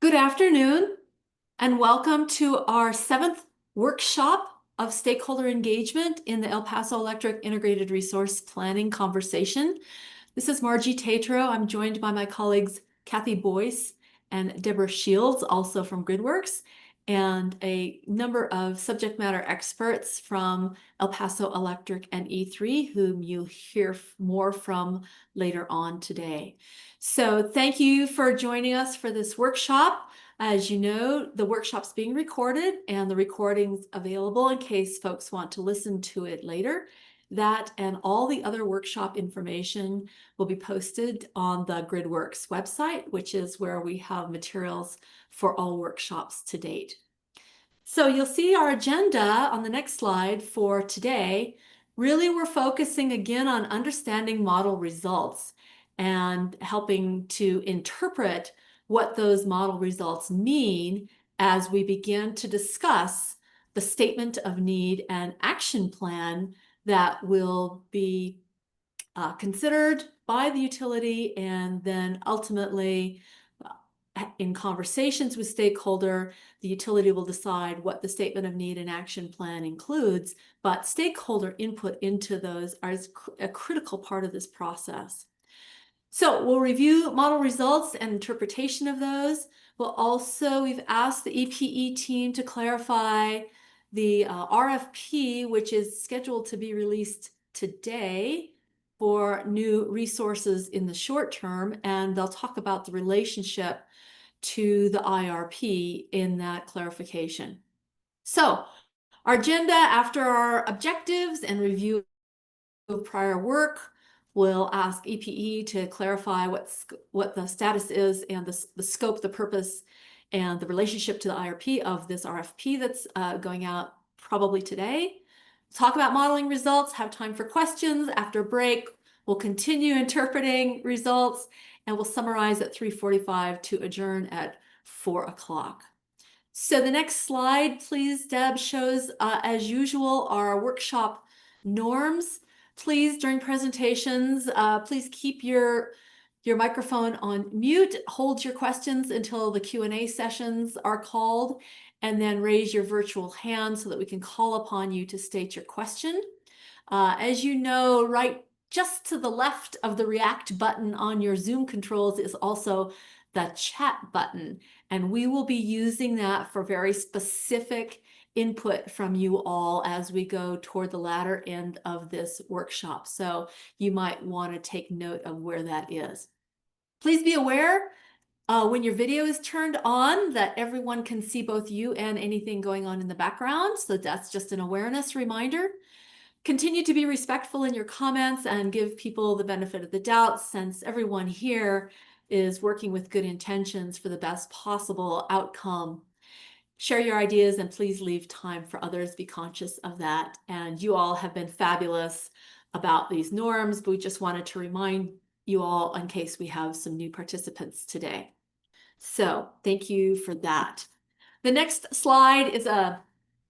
Good afternoon, and welcome to our 7th workshop of stakeholder engagement in the El Paso Electric Integrated Resource Planning Conversation. This is Margie Tatro. I'm joined by my colleagues Kathy Boyce and Deborah Shields, also from GridWorks, and a number of subject matter experts from El Paso Electric and E3, whom you'll hear more from later on today. So thank you for joining us for this workshop. As you know, the workshop's being recorded and the recording's available in case folks want to listen to it later. That and all the other workshop information will be posted on the GridWorks website, which is where we have materials for all workshops to date. So you'll see our agenda on the next slide for today. Really, we're focusing again on understanding model results and helping to interpret what those model results mean as we begin to discuss the statement of need and action plan that will be considered by the utility, and then ultimately in conversations with stakeholder, the utility will decide what the statement of need and action plan includes, but stakeholder input into those is a critical part of this process. So we'll review model results and interpretation of those. We've asked the EPE team to clarify the RFP, which is scheduled to be released today for new resources in the short term, and they'll talk about the relationship to the IRP in that clarification. So our agenda after our objectives and review of prior work, we'll ask EPE to clarify what the status is and the scope, the purpose, and the relationship to the IRP of this RFP that's going out probably today. Talk about modeling results, have time for questions. After break, we'll continue interpreting results, and we'll summarize at 3:45 to adjourn at 4 o'clock. So the next slide, please, Deb, shows, as usual, our workshop norms. Please, during presentations, please keep your microphone on mute, hold your questions until the Q&A sessions are called, and then raise your virtual hand so that we can call upon you to state your question. As you know, right just to the left of the React button on your Zoom controls is also the chat button, and we will be using that for very specific input from you all as we go toward the latter end of this workshop. So you might want to take note of where that is. Please be aware when your video is turned on that everyone can see both you and anything going on in the background. So that's just an awareness reminder. Continue to be respectful in your comments and give people the benefit of the doubt, since everyone here is working with good intentions for the best possible outcome. Share your ideas and please leave time for others. Be conscious of that. And you all have been fabulous about these norms, but we just wanted to remind you all in case we have some new participants today. So thank you for that. The next slide is a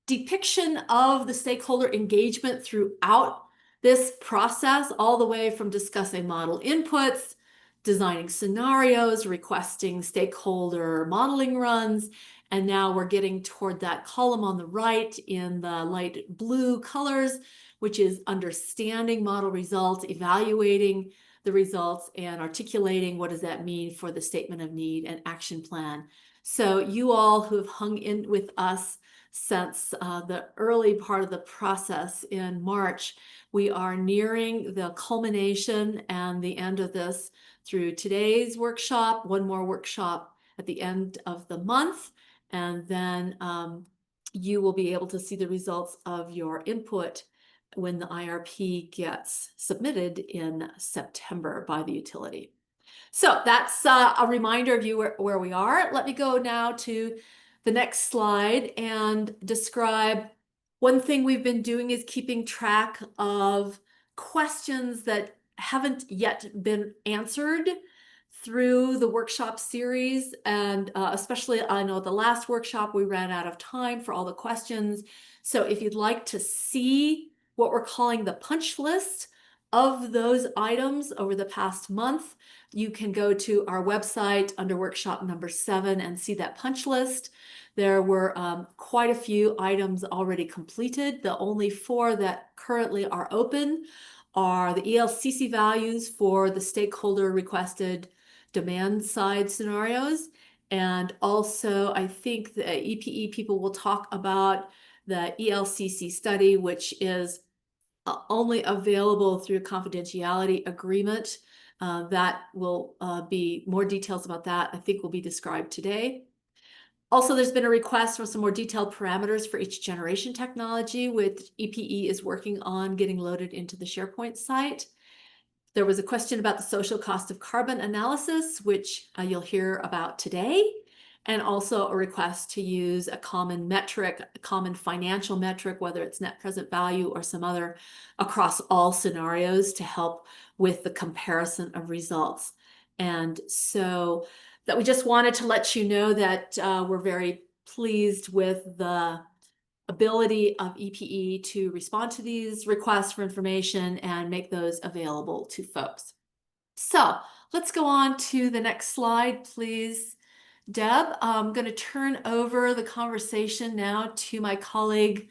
depiction of the stakeholder engagement throughout this process, all the way from discussing model inputs, designing scenarios, requesting stakeholder modeling runs, and now we're getting toward that column on the right in the light blue colors, which is understanding model results, evaluating the results, and articulating what does that mean for the statement of need and action plan. So you all who have hung in with us since the early part of the process in March, we are nearing the culmination and the end of this through today's workshop, one more workshop at the end of the month, and then you will be able to see the results of your input when the IRP gets submitted in September by the utility. So that's a reminder of you where we are. Let me go now to the next slide and describe one thing we've been doing is keeping track of questions that haven't yet been answered through the workshop series. And especially, I know the last workshop we ran out of time for all the questions. So if you'd like to see what we're calling the punch list of those items over the past month, you can go to our website under workshop number 7 and see that punch list. There were quite a few items already completed. The only 4 that currently are open are the ELCC values for the stakeholder requested demand side scenarios. And also, I think the EPE people will talk about the ELCC study, which is only available through a confidentiality agreement. That will be more details about that, I think, will be described today. Also, there's been a request for some more detailed parameters for each generation technology, which EPE is working on getting loaded into the SharePoint site. There was a question about the social cost of carbon analysis, which you'll hear about today, and also a request to use a common metric, a common financial metric, whether it's net present value or some other, across all scenarios to help with the comparison of results. And so that we just wanted to let you know that we're very pleased with the ability of EPE to respond to these requests for information and make those available to folks. So let's go on to the next slide, please. Deb, I'm going to turn over the conversation now to my colleague,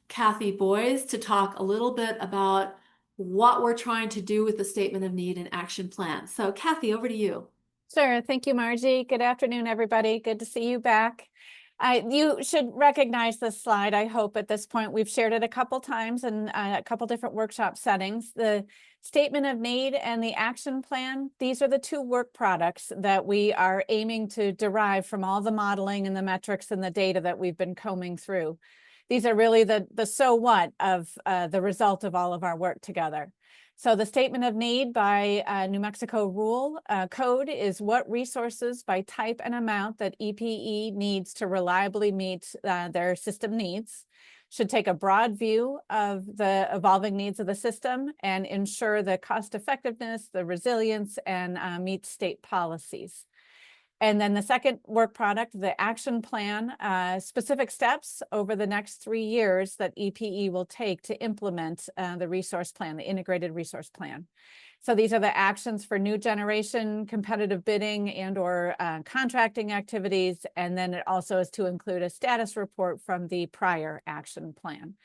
Kathy Boyes, to talk a little bit about what we're trying to do with the Statement of Need and Action Plan. So Kathy, over to you. Sure. Thank you, Margie. Good afternoon, everybody. Good to see you back. You should recognize this slide, I hope, at this point. We've shared it a couple times in a couple different workshop settings. The Statement of Need and the Action Plan, these are the 2 work products that we are aiming to derive from all the modeling and the metrics and the data that we've been combing through. These are really the so what of the result of all of our work together. So the Statement of Need by New Mexico rule code is what resources by type and amount that EPE needs to reliably meet their system needs. Should take a broad view of the evolving needs of the system and ensure the cost effectiveness, the resilience, and meet state policies. And then the second work product, the action plan, specific steps over the next 3 years that EPE will take to implement the resource plan, the integrated resource plan. So these are the actions for new generation, competitive bidding and or contracting activities. And then it also is to include a status report from the prior action plan.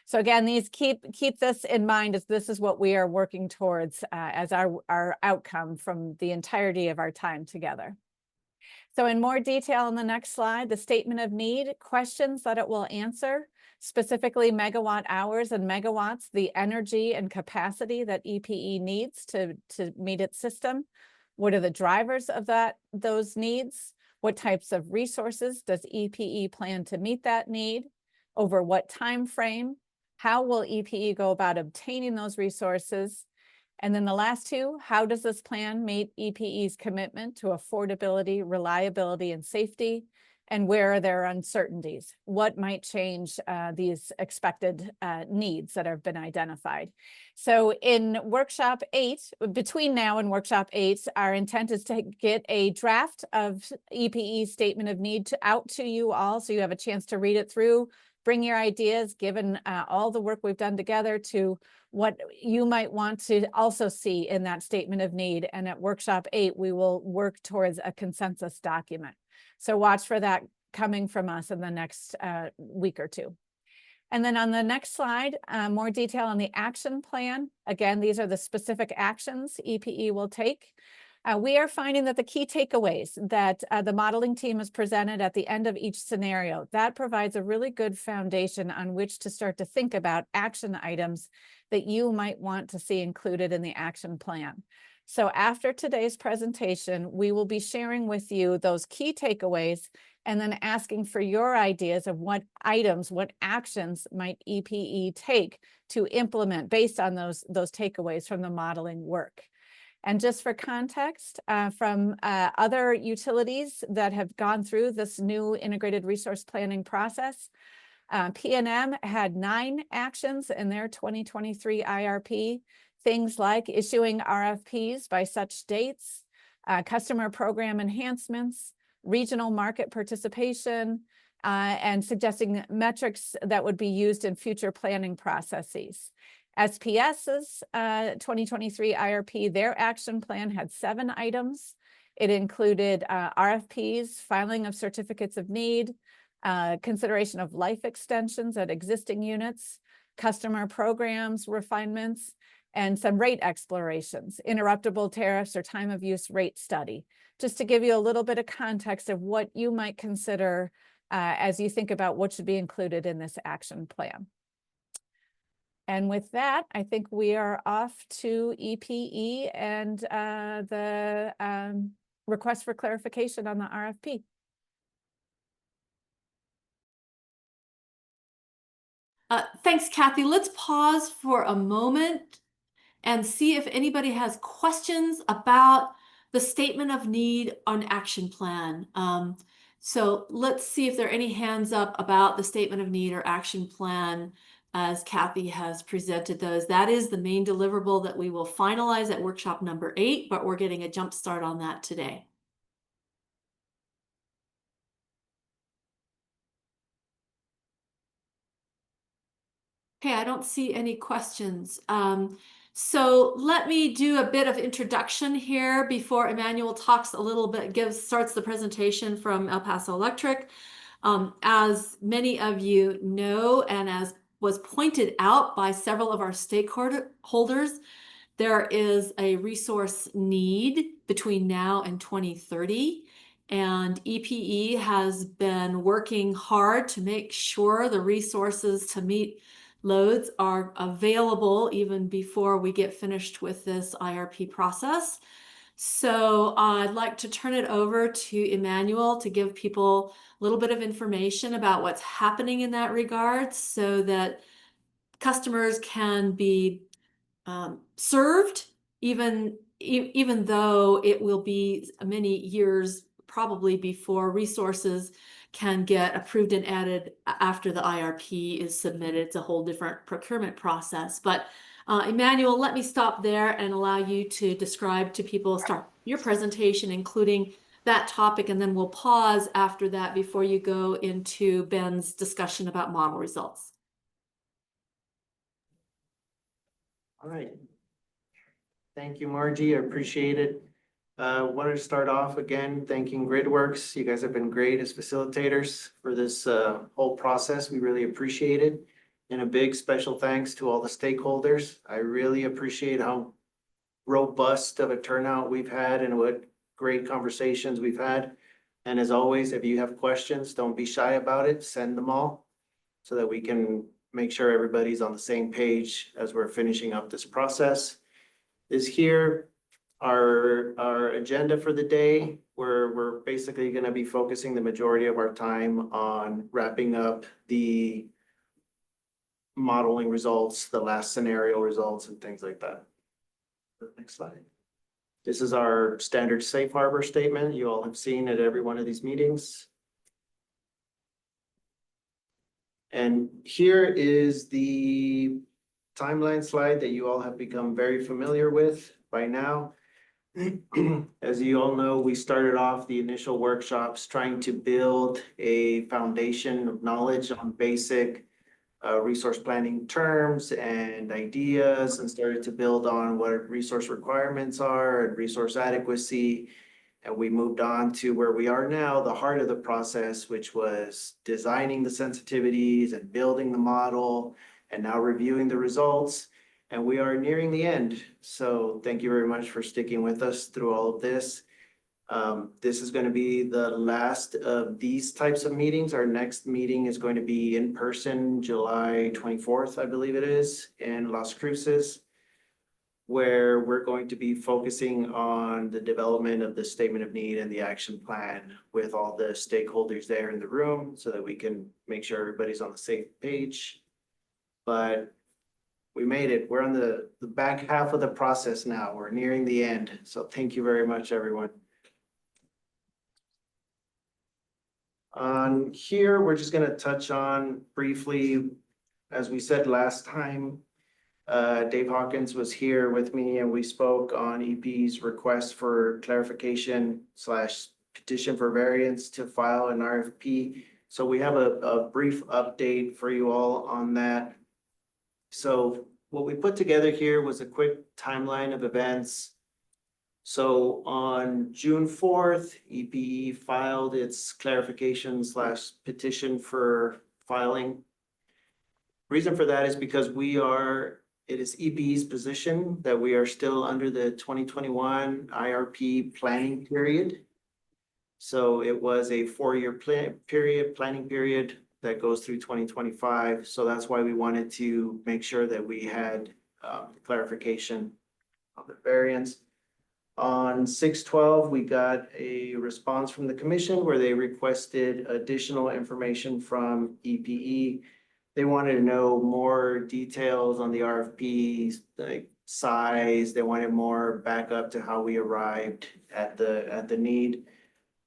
So again, these keep this in mind as this is what we are working towards as our outcome from the entirety of our time together. So in more detail on the next slide, the Statement of Need, questions that it will answer, specifically megawatt hours and megawatts, the energy and capacity that EPE needs to meet its system. What are the drivers of those needs? What types of resources does EPE plan to meet that need? Over what time frame? How will EPE go about obtaining those resources? And then the last 2, how does this plan meet EPE's commitment to affordability, reliability, and safety? And where are there uncertainties? What might change these expected needs that have been identified? So in workshop 8, between now and workshop 8, our intent is to get a draft of EPE's Statement of Need out to you all so you have a chance to read it through, bring your ideas, given all the work we've done together, to what you might want to also see in that Statement of Need. And at workshop 8, we will work towards a consensus document. So watch for that coming from us in the next week or 2. And then on the next slide, more detail on the action plan. Again, these are the specific actions EPE will take. We are finding that the key takeaways that the modeling team has presented at the end of each scenario, that provides a really good foundation on which to start to think about action items that you might want to see included in the action plan. So after today's presentation, we will be sharing with you those key takeaways and then asking for your ideas of what items, what actions might EPE take to implement based on those takeaways from the modeling work. And just for context, from other utilities that have gone through this new integrated resource planning process, PNM had 9 actions in their 2023 IRP, things like issuing RFPs by such dates, customer program enhancements, regional market participation, and suggesting metrics that would be used in future planning processes. SPS's 2023 IRP, their action plan had 7 items. It included RFPs, filing of certificates of need, consideration of life extensions at existing units, customer programs refinements, and some rate explorations, interruptible tariffs or time of use rate study, just to give you a little bit of context of what you might consider as you think about what should be included in this action plan. And with that, I think we are off to EPE and the request for clarification on the RFP. Thanks, Kathy. Let's pause for a moment and see if anybody has questions about the statement of need on action plan. So let's see if there are any hands up about the statement of need or action plan as Kathy has presented those. That is the main deliverable that we will finalize at workshop number 8, but we're getting a jump start on that today. Okay, I don't see any questions. So let me do a bit of introduction here before Emmanuel talks a little bit, starts the presentation from El Paso Electric. As many of you know, and as was pointed out by several of our stakeholders, there is a resource need between now and 2030. And EPE has been working hard to make sure the resources to meet loads are available even before we get finished with this IRP process. So I'd like to turn it over to Emmanuel to give people a little bit of information about what's happening in that regard so that customers can be served even though it will be many years probably before resources can get approved and added after the IRP is submitted. It's a whole different procurement process. But Emmanuel, let me stop there and allow you to describe to people, start your presentation, including that topic, and then we'll pause after that before you go into Ben's discussion about model results. All right. Thank you, Margie. I appreciate it. Wanted to start off again thanking GridWorks. You guys have been great as facilitators for this whole process. We really appreciate it. And a big special thanks to all the stakeholders. I really appreciate how robust of a turnout we've had and what great conversations we've had. And as always, if you have questions, don't be shy about it. Send them all so that we can make sure everybody's on the same page as we're finishing up this process. Is here our agenda for the day, where we're basically going to be focusing the majority of our time on wrapping up the modeling results, the last scenario results, and things like that. Next slide. This is our standard safe harbor statement you all have seen at every one of these meetings. And here is the timeline slide that you all have become very familiar with by now. As you all know, we started off the initial workshops trying to build a foundation of knowledge on basic resource planning terms and ideas, and started to build on what resource requirements are and resource adequacy. And we moved on to where we are now, the heart of the process, which was designing the sensitivities and building the model, and now reviewing the results. And we are nearing the end. So thank you very much for sticking with us through all of this. This is going to be the last of these types of meetings. Our next meeting is going to be in person, July 24th, I believe it is, in Las Cruces, where we're going to be focusing on the development of the statement of need and the action plan with all the stakeholders there in the room so that we can make sure everybody's on the same page. But we made it. We're on the back half of the process now. We're nearing the end. So thank you very much, everyone. On here, we're just going to touch on briefly, as we said last time, Dave Hawkins was here with me and we spoke on EP's request for clarification / petition for variance to file an RFP. So we have a brief update for you all on that. So what we put together here was a quick timeline of events. So on June 4th, EPE filed its clarification / petition for filing. Reason for that is because it is EPE's position that we are still under the 2021 IRP planning period. So it was a 4-year planning period that goes through 2025. So that's why we wanted to make sure that we had clarification of the variance. On 6/12, we got a response from the commission where they requested additional information from EPE. They wanted to know more details on the RFP, like size. They wanted more backup to how we arrived at the need.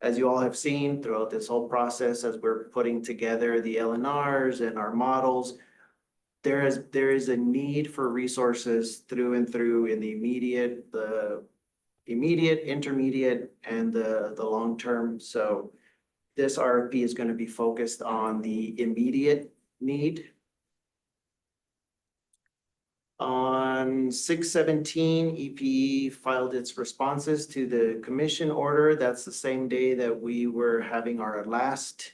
As you all have seen throughout this whole process, as we're putting together the LNRs and our models, there is a need for resources through and through in the immediate, intermediate, and the long term. So this RFP is going to be focused on the immediate need. On 6/17, EPE filed its responses to the commission order. That's the same day that we were having our last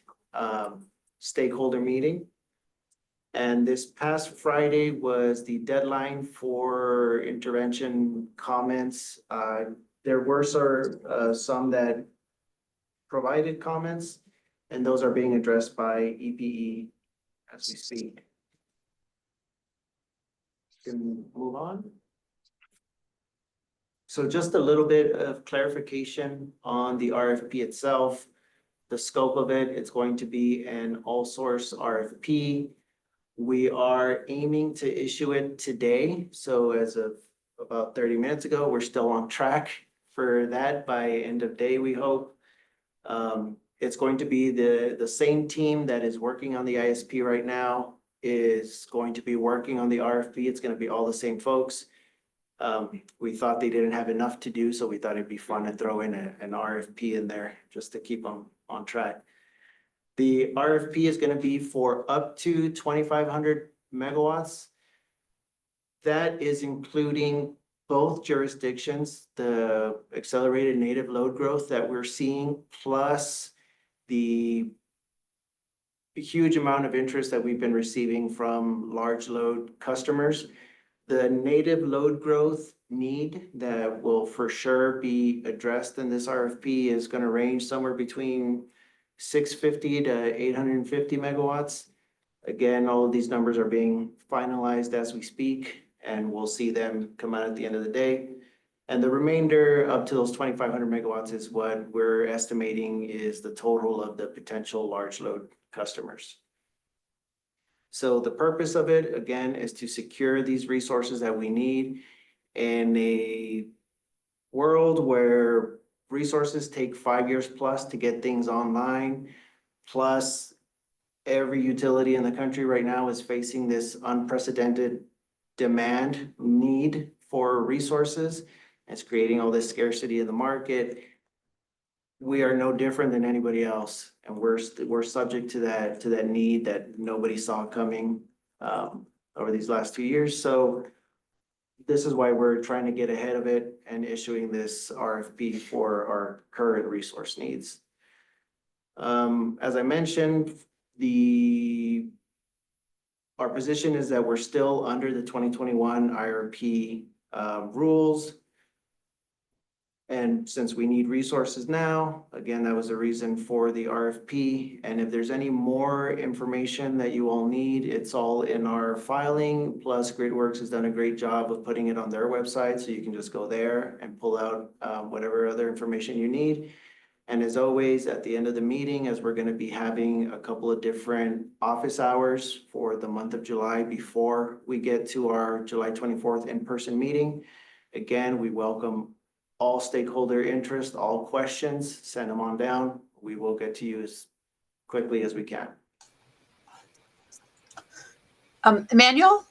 stakeholder meeting. And this past Friday was the deadline for intervention comments. There were some that provided comments, and those are being addressed by EPE as we speak. Can move on. So just a little bit of clarification on the RFP itself. The scope of it, it's going to be an all source RFP. We are aiming to issue it today. So as of about 30 minutes ago, we're still on track for that by end of day, we hope. It's going to be the same team that is working on the ISP right now is going to be working on the RFP. It's going to be all the same folks. We thought they didn't have enough to do, so we thought it'd be fun to throw in an RFP in there just to keep them on track. The RFP is going to be for up to 2,500 megawatts. That is including both jurisdictions, the accelerated native load growth that we're seeing, plus the huge amount of interest that we've been receiving from large load customers. The native load growth need that will for sure be addressed in this RFP is going to range somewhere between 650 to 850 megawatts. Again, all of these numbers are being finalized as we speak, and we'll see them come out at the end of the day. And the remainder up to those 2,500 megawatts is what we're estimating is the total of the potential large load customers. So the purpose of it, again, is to secure these resources that we need in a world where resources take 5 years plus to get things online. Plus, every utility in the country right now is facing this unprecedented demand need for resources. It's creating all this scarcity in the market. We are no different than anybody else, and we're subject to that need that nobody saw coming over these last 2 years. So this is why we're trying to get ahead of it and issuing this RFP for our current resource needs. As I mentioned, our position is that we're still under the 2021 IRP rules. And since we need resources now, again, that was the reason for the RFP. And if there's any more information that you all need, it's all in our filing. Plus, GridWorks has done a great job of putting it on their website, so you can just go there and pull out whatever other information you need. And as always, at the end of the meeting, as we're going to be having a couple of different office hours for the month of July before we get to our July 24th in-person meeting. Again, we welcome all stakeholder interest, all questions, send them on down. We will get to you as quickly as we can. Emmanuel?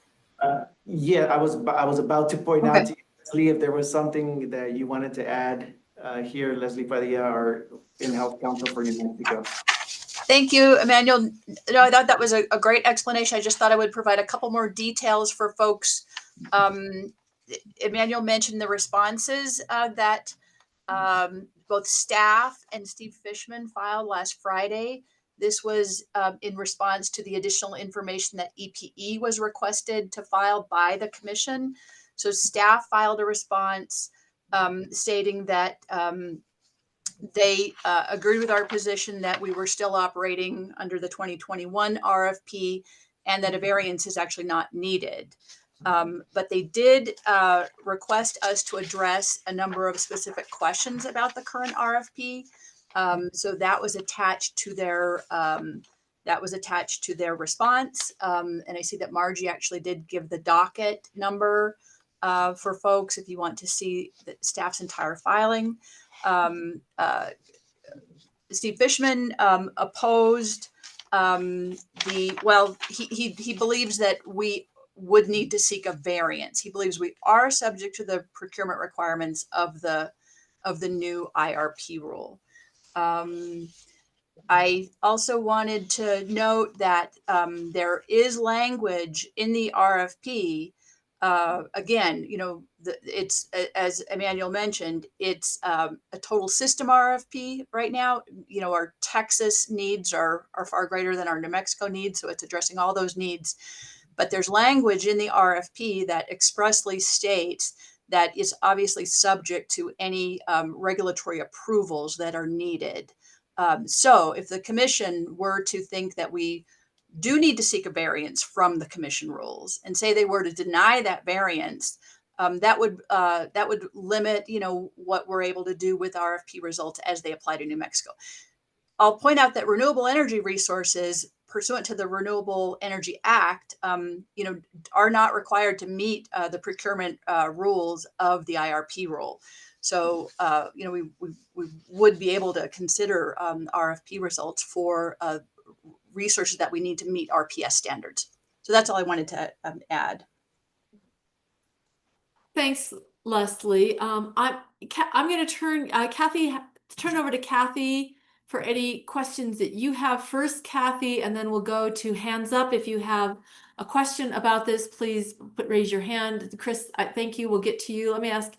Yeah, I was about to point Okay. out to you, Leslie, if there was something that you wanted to add here, Leslie Padilla, our in-house counsel for New Mexico. Thank you, Emmanuel. No, I thought that was a great explanation. I just thought I would provide a couple more details for folks. Emmanuel mentioned the responses that both staff and Steve Fishman filed last Friday. This was in response to the additional information that EPE was requested to file by the commission. So staff filed a response stating that they agreed with our position that we were still operating under the 2021 RFP and that a variance is actually not needed. But they did request us to address a number of specific questions about the current RFP. So that was attached to their response. And I see that Margie actually did give the docket number for folks if you want to see the staff's entire filing. Steve Fishman opposed he believes that we would need to seek a variance. He believes we are subject to the procurement requirements of the new IRP rule. I also wanted to note that there is language in the RFP. Again, it's as Emmanuel mentioned, it's a total system RFP right now. Our Texas needs are far greater than our New Mexico needs, so it's addressing all those needs. But there's language in the RFP that expressly states that is obviously subject to any regulatory approvals that are needed. So if the commission were to think that we do need to seek a variance from the commission rules and say they were to deny that variance, that would limit, what we're able to do with RFP results as they apply to New Mexico. I'll point out that renewable energy resources pursuant to the Renewable Energy Act, are not required to meet the procurement rules of the IRP rule. So, we would be able to consider RFP results for resources that we need to meet RPS standards. So that's all I wanted to add. Thanks, Leslie. I'm going to turn over to Kathy for any questions that you have first, Kathy, and then we'll go to hands up. If you have a question about this, please raise your hand. Chris, thank you. We'll get to you. Let me ask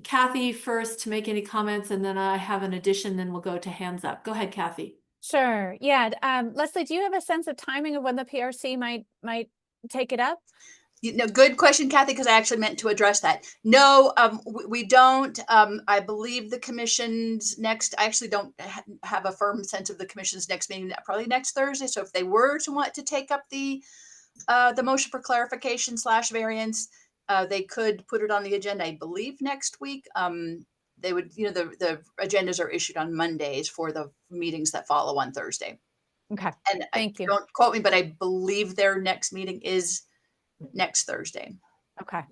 Kathy first to make any comments, and then I have an addition, then we'll go to hands up. Go ahead, Kathy. Sure. Yeah. Leslie, do you have a sense of timing of when the PRC might take it up? Good question, Kathy, because I actually meant to address that. No, we don't. I believe the commission's next, I actually don't have a firm sense of the commission's next meeting, probably next Thursday. So if they were to want to take up the motion for clarification / variance, they could put it on the agenda, I believe, next week. They would, the agendas are issued on Mondays for the meetings that follow on Thursday. Okay. And Thank you. Don't quote me, but I believe their next meeting is next Thursday. Okay.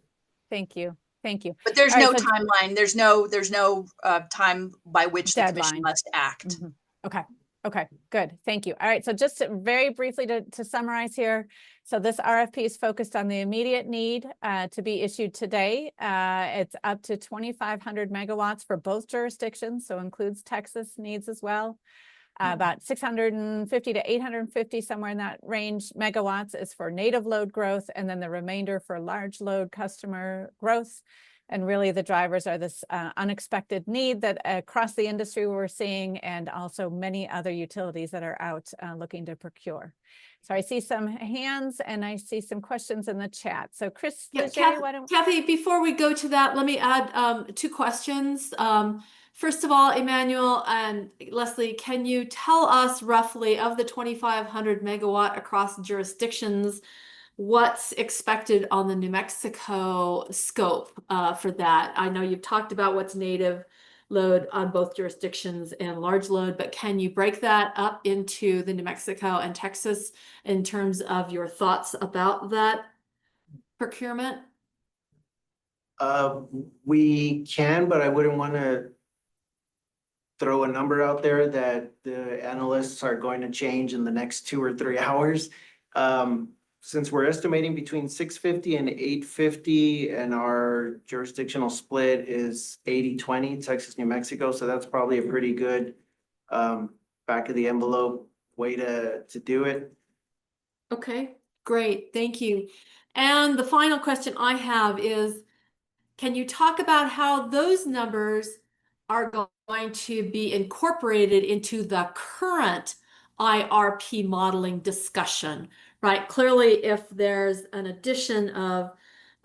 Thank you. But there's no timeline. There's no time by which the commission must act. Mm-hmm. Okay, good. Thank you. All right. So just very briefly to summarize here. So this RFP is focused on the immediate need to be issued today. It's up to 2,500 megawatts for both jurisdictions. So includes Texas needs as well. About 650 to 850, somewhere in that range, megawatts is for native load growth, and then the remainder for large load customer growth. And really the drivers are this unexpected need that across the industry we're seeing, and also many other utilities that are out looking to procure. So I see some hands and I see some questions in the chat. So Chris, Kathy, before we go to that, let me add 2 questions. First of all, Emmanuel and Leslie, can you tell us roughly of the 2,500 megawatt across jurisdictions, what's expected on the New Mexico scope for that? I know you've talked about what's native load on both jurisdictions and large load, but can you break that up into the New Mexico and Texas in terms of your thoughts about that procurement? We can, but I wouldn't want to throw a number out there that the analysts are going to change in the next 2 or 3 hours. Since we're estimating between 650 and 850 and our jurisdictional split is 80-20 Texas, New Mexico. So that's probably a pretty good back of the envelope way to do it. Okay, great, thank you. And the final question I have is, can you talk about how those numbers are going to be incorporated into the current IRP modeling discussion, right? Clearly, if there's an addition of,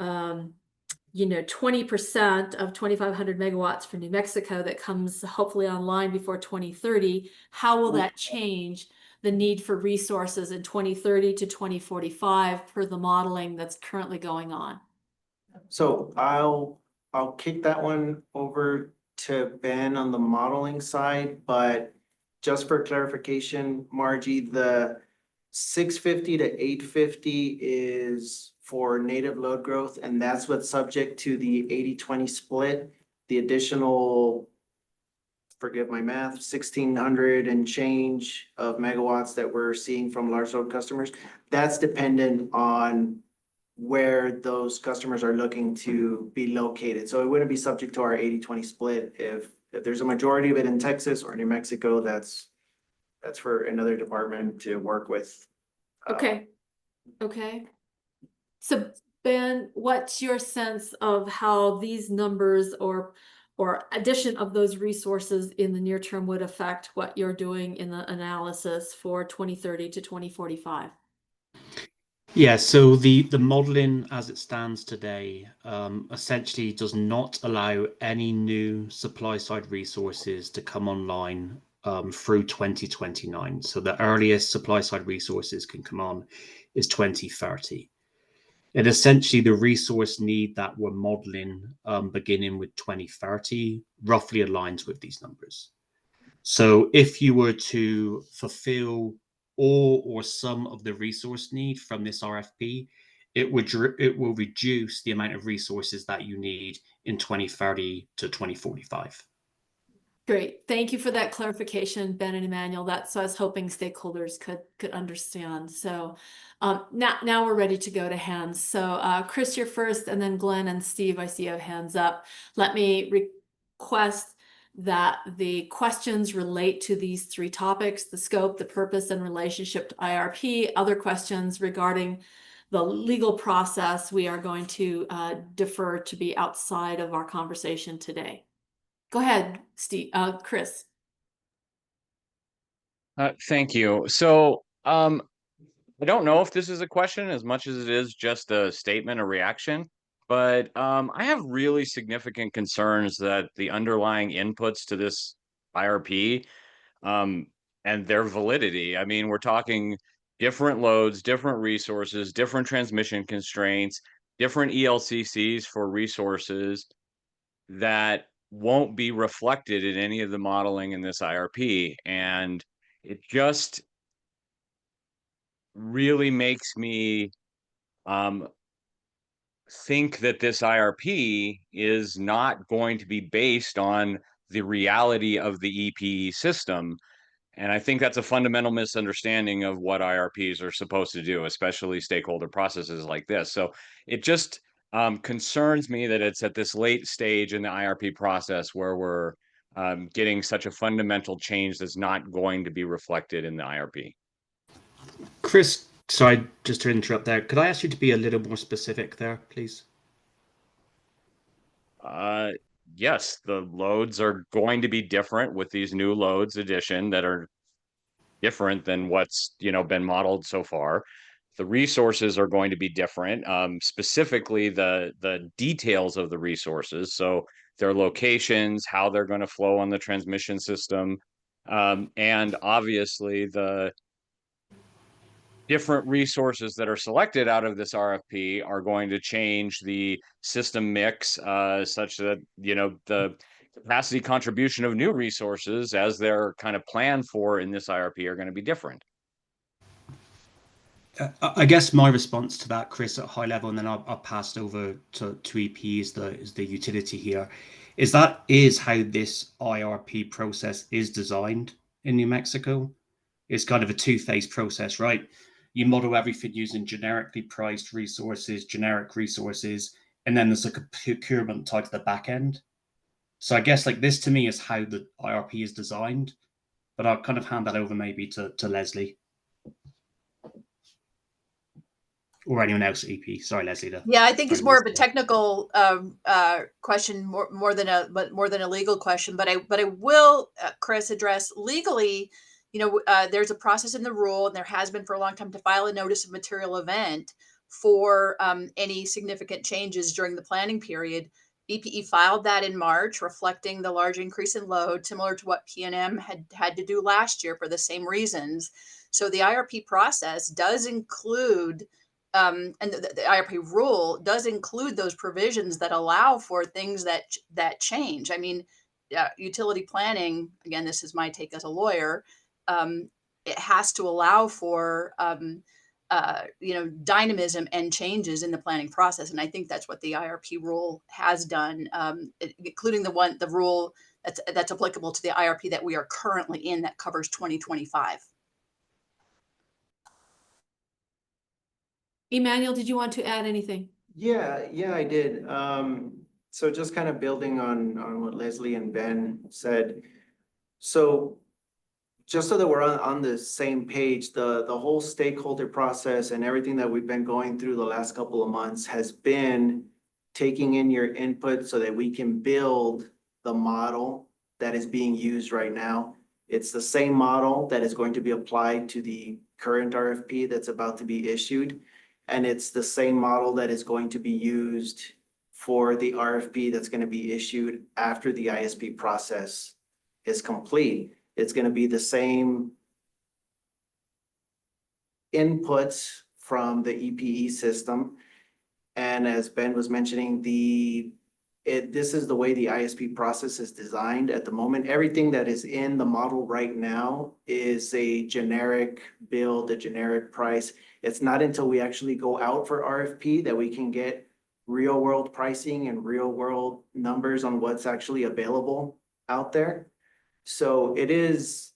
20% of 2,500 megawatts for New Mexico that comes hopefully online before 2030, how will that change the need for resources in 2030 to 2045 per the modeling that's currently going on? So I'll kick that one over to Ben on the modeling side, but just for clarification, Margie, the 650 to 850 is for native load growth, and that's what's subject to the 80-20 split. The additional, forgive my math, 1,600 and change of megawatts that we're seeing from large load customers, that's dependent on where those customers are looking to be located. So it wouldn't be subject to our 80-20 split. If there's a majority of it in Texas or New Mexico, that's for another department to work with. Okay, okay. So Ben, what's your sense of how these numbers or addition of those resources in the near term would affect what you're doing in the analysis for 2030 to 2045? Yeah, so the modeling as it stands today essentially does not allow any new supply side resources to come online through 2029. So the earliest supply side resources can come on is 2030. And essentially the resource need that we're modeling beginning with 2030 roughly aligns with these numbers. So if you were to fulfill all or some of the resource need from this RFP, it will reduce the amount of resources that you need in 2030 to 2045. Great. Thank you for that clarification, Ben and Emmanuel. That's what I was hoping stakeholders could understand. So now we're ready to go to hands. So Chris, you're first, and then Glenn and Steve, I see you have hands up. Let me request that the questions relate to these three topics: the scope, the purpose, and relationship to IRP. Other questions regarding the legal process, we are going to defer to be outside of our conversation today. Go ahead, Steve, Chris. Thank you. So, I don't know if this is a question as much as it is just a statement, a reaction, but I have really significant concerns that the underlying inputs to this IRP and their validity. I mean, we're talking different loads, different resources, different transmission constraints, different ELCCs for resources that won't be reflected in any of the modeling in this IRP. And it just really makes me think that this IRP is not going to be based on the reality of the EPE system. And I think that's a fundamental misunderstanding of what IRPs are supposed to do, especially stakeholder processes like this. So it just concerns me that it's at this late stage in the IRP process where we're getting such a fundamental change that's not going to be reflected in the IRP. Chris, sorry, just to interrupt there, could I ask you to be a little more specific there, please? Yes, the loads are going to be different with these new loads addition that are different than what's been modeled so far. The resources are going to be different, specifically the details of the resources. So their locations, how they're going to flow on the transmission system, and obviously the different resources that are selected out of this RFP are going to change the system mix such that, the capacity contribution of new resources as they're kind of planned for in this IRP are going to be different. I guess my response to that, Chris, at a high level, and then I'll pass it over to EP as the utility here, is that is how this IRP process is designed in New Mexico. It's kind of a two-phase process, right? You model everything using generically priced resources, generic resources, and then there's like a procurement tied to the back end. So I guess like this to me is how the IRP is designed. But I'll kind of hand that over maybe to Leslie. Or anyone else at EP. Sorry, Leslie. Yeah, I think it's more of a technical question, more than a legal question. But I will, Chris, address legally. There's a process in the rule, and there has been for a long time, to file a notice of material event for any significant changes during the planning period. BPE filed that in March, reflecting the large increase in load, similar to what PNM had to do last year for the same reasons. So the IRP process does include, and the IRP rule does include those provisions that allow for things that change. I mean, utility planning, again, this is my take as a lawyer, it has to allow for dynamism and changes in the planning process. And I think that's what the IRP rule has done, including the rule that's applicable to the IRP that we are currently in, that covers 2025. Emmanuel, did you want to add anything? Yeah, I did. So just kind of building on what Leslie and Ben said. So just so that we're on the same page, the whole stakeholder process and everything that we've been going through the last couple of months has been taking in your input so that we can build the model that is being used right now. It's the same model that is going to be applied to the current RFP that's about to be issued. And it's the same model that is going to be used for the RFP that's going to be issued after the ISP process is complete. It's going to be the same inputs from the EPE system. And as Ben was mentioning, this is the way the ISP process is designed at the moment. Everything that is in the model right now is a generic build, a generic price. It's not until we actually go out for RFP that we can get real world pricing and real world numbers on what's actually available out there. So it is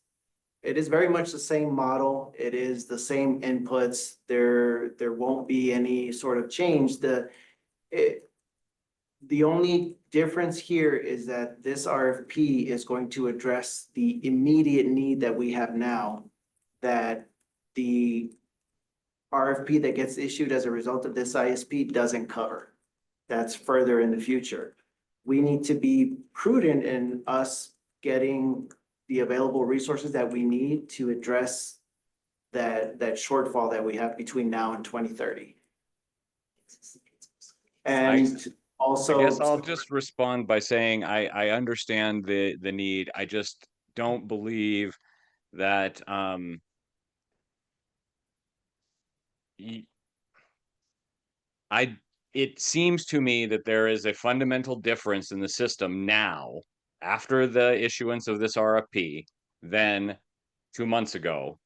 very much the same model. It is the same inputs. There won't be any sort of change. The only difference here is that this RFP is going to address the immediate need that we have now, that the RFP that gets issued as a result of this ISP doesn't cover. That's further in the future. We need to be prudent in us getting the available resources that we need to address that shortfall that we have between now and 2030. And also, I guess I'll just respond by saying I understand the need. I just don't believe that it seems to me that there is a fundamental difference in the system now, after the issuance of this RFP, than 2 months ago.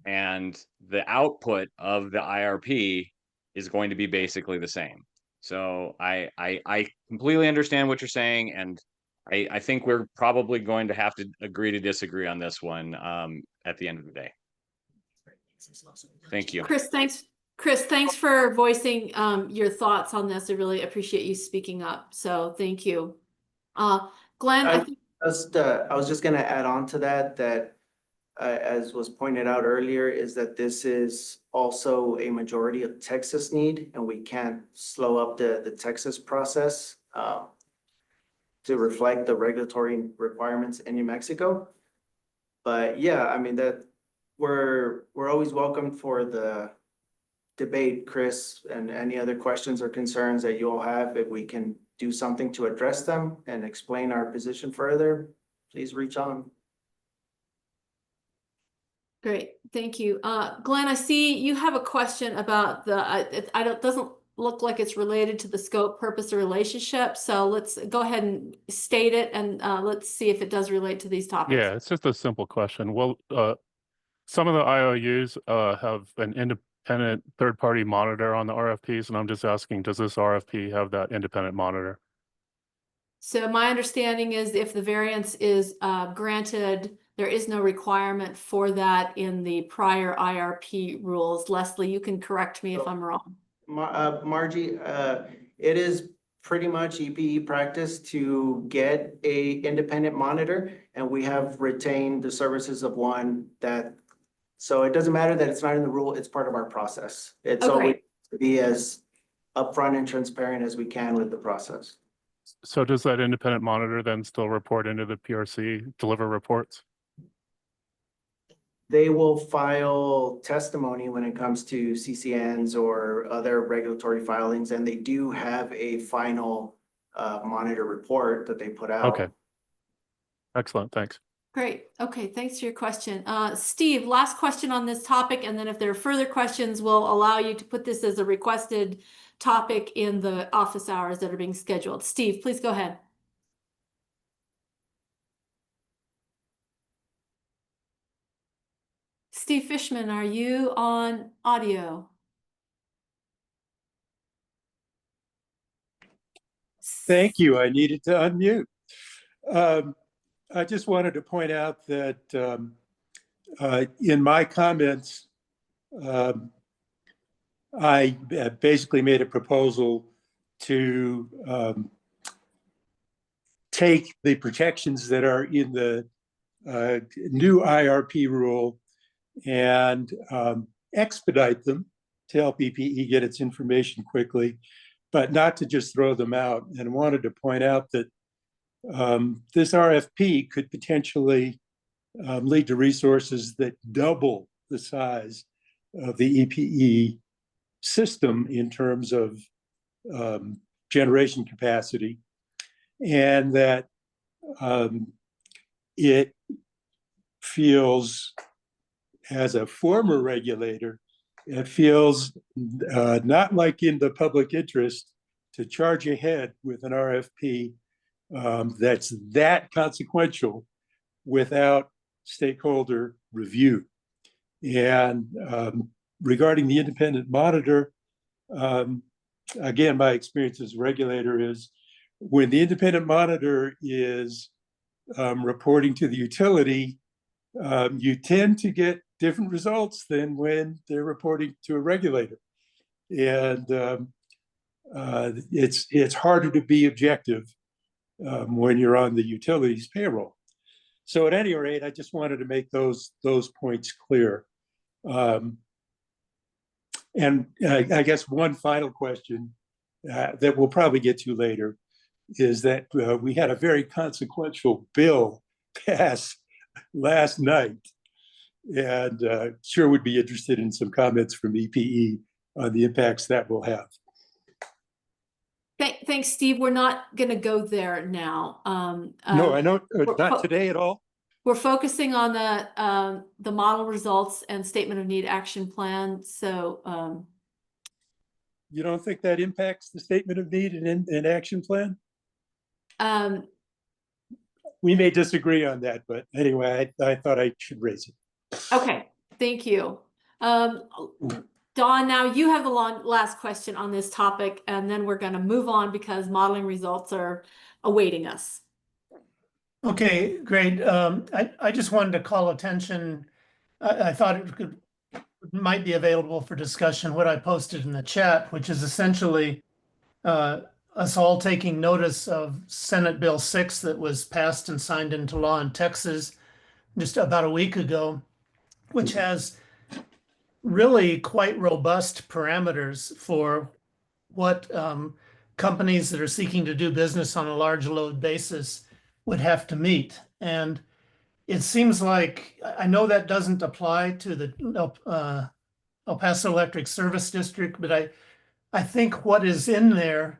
And the output of the IRP is going to be basically the same. So I completely understand what you're saying, and I think we're probably going to have to agree to disagree on this one at the end of the day. Thank you. Chris, thanks for voicing your thoughts on this. I really appreciate you speaking up. So thank you. Glenn, I was just going to add on to that as was pointed out earlier, is that this is also a majority of Texas need, and we can't slow up the Texas process to reflect the regulatory requirements in New Mexico. But yeah, I mean, that we're always welcome for the debate, Chris, and any other questions or concerns that you all have. If we can do something to address them and explain our position further, please reach on. Great, thank you. Glenn, I see you have a question about it doesn't look like it's related to the scope, purpose, or relationship. So let's go ahead and state it, and let's see if it does relate to these topics. Yeah, it's just a simple question. Well, some of the IOUs have an independent third-party monitor on the RFPs, and I'm just asking, does this RFP have that independent monitor? So my understanding is if the variance is granted, there is no requirement for that in the prior IRP rules. Leslie, you can correct me if I'm wrong. Margie, it is pretty much EPE practice to get a independent monitor. and we have retained the services of one that, so it doesn't matter that it's not in the rule, it's part of our process. It's always Okay, to be as upfront and transparent as we can with the process. So does that independent monitor then still report into the PRC, deliver reports? They will file testimony when it comes to CCNs or other regulatory filings, and they do have a final monitor report that they put out. Okay. Excellent, thanks. great. Okay, thanks for your question. Steve, last question on this topic, and then if there are further questions, we'll allow you to put this as a requested topic in the office hours that are being scheduled. Steve, please go ahead. Steve Fishman, are you on audio? Thank you. I needed to unmute. I just wanted to point out that in my comments, I basically made a proposal to take the protections that are in the new IRP rule and expedite them to help EPE get its information quickly, but not to just throw them out. And wanted to point out that this RFP could potentially lead to resources that double the size of the EPE system in terms of generation capacity, and that it feels, as a former regulator, it feels not like in the public interest to charge ahead with an RFP that's that consequential without stakeholder review. And regarding the independent monitor, again, my experience as a regulator is when the independent monitor is reporting to the utility, you tend to get different results than when they're reporting to a regulator. And it's harder to be objective when you're on the utility's payroll. So at any rate, I just wanted to make those points clear. And I guess one final question that we'll probably get to later is that we had a very consequential bill pass last night, and sure would be interested in some comments from EPE on the impacts that will have. Thanks, Steve. We're not going to go there now. No, I know, not today at all. We're focusing on the model results and statement of need action plan. So you don't think that impacts the statement of need and action plan? We may disagree on that, but anyway, I thought I should raise it. Okay, thank you. Dawn, now you have the last question on this topic, and then we're going to move on because modeling results are awaiting us. Okay, great. I just wanted to call attention. I thought it might be available for discussion, what I posted in the chat, which is essentially us all taking notice of Senate Bill 6 that was passed and signed into law in Texas just about a week ago, which has really quite robust parameters for what companies that are seeking to do business on a large load basis would have to meet. And it seems like, I know that doesn't apply to the El Paso Electric Service District, but I think what is in there,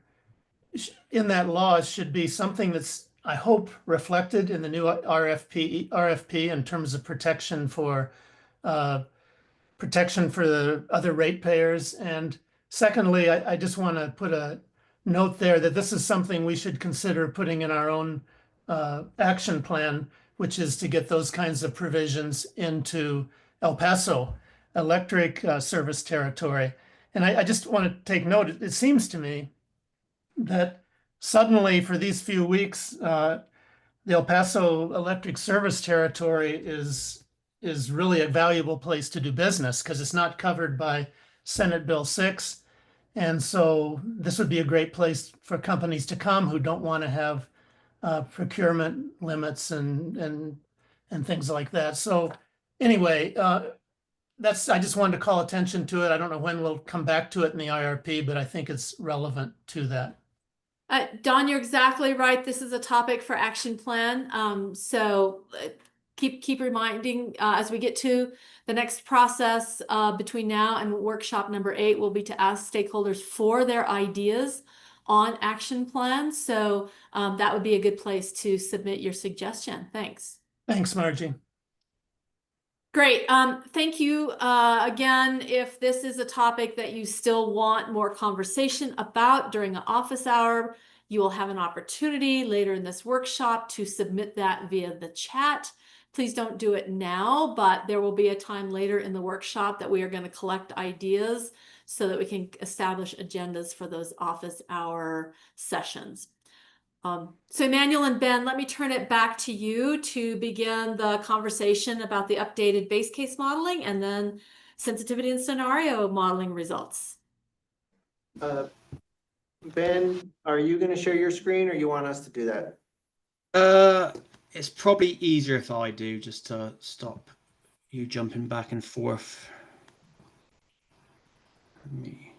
in that law, should be something that's, I hope, reflected in the new RFP in terms of protection for the other ratepayers. And secondly, I just want to put a note there that this is something we should consider putting in our own action plan, which is to get those kinds of provisions into El Paso Electric service territory. And I just want to take note, it seems to me that suddenly for these few weeks, the El Paso Electric service territory is really a valuable place to do business because it's not covered by Senate Bill 6. And so this would be a great place for companies to come who don't want to have procurement limits and things like that. So anyway, I just wanted to call attention to it. I don't know when we'll come back to it in the IRP, but I think it's relevant to that. Don, you're exactly right. This is a topic for action plan. Keep reminding as we get to the next process between now and workshop number 8 will be to ask stakeholders for their ideas on action plans. So that would be a good place to submit your suggestion. Thanks. Thanks, Margie. Great. Thank you again. If this is a topic that you still want more conversation about during an office hour, you will have an opportunity later in this workshop to submit that via the chat. Please don't do it now, but there will be a time later in the workshop that we are going to collect ideas so that we can establish agendas for those office hour sessions. So Emmanuel and Ben, let me turn it back to you to begin the conversation about the updated base case modeling and then sensitivity and scenario modeling results. Ben, are you going to share your screen, or you want us to do that? It's probably easier if I do, just to stop you jumping back and forth. Let me...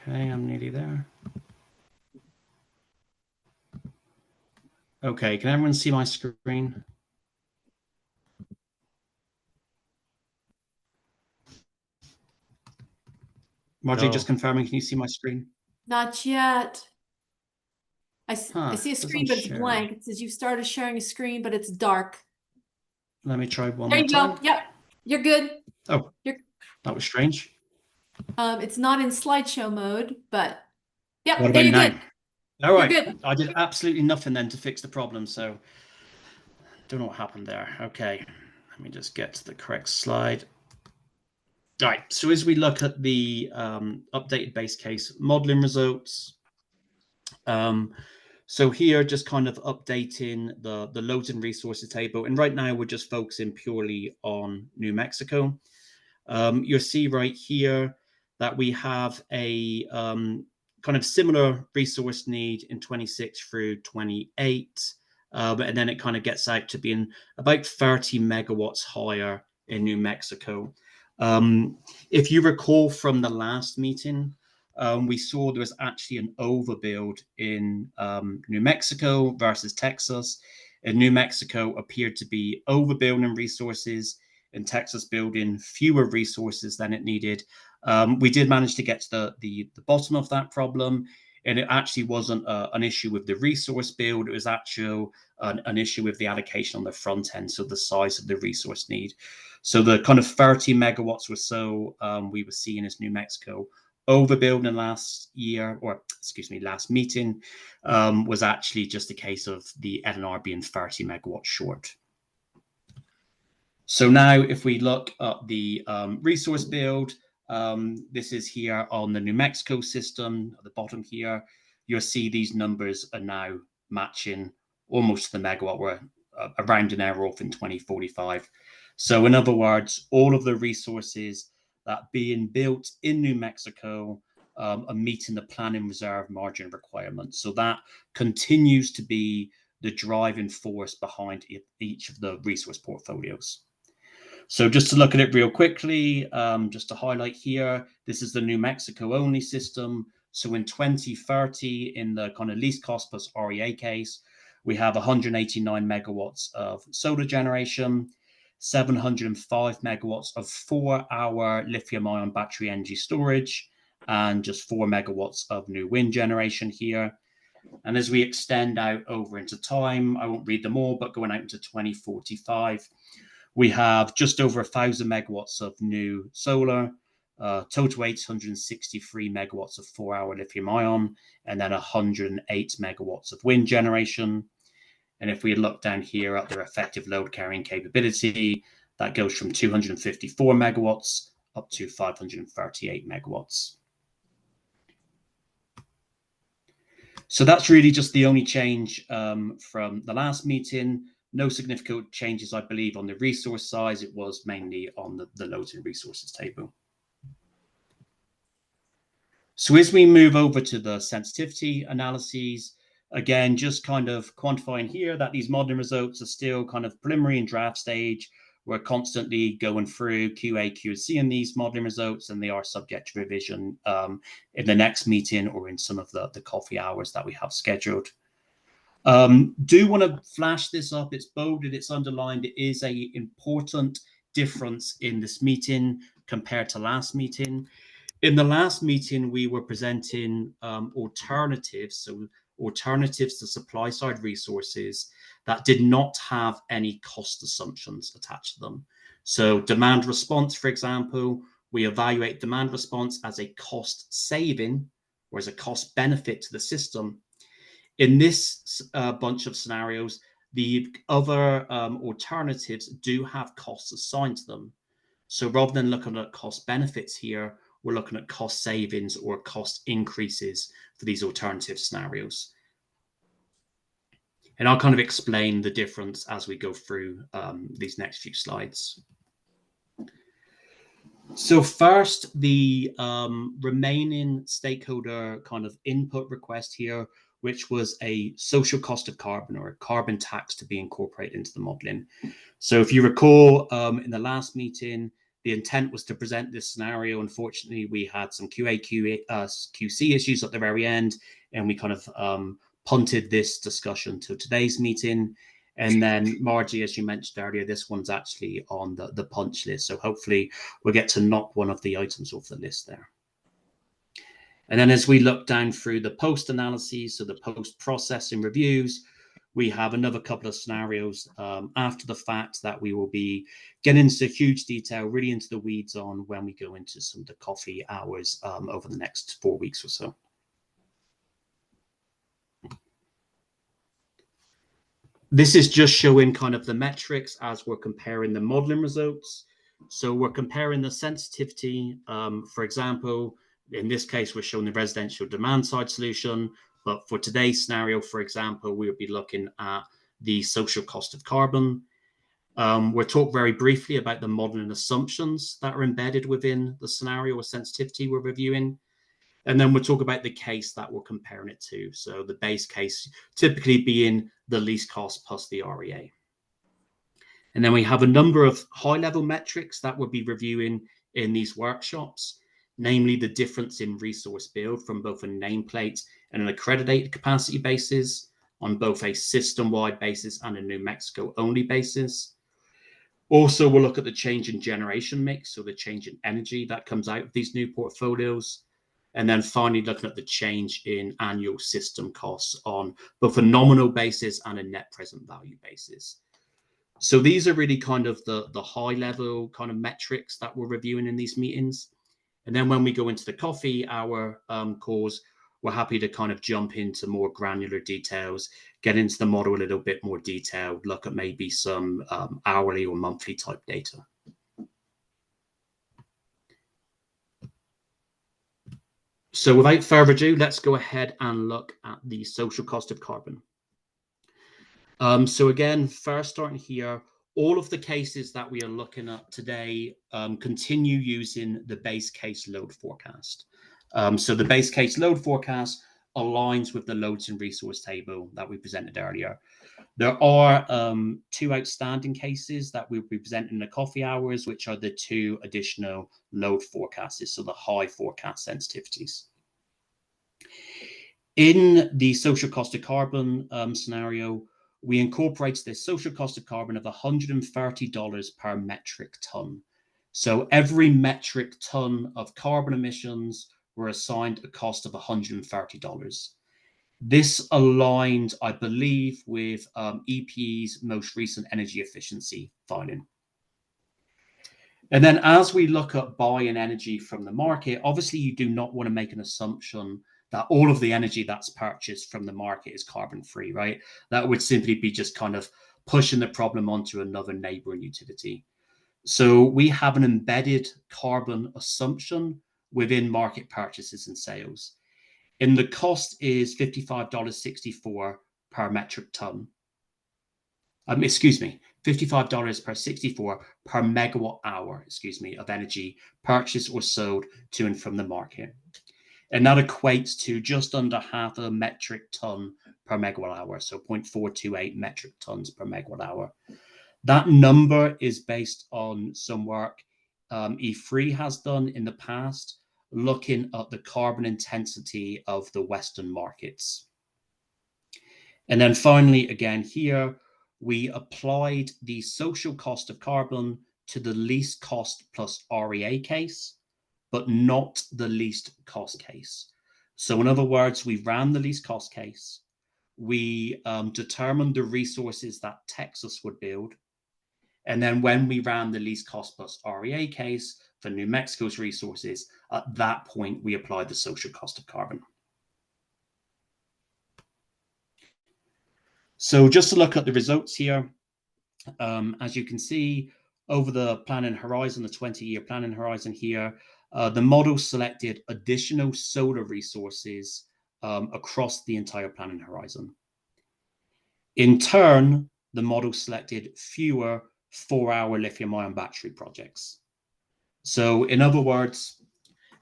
Okay, I'm nearly there. Okay, can everyone see my screen? Margie, just confirming, can you see my screen? Not yet. I see a screen, but it's share. blank. It says you started sharing a screen, but it's dark. Let me try one There more you time. go. Yep, you're good. Oh, that was strange. It's not in slideshow mode, but yep, What there about you're now? good. All right, You're good. I did absolutely nothing then to fix the problem, so don't know what happened there. Okay, let me just get to the correct slide. All right, so as we look at the updated base case modeling results, so here just kind of updating the loads and resources table, and right now we're just focusing purely on New Mexico. You'll see right here that we have a kind of similar resource need in 26 through 28, and then it kind of gets out to being about 30 megawatts higher in New Mexico. If you recall from the last meeting, we saw there was actually an overbuild in New Mexico versus Texas. And New Mexico appeared to be overbuilding resources, and Texas building fewer resources than it needed. We did manage to get to the bottom of that problem, and it actually wasn't an issue with the resource build. It was actually an issue with the allocation on the front end, so the size of the resource need. So the kind of 30 megawatts or so we were seeing as New Mexico overbuilding last meeting was actually just a case of the LNR being 30 megawatts short. So now if we look at the resource build, this is here on the New Mexico system at the bottom here. You'll see these numbers are now matching almost to the megawatt. We're around an hour off in 2045. So in other words, all of the resources that are being built in New Mexico are meeting the planning reserve margin requirements. So that continues to be the driving force behind each of the resource portfolios. So just to look at it real quickly, just to highlight here, this is the New Mexico only system. So in 2030, in the kind of least cost plus REA case, we have 189 megawatts of solar generation, 705 megawatts of 4-hour lithium-ion battery energy storage, and just 4 megawatts of new wind generation here. And as we extend out over into time, I won't read them all, but going out into 2045, we have just over 1,000 megawatts of new solar, total 863 megawatts of 4-hour lithium-ion, and then 108 megawatts of wind generation. And if we look down here at their effective load carrying capability, that goes from 254 megawatts up to 538 megawatts. So that's really just the only change from the last meeting. No significant changes, I believe, on the resource size. It was mainly on the loads and resources table. So as we move over to the sensitivity analyses, again, just kind of quantifying here that these modeling results are still kind of preliminary and draft stage. We're constantly going through QA, QC in these modeling results, and they are subject to revision in the next meeting or in some of the coffee hours that we have scheduled. Do want to flash this up. It's bolded, it's underlined. It is a important difference in this meeting compared to last meeting. In the last meeting, we were presenting alternatives, so alternatives to supply side resources that did not have any cost assumptions attached to them. So demand response, for example, we evaluate demand response as a cost saving or as a cost benefit to the system. In this bunch of scenarios, the other alternatives do have costs assigned to them. So rather than looking at cost benefits here, we're looking at cost savings or cost increases for these alternative scenarios. And I'll kind of explain the difference as we go through these next few slides. So first, the remaining stakeholder kind of input request here, which was a social cost of carbon or a carbon tax to be incorporated into the modeling. So if you recall, in the last meeting, the intent was to present this scenario. Unfortunately, we had some QC issues at the very end, and we kind of punted this discussion to today's meeting. And then Margie, as you mentioned earlier, this one's actually on the punch list. So hopefully we'll get to knock one of the items off the list there. And then as we look down through the post analyses, so the post processing reviews, we have another couple of scenarios after the fact that we will be getting into huge detail, really into the weeds on when we go into some of the coffee hours over the next 4 weeks or so. This is just showing kind of the metrics as we're comparing the modeling results. So we're comparing the sensitivity, for example, in this case, we're showing the residential demand side solution. But for today's scenario, for example, we would be looking at the social cost of carbon. We'll talk very briefly about the modeling assumptions that are embedded within the scenario or sensitivity we're reviewing. And then we'll talk about the case that we're comparing it to. So the base case typically being the least cost plus the REA. And then we have a number of high-level metrics that we'll be reviewing in these workshops, namely the difference in resource build from both a nameplate and an accredited capacity basis on both a system-wide basis and a New Mexico-only basis. Also, we'll look at the change in generation mix, so the change in energy that comes out of these new portfolios. And then finally, looking at the change in annual system costs on both a nominal basis and a net present value basis. So these are really kind of the high level kind of metrics that we're reviewing in these meetings. And then when we go into the coffee hour calls, we're happy to kind of jump into more granular details, get into the model a little bit more detailed, look at maybe some hourly or monthly type data. So without further ado, let's go ahead and look at the social cost of carbon. So again, first starting here, all of the cases that we are looking at today continue using the base case load forecast. So the base case load forecast aligns with the loads and resource table that we presented earlier. There are 2 outstanding cases that we'll be presenting in the coffee hours, which are the 2 additional load forecasts, so the high forecast sensitivities. In the social cost of carbon scenario, we incorporate this social cost of carbon of $130 per metric ton. So every metric ton of carbon emissions were assigned a cost of $130. This aligned, I believe, with EPE's most recent energy efficiency filing. And then as we look at buying energy from the market, obviously you do not want to make an assumption that all of the energy that's purchased from the market is carbon free, right? That would simply be just kind of pushing the problem onto another neighboring utility. So we have an embedded carbon assumption within market purchases and sales. And the cost is $55.64 per metric ton. excuse me, $55 per 64 per megawatt hour, excuse me, of energy purchased or sold to and from the market. And that equates to just under half a metric ton per megawatt hour, so 0.428 metric tons per megawatt hour. That number is based on some work E3 has done in the past, looking at the carbon intensity of the Western markets. And then finally, again here, we applied the social cost of carbon to the least cost plus REA case, but not the least cost case. So in other words, we ran the least cost case. We determined the resources that Texas would build. And then when we ran the least cost plus REA case for New Mexico's resources, at that point, we applied the social cost of carbon. So just to look at the results here, as you can see, over the planning horizon, the 20-year planning horizon here, the model selected additional solar resources across the entire planning horizon. In turn, the model selected fewer 4-hour lithium-ion battery projects. So in other words,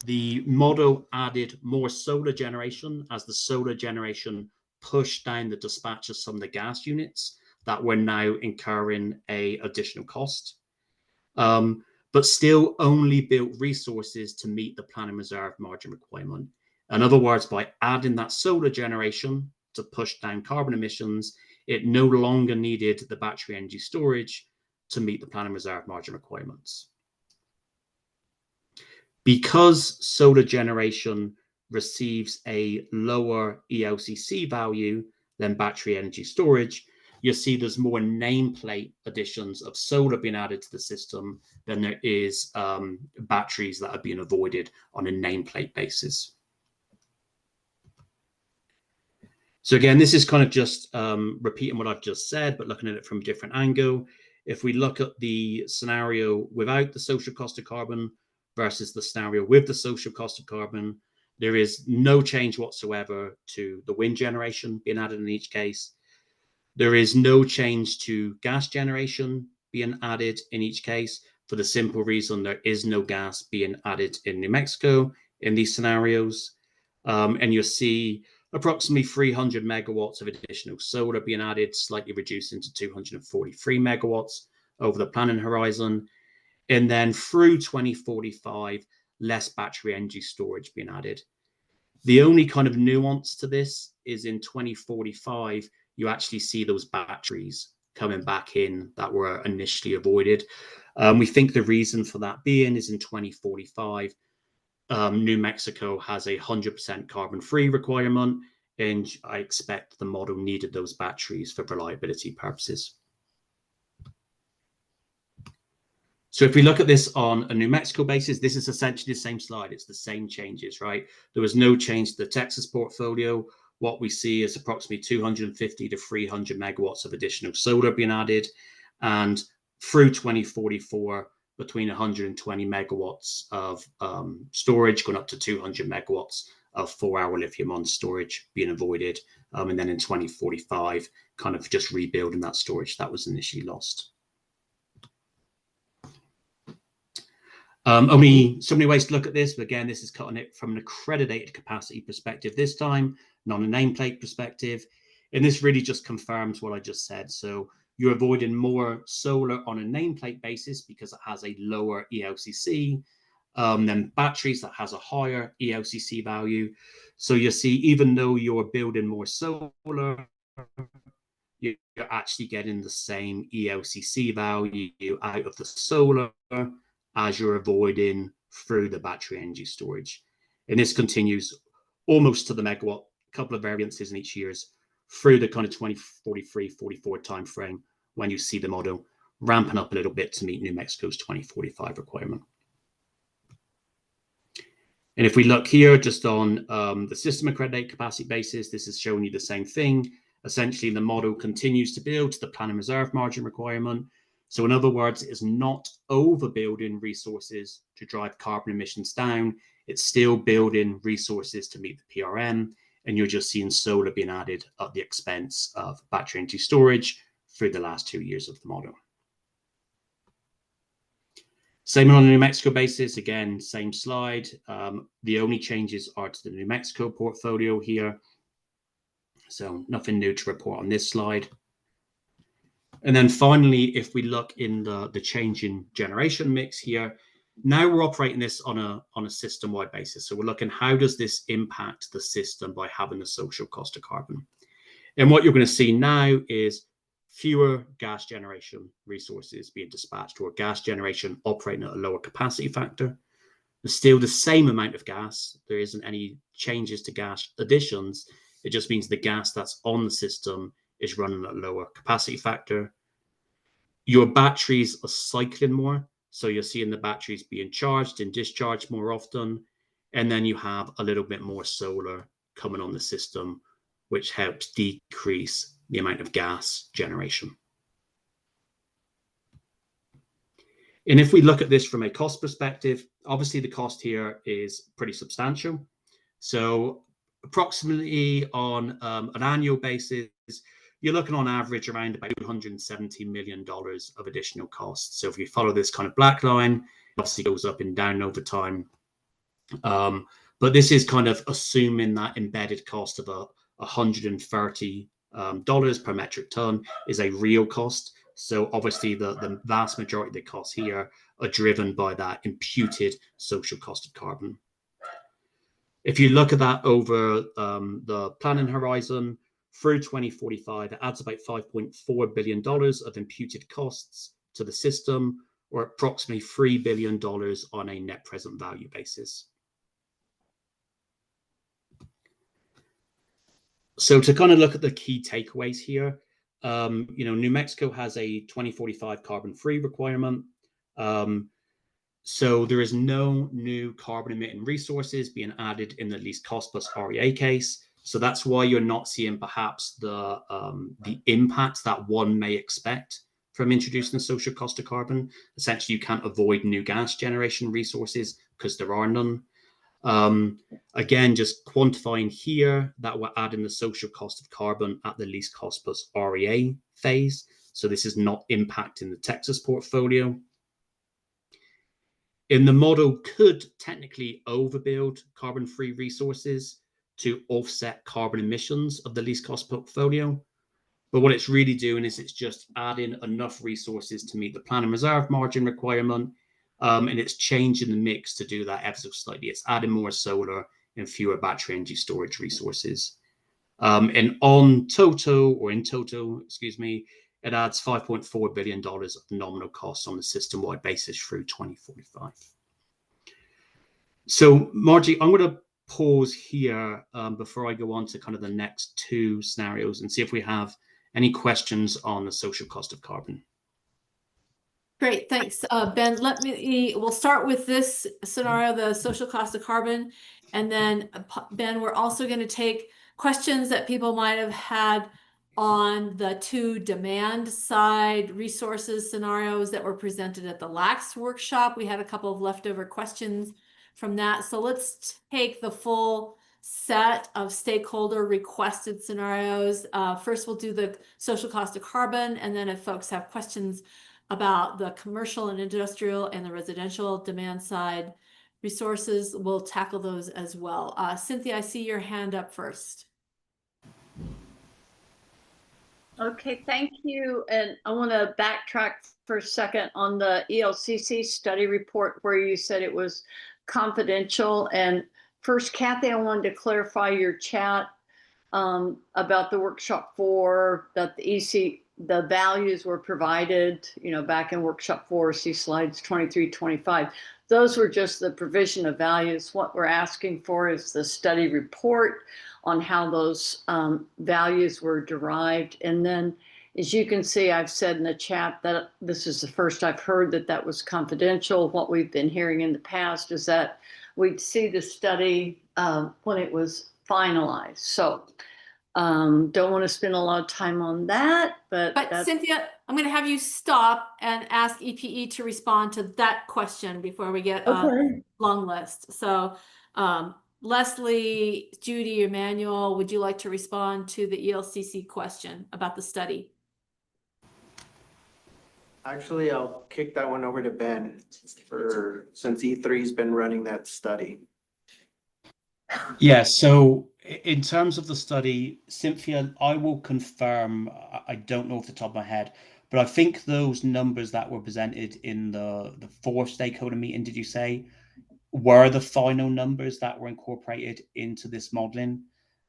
the model added more solar generation as the solar generation pushed down the dispatch of some of the gas units that were now incurring an additional cost, but still only built resources to meet the planning reserve margin requirement. In other words, by adding that solar generation to push down carbon emissions, it no longer needed the battery energy storage to meet the planning reserve margin requirements. Because solar generation receives a lower ELCC value than battery energy storage, you'll see there's more nameplate additions of solar being added to the system than there is batteries that are being avoided on a nameplate basis. So again, this is kind of just repeating what I've just said, but looking at it from a different angle. If we look at the scenario without the social cost of carbon versus the scenario with the social cost of carbon, there is no change whatsoever to the wind generation being added in each case. There is no change to gas generation being added in each case, for the simple reason there is no gas being added in New Mexico in these scenarios. And you'll see approximately 300 megawatts of additional solar being added, slightly reducing to 243 megawatts over the planning horizon. And then through 2045, less battery energy storage being added. The only kind of nuance to this is in 2045, you actually see those batteries coming back in that were initially avoided. We think the reason for that being is in 2045, New Mexico has a 100% carbon-free requirement, and I expect the model needed those batteries for reliability purposes. So if we look at this on a New Mexico basis, this is essentially the same slide. It's the same changes, right? There was no change to the Texas portfolio. What we see is approximately 250 to 300 megawatts of additional solar being added. And through 2044, between 120 megawatts of storage going up to 200 megawatts of 4-hour lithium-ion storage being avoided. And then in 2045, kind of just rebuilding that storage that was initially lost. Only so many ways to look at this, but again, this is cutting it from an accredited capacity perspective this time, not a nameplate perspective. And this really just confirms what I just said. So you're avoiding more solar on a nameplate basis because it has a lower ELCC than batteries that has a higher ELCC value. So you see, even though you're building more solar, you're actually getting the same ELCC value out of the solar as you're avoiding through the battery energy storage. And this continues almost to the megawatt, a couple of variances in each year's through the kind of 2043, 44 timeframe when you see the model ramping up a little bit to meet New Mexico's 2045 requirement. And if we look here just on the system accredited capacity basis, this is showing you the same thing. Essentially, the model continues to build to the planning reserve margin requirement. So in other words, it is not overbuilding resources to drive carbon emissions down. It's still building resources to meet the PRM. And you're just seeing solar being added at the expense of battery energy storage through the last 2 years of the model. Same on a New Mexico basis, again, same slide. The only changes are to the New Mexico portfolio here. So nothing new to report on this slide. And then finally, if we look in the change in generation mix here, now we're operating this on a system-wide basis. So we're looking, how does this impact the system by having the social cost of carbon? And what you're going to see now is fewer gas generation resources being dispatched, or gas generation operating at a lower capacity factor. There's still the same amount of gas. There isn't any changes to gas additions. It just means the gas that's on the system is running at a lower capacity factor. Your batteries are cycling more. So you're seeing the batteries being charged and discharged more often. And then you have a little bit more solar coming on the system, which helps decrease the amount of gas generation. And if we look at this from a cost perspective, obviously the cost here is pretty substantial. So approximately on an annual basis, you're looking on average around about $270 million of additional costs. So if you follow this kind of black line, it obviously goes up and down over time. But this is kind of assuming that embedded cost of $130 per metric ton is a real cost. So obviously the vast majority of the costs here are driven by that imputed social cost of carbon. If you look at that over the planning horizon through 2045, it adds about $5.4 billion of imputed costs to the system, or approximately $3 billion on a net present value basis. So to kind of look at the key takeaways here, New Mexico has a 2045 carbon-free requirement. So there is no new carbon-emitting resources being added in the least cost plus REA case. So that's why you're not seeing perhaps the impact that one may expect from introducing the social cost of carbon. Essentially, you can't avoid new gas generation resources because there are none. Again, just quantifying here that we're adding the social cost of carbon at the least cost plus REA phase. So this is not impacting the Texas portfolio. And the model could technically overbuild carbon-free resources to offset carbon emissions of the least cost portfolio. But what it's really doing is it's just adding enough resources to meet the plan and reserve margin requirement. And it's changing the mix to do that ever so slightly. It's adding more solar and fewer battery energy storage resources. And in total, it adds $5.4 billion of nominal costs on the system-wide basis through 2045. So, Margie, I'm going to pause here before I go on to kind of the next two scenarios and see if we have any questions on the social cost of carbon. Great, thanks, Ben. We'll start with this scenario, the social cost of carbon, and then Ben, we're also going to take questions that people might have had on the two demand side resources scenarios that were presented at the last workshop. We had a couple of leftover questions from that. So let's take the full set of stakeholder requested scenarios. First, we'll do the social cost of carbon, and then if folks have questions about the commercial and industrial and the residential demand side resources, we'll tackle those as well. Cynthia, I see your hand up first. Okay, thank you. And I want to backtrack for a second on the ELCC study report where you said it was confidential. And first, Kathy, I wanted to clarify your chat about the workshop 4, that the values were provided, back in workshop 4, see slides 23, 25. Those were just the provision of values. What we're asking for is the study report on how those values were derived. And then, as you can see, I've said in the chat that this is the first I've heard that was confidential. What we've been hearing in the past is that we'd see the study when it was finalized. So don't want to spend a lot of time on that, but Cynthia, I'm going to have you stop and ask EPE to respond to that question before we get a long list. So Leslie, Judy, Emmanuel, would you like to respond to the ELCC question about the study? Actually, I'll kick that one over to Ben since E3's been running that study. Yeah, so in terms of the study, Cynthia, I will confirm, I don't know off the top of my head, but I think those numbers that were presented in the 4 stakeholder meeting, did you say, were the final numbers that were incorporated into this modeling?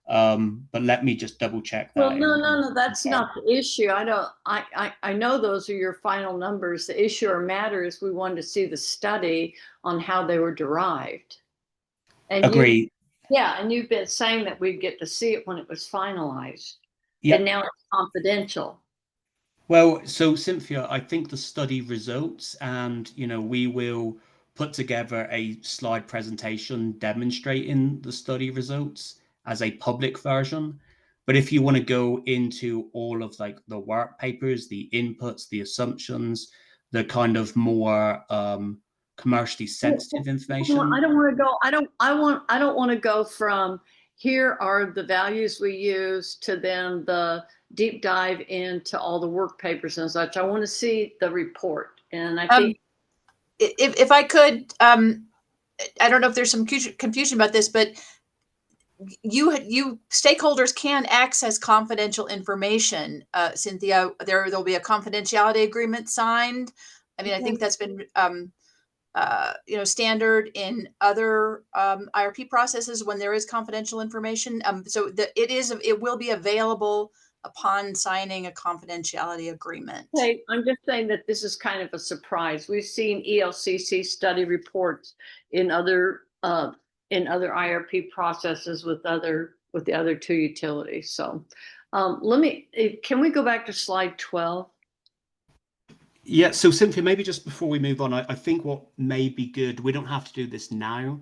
But let me just double check that. Well, no, that's not the issue. I know those are your final numbers. The issue or matter is we wanted to see the study on how they were derived. And Agree. yeah, and you've been saying that we'd get to see it when it was finalized. Yeah. And now it's confidential. Well, so Cynthia, I think the study results, and we will put together a slide presentation demonstrating the study results as a public version. But if you want to go into all of like the work papers, the inputs, the assumptions, the kind of more commercially sensitive information. I don't want to go. I don't want to go from here are the values we use to then the deep dive into all the work papers and such. I want to see the report, and I think if I could, I don't know if there's some confusion about this, but you stakeholders can access confidential information. Cynthia, there'll be a confidentiality agreement signed. I mean, I think that's been standard in other IRP processes when there is confidential information. So it will be available upon signing a confidentiality agreement. Okay, I'm just saying that this is kind of a surprise. We've seen ELCC study reports in other IRP processes with the other 2 utilities. So can we go back to slide 12? Yeah, so Cynthia, maybe just before we move on, I think what may be good, we don't have to do this now,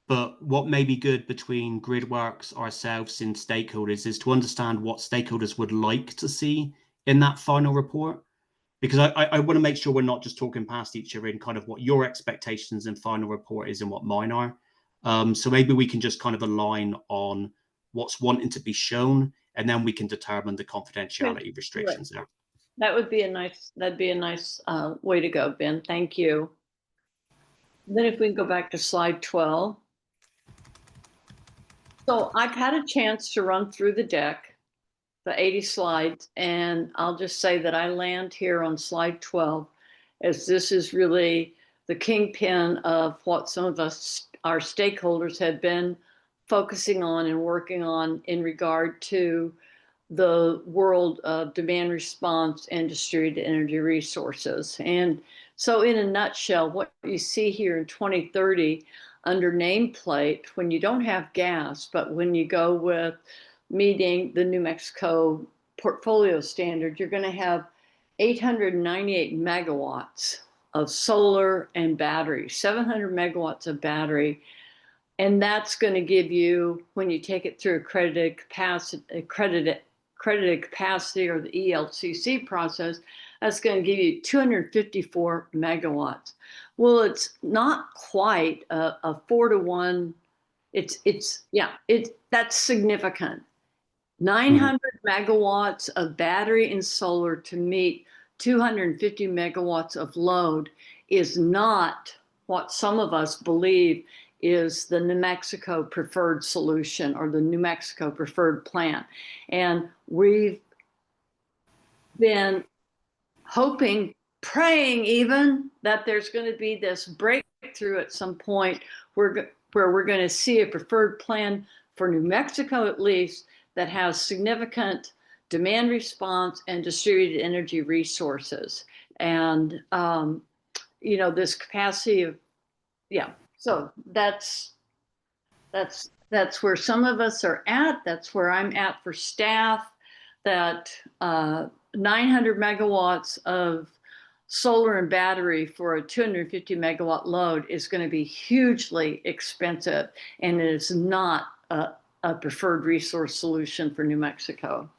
but what may be good between GridWorks, ourselves, and stakeholders is to understand what stakeholders would like to see in that final report. Because I want to make sure we're not just talking past each other in kind of what your expectations and final report is and what mine are. So maybe we can just kind of align on what's wanting to be shown, and then we can determine the confidentiality restrictions there. That would be a nice, way to go, Ben. Thank you. Then if we can go back to slide 12. So I've had a chance to run through the deck, the 80 slides, and I'll just say that I land here on slide 12, as this is really the kingpin of what some of us, our stakeholders, have been focusing on and working on in regard to the world of demand response and distributed energy resources. And so in a nutshell, what you see here in 2030 under nameplate, when you don't have gas, but when you go with meeting the New Mexico portfolio standard, you're going to have 898 megawatts of solar and battery, 700 megawatts of battery. And that's going to give you, when you take it through accredited capacity or the ELCC process, that's going to give you 254 megawatts. Well, it's not quite a 4-to-1. That's significant. 900 megawatts of battery and solar to meet 250 megawatts of load is not what some of us believe is the New Mexico preferred solution or the New Mexico preferred plan. And we've been hoping, praying even, that there's going to be this breakthrough at some point where we're going to see a preferred plan for New Mexico, at least, that has significant demand response and distributed energy resources. And, this capacity of, so that's where some of us are at. That's where I'm at for staff, that 900 megawatts of solar and battery for a 250 megawatt load is going to be hugely expensive, and it is not a preferred resource solution for New Mexico.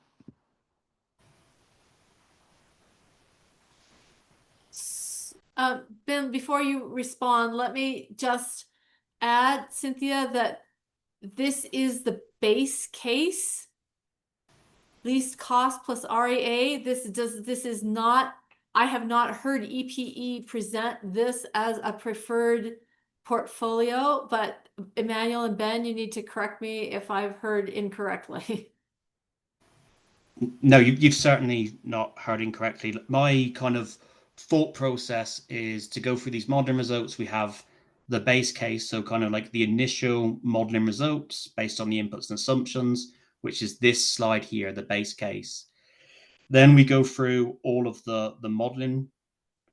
Ben, before you respond, let me just add, Cynthia, that this is the base case, least cost plus REA. This is not I have not heard EPE present this as a preferred portfolio, but Emmanuel and Ben, you need to correct me if I've heard incorrectly. No, you've certainly not heard incorrectly. My kind of thought process is to go through these modeling results. We have the base case, so kind of like the initial modeling results based on the inputs and assumptions, which is this slide here, the base case. Then we go through all of the modeling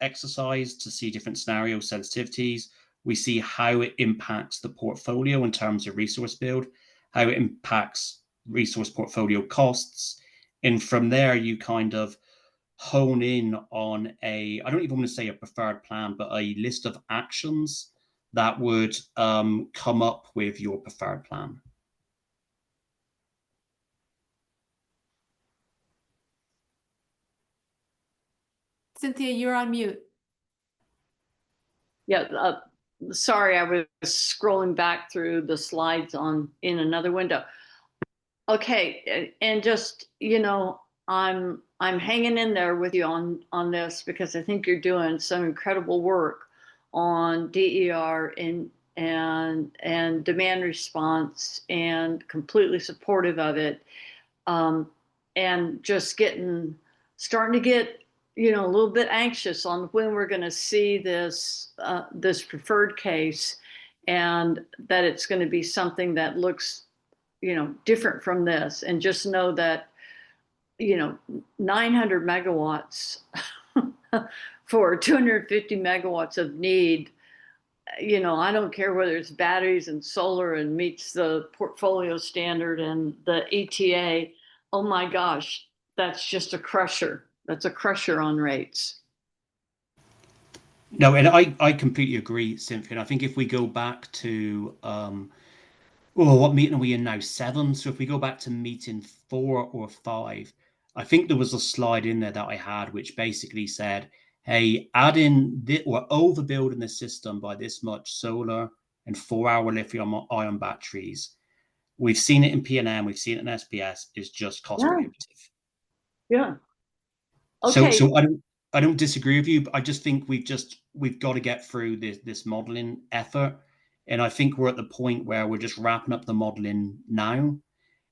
exercise to see different scenario sensitivities. We see how it impacts the portfolio in terms of resource build, how it impacts resource portfolio costs. And from there, you kind of hone in on I don't even want to say a preferred plan, but a list of actions that would come up with your preferred plan. Cynthia, you're on mute. Yeah, sorry, I was scrolling back through the slides in another window. Okay, and just, I'm hanging in there with you on this because I think you're doing some incredible work on DER and demand response, and completely supportive of it. And just starting to get, a little bit anxious on when we're going to see this preferred case, and that it's going to be something that looks, different from this. And just know that, 900 megawatts for 250 megawatts of need, I don't care whether it's batteries and solar and meets the portfolio standard and the ETA. Oh my gosh, that's just a crusher. That's a crusher on rates. No, and I completely agree, Cynthia. And I think if we go back to what meeting are we in now? 7. So if we go back to meeting 4 or 5, I think there was a slide in there that I had which basically said, hey, add in we're overbuilding the system by this much solar and 4-hour lithium-ion batteries. We've seen it in PNM, we've seen it in SPS, is just cost prohibitive. Yeah. Okay. So I don't disagree with you, but I just think we've got to get through this modeling effort. And I think we're at the point where we're just wrapping up the modeling now.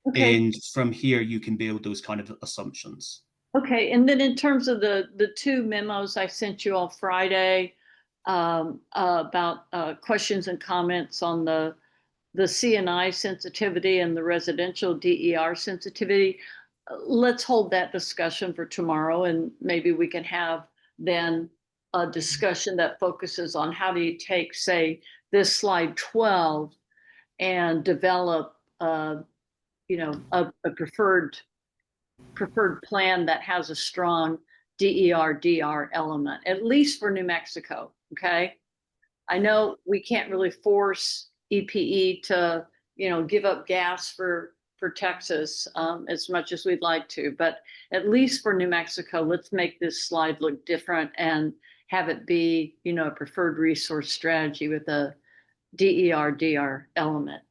Okay. And from here, you can build those kind of assumptions. Okay. And then in terms of the 2 memos I sent you on Friday about questions and comments on the CNI sensitivity and the residential DER sensitivity, let's hold that discussion for tomorrow, and maybe we can have then a discussion that focuses on how do you take, say, this slide 12 and develop, a preferred plan that has a strong DR element, at least for New Mexico. Okay. I know we can't really force EPE to, give up gas for Texas as much as we'd like to, but at least for New Mexico, let's make this slide look different and have it be, a preferred resource strategy with a DR element.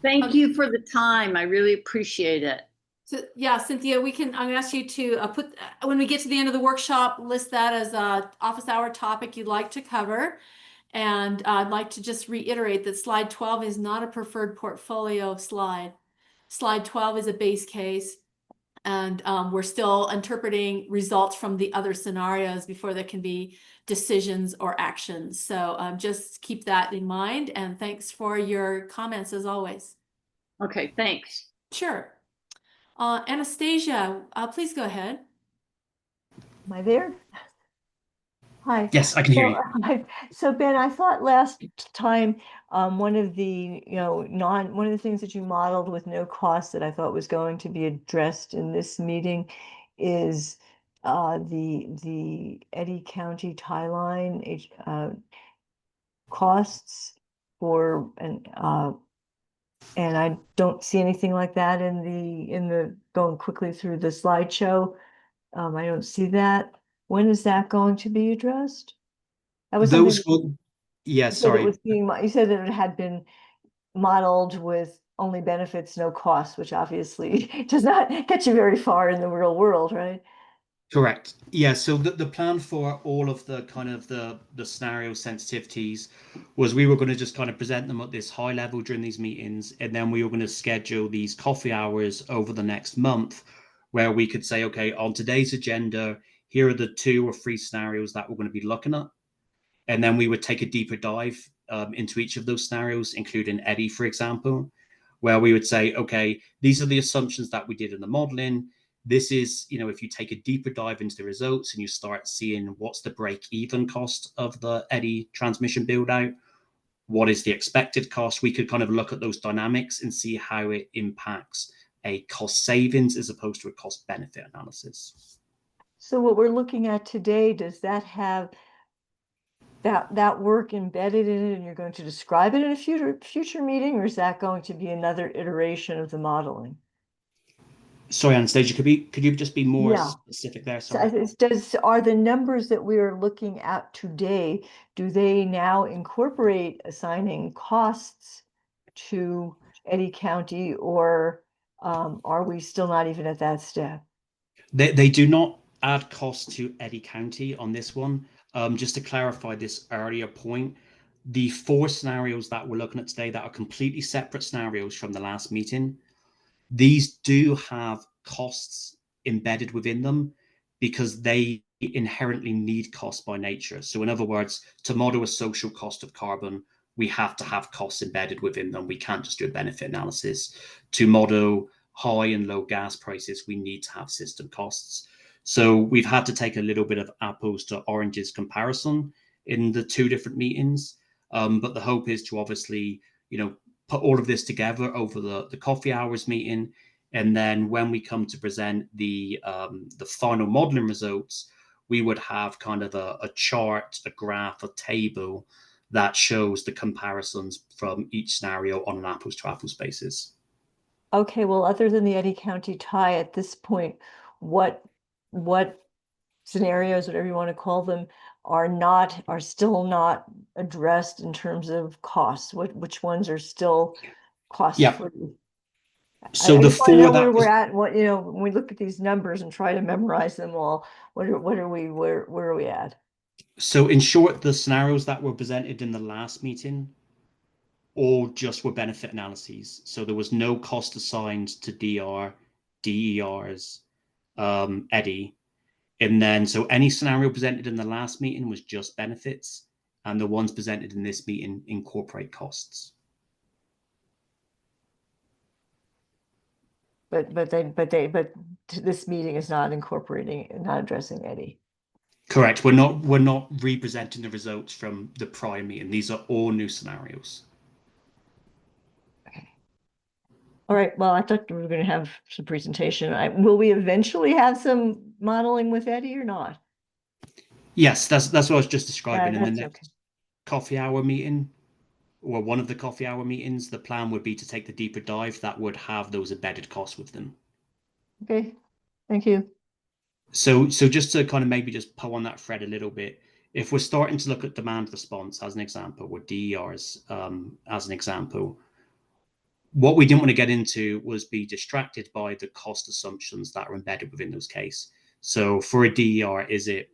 Thank you for the time. I really appreciate it. So yeah, Cynthia, I'm going to ask you to put, when we get to the end of the workshop, list that as a office hour topic you'd like to cover. And I'd like to just reiterate that slide 12 is not a preferred portfolio slide. Slide 12 is a base case. And we're still interpreting results from the other scenarios before there can be decisions or actions. So just keep that in mind. And thanks for your comments as always. Okay, thanks. Sure. Anastasia, please go ahead. Am I there? Hi. Yes, I can hear you. So Ben, I thought last time one of the one of the things that you modeled with no cost that I thought was going to be addressed in this meeting is the Eddy County tie line costs for and I don't see anything like that in the going quickly through the slideshow. I don't see that. When is that going to be addressed? That was Those something will, yeah, you said sorry. it was you said that it had been modeled with only benefits, no costs, which obviously does not get you very far in the real world, right? Correct. Yeah. So the plan for all of the kind of the scenario sensitivities was we were going to just kind of present them at this high level during these meetings, and then we were going to schedule these coffee hours over the next month, where we could say, okay, on today's agenda, here are the 2 or 3 scenarios that we're going to be looking at, and then we would take a deeper dive into each of those scenarios, including Eddie, for example, where we would say, okay, these are the assumptions that we did in the modeling. This is, if you take a deeper dive into the results and you start seeing what's the break-even cost of the Eddie transmission build-out, what is the expected cost, we could kind of look at those dynamics and see how it impacts a cost savings as opposed to a cost benefit analysis. So what we're looking at today, does that have that work embedded in it, and you're going to describe it in a future meeting, or is that going to be another iteration of the modeling? Sorry, Anastasia, could you just be more Yeah. specific there? So Sorry. are the numbers that we are looking at today, do they now incorporate assigning costs to Eddy County, or are we still not even at that step? They do not add costs to Eddy County on this one. Just to clarify this earlier point, the 4 scenarios that we're looking at today that are completely separate scenarios from the last meeting, these do have costs embedded within them because they inherently need costs by nature. So in other words, to model a social cost of carbon, we have to have costs embedded within them. We can't just do a benefit analysis. To model high and low gas prices, we need to have system costs. So we've had to take a little bit of apples to oranges comparison in the 2 different meetings. But the hope is to obviously, put all of this together over the coffee hours meeting, and then when we come to present the final modeling results, we would have kind of a chart, a graph, a table that shows the comparisons from each scenario on an apples to apples basis. Okay, well, other than the Eddy County tie at this point, what scenarios, whatever you want to call them, are still not addressed in terms of costs? Which ones are still cost Yeah. free? So I the just want to 4 know where that we're at. When we look at these numbers and try to memorize them all, where are we at? So in short, the scenarios that were presented in the last meeting all just were benefit analyses. So there was no cost assigned to DR, DERs, Eddy. And then, so any scenario presented in the last meeting was just benefits, and the ones presented in this meeting incorporate costs. But this meeting is not addressing Eddy. Correct. We're not representing the results from the prior meeting. These are all new scenarios. Okay. All right. Well, I thought we were going to have some presentation. Will we eventually have some modeling with Eddy or not? Yes, that's what I was just describing. In the next Okay. coffee hour meeting, or one of the coffee hour meetings, the plan would be to take the deeper dive that would have those embedded costs with them. Okay. Thank you. So just to kind of maybe just pull on that thread a little bit, if we're starting to look at demand response as an example, or DERs as an example, what we didn't want to get into was be distracted by the cost assumptions that are embedded within those cases. So for a DER, is it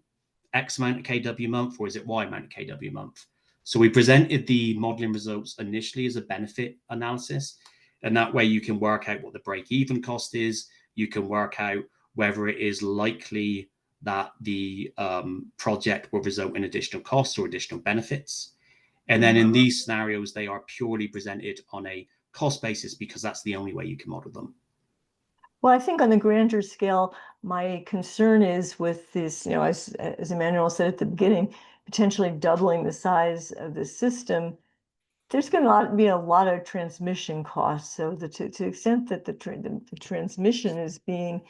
X amount of kW month, or is it Y amount of kW month? So we presented the modeling results initially as a benefit analysis, and that way you can work out what the break-even cost is. You can work out whether it is likely that the project will result in additional costs or additional benefits. And then in these scenarios, they are purely presented on a cost basis because that's the only way you can model them. Well, I think on the grander scale, my concern is with this, as Emmanuel said at the beginning, potentially doubling the size of the system. There's going to be a lot of transmission costs. So to the extent that the transmission is being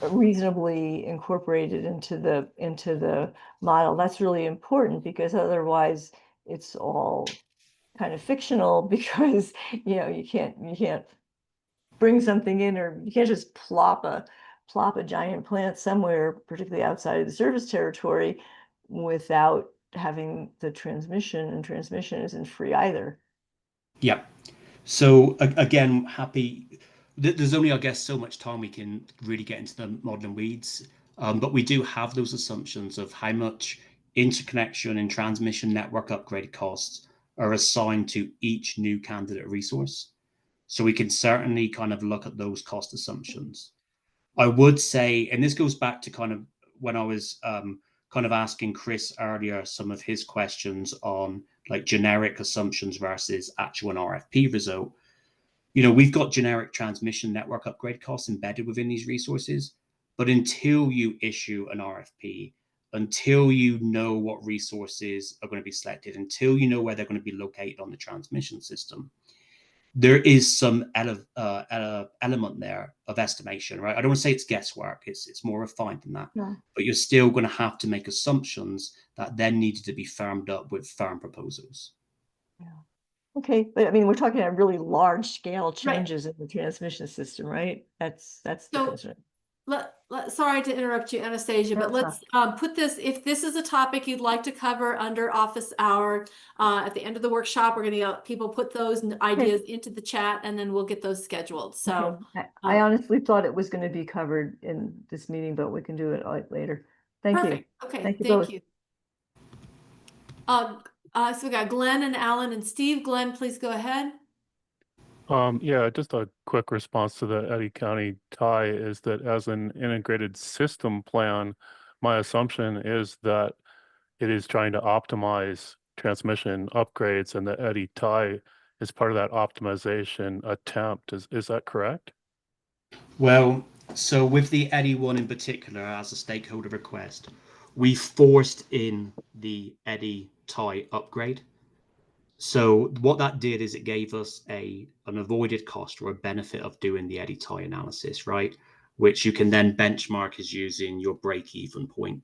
reasonably incorporated into the model, that's really important, because otherwise it's all kind of fictional, because you can't bring something in, or you can't just plop a giant plant somewhere, particularly outside of the service territory, without having the transmission, and transmission isn't free either. Yeah. So again, happy. There's only, I guess, so much time we can really get into the modeling weeds. But we do have those assumptions of how much interconnection and transmission network upgrade costs are assigned to each new candidate resource. So we can certainly kind of look at those cost assumptions. I would say, and this goes back to kind of when I was kind of asking Chris earlier some of his questions on like generic assumptions versus actual RFP result. You know, we've got generic transmission network upgrade costs embedded within these resources, but until you issue an RFP, until you know what resources are going to be selected, until you know where they're going to be located on the transmission system, there is some element there of estimation, right? I don't want to say it's guesswork. It's more refined than that. Yeah. But you're still going to have to make assumptions that then needed to be firmed up with firm proposals. Yeah. Okay, but I mean, we're talking about really large scale Right. changes in the transmission system, right? That's the So- concern. Sorry to interrupt you, Anastasia, but That's let's put this, if this is a topic you'd like to cover under office hour, at the end of the workshop, we're gonna people put those ideas into the chat and then we'll get those scheduled. So Okay. I honestly thought it was going to be covered in this meeting, but we can do it later. Thank you. perfect. Okay, Thank you thank both. you. So we got Glenn and Alan and Steve. Glenn, please go ahead. Yeah, just a quick response to the Eddy County tie is that as an integrated system plan, my assumption is that it is trying to optimize transmission upgrades, and the Eddy tie is part of that optimization attempt. Is that correct? Well, so with the Eddy one in particular, as a stakeholder request, we forced in the Eddy tie upgrade. So what that did is it gave us an avoided cost or a benefit of doing the Eddy tie analysis, right? Which you can then benchmark as using your break-even point.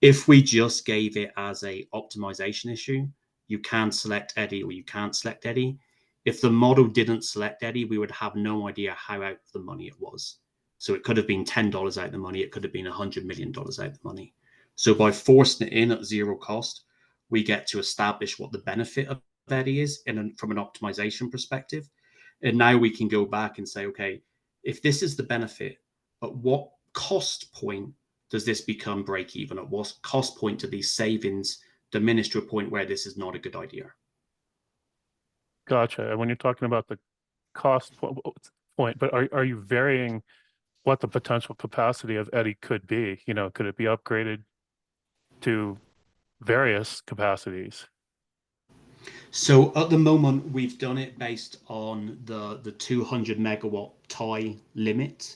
If we just gave it as a optimization issue, you can select Eddy or you can't select Eddy. If the model didn't select Eddy, we would have no idea how out of the money it was. So it could have been $10 out of the money. It could have been $100 million out of the money. So by forcing it in at zero cost, we get to establish what the benefit of Eddy is from an optimization perspective. And now we can go back and say, okay, if this is the benefit, at what cost point does this become break even? At what cost point do these savings diminish to a point where this is not a good idea? Gotcha. And when you're talking about the cost point, but are you varying what the potential capacity of Eddy could be? You know, could it be upgraded to various capacities? So at the moment, we've done it based on the 200 megawatt tie limit,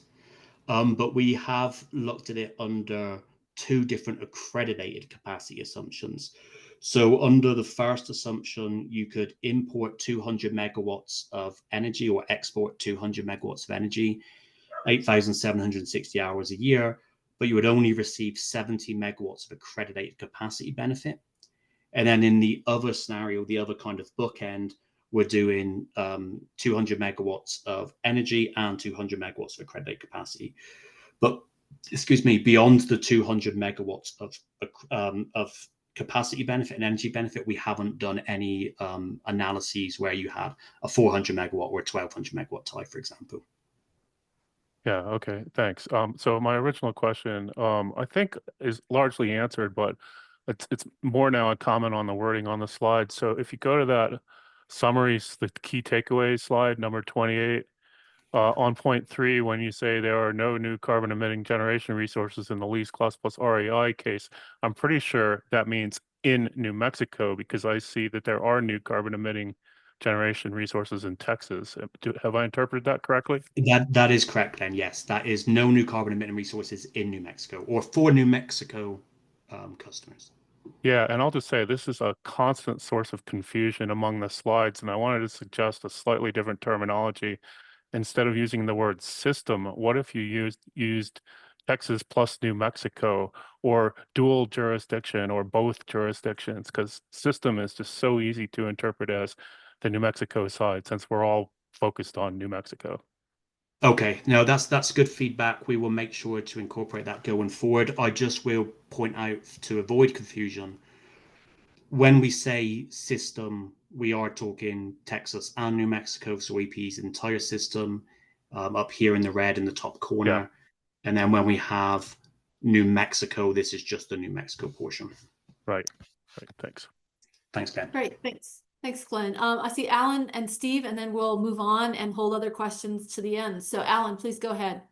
but we have looked at it under two different accredited capacity assumptions. So under the first assumption, you could import 200 megawatts of energy or export 200 megawatts of energy, 8,760 hours a year, but you would only receive 70 megawatts of accredited capacity benefit. And then in the other scenario, the other kind of bookend, we're doing 200 megawatts of energy and 200 megawatts of accredited capacity. But, excuse me, beyond the 200 megawatts of capacity benefit and energy benefit, we haven't done any analyses where you had a 400 megawatt or a 1200 megawatt tie, for example. Yeah, okay, thanks. So my original question, I think is largely answered, but it's more now a comment on the wording on the slide. So if you go to that summaries, the key takeaways slide, number 28, on point 3, when you say there are no new carbon emitting generation resources in the lease class plus REI case, I'm pretty sure that means in New Mexico, because I see that there are new carbon emitting generation resources in Texas. Have I interpreted that correctly? That is correct, Glenn. Yes, that is no new carbon emitting resources in New Mexico or for New Mexico customers. Yeah, and I'll just say this is a constant source of confusion among the slides, and I wanted to suggest a slightly different terminology. Instead of using the word system, what if you used Texas plus New Mexico or dual jurisdiction or both jurisdictions? Because system is just so easy to interpret as the New Mexico side, since we're all focused on New Mexico. Okay, no, that's good feedback. We will make sure to incorporate that going forward. I just will point out to avoid confusion. When we say system, we are talking Texas and New Mexico, so EP's entire system up here in the red in the top corner. Yeah. And then when we have New Mexico. This is just the New Mexico portion. Right. Thanks. Thanks, Ben. Great, thanks. Thanks, Glenn. I see Alan and Steve, and then we'll move on and hold other questions to the end. So Alan, please go ahead.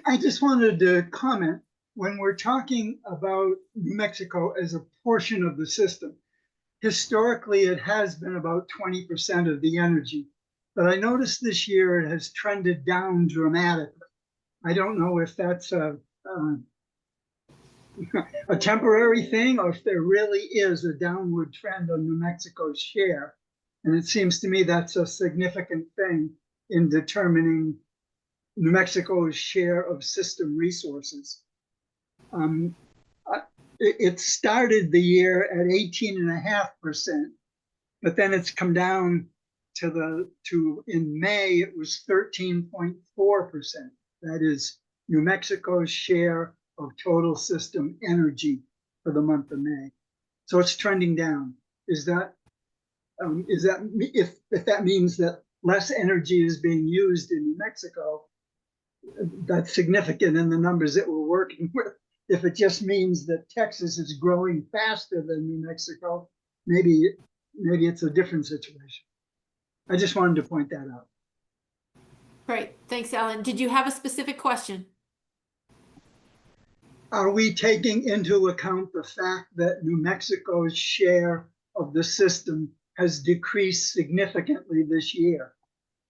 I just wanted to comment, when we're talking about New Mexico as a portion of the system, historically it has been about 20% of the energy, but I noticed this year it has trended down dramatically. I don't know if that's a temporary thing or if there really is a downward trend on New Mexico's share. And it seems to me that's a significant thing in determining New Mexico's share of system resources. It started the year at 18.5%, but then it's come down to in May, it was 13.4%. That is New Mexico's share of total system energy for the month of May. So it's trending down. Is that if that means that less energy is being used in New Mexico, that's significant in the numbers that we're working with. If it just means that Texas is growing faster than New Mexico, maybe it's a different situation. I just wanted to point that out. Great, thanks, Alan. Did you have a specific question? Are we taking into account the fact that New Mexico's share of the system has decreased significantly this year?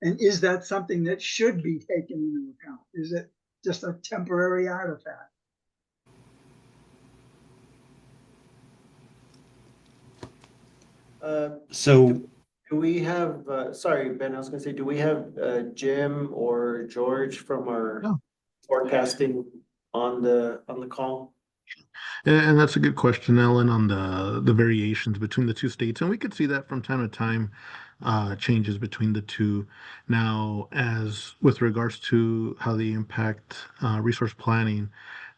And is that something that should be taken into account? Is it just a temporary artifact? So Do we have, sorry, Ben, I was gonna say, do we have Jim or George from our forecasting on the call? And that's a good question, Ellen, on the variations between the two states. And we could see that from time to time, changes between the two. Now, as with regards to how they impact resource planning,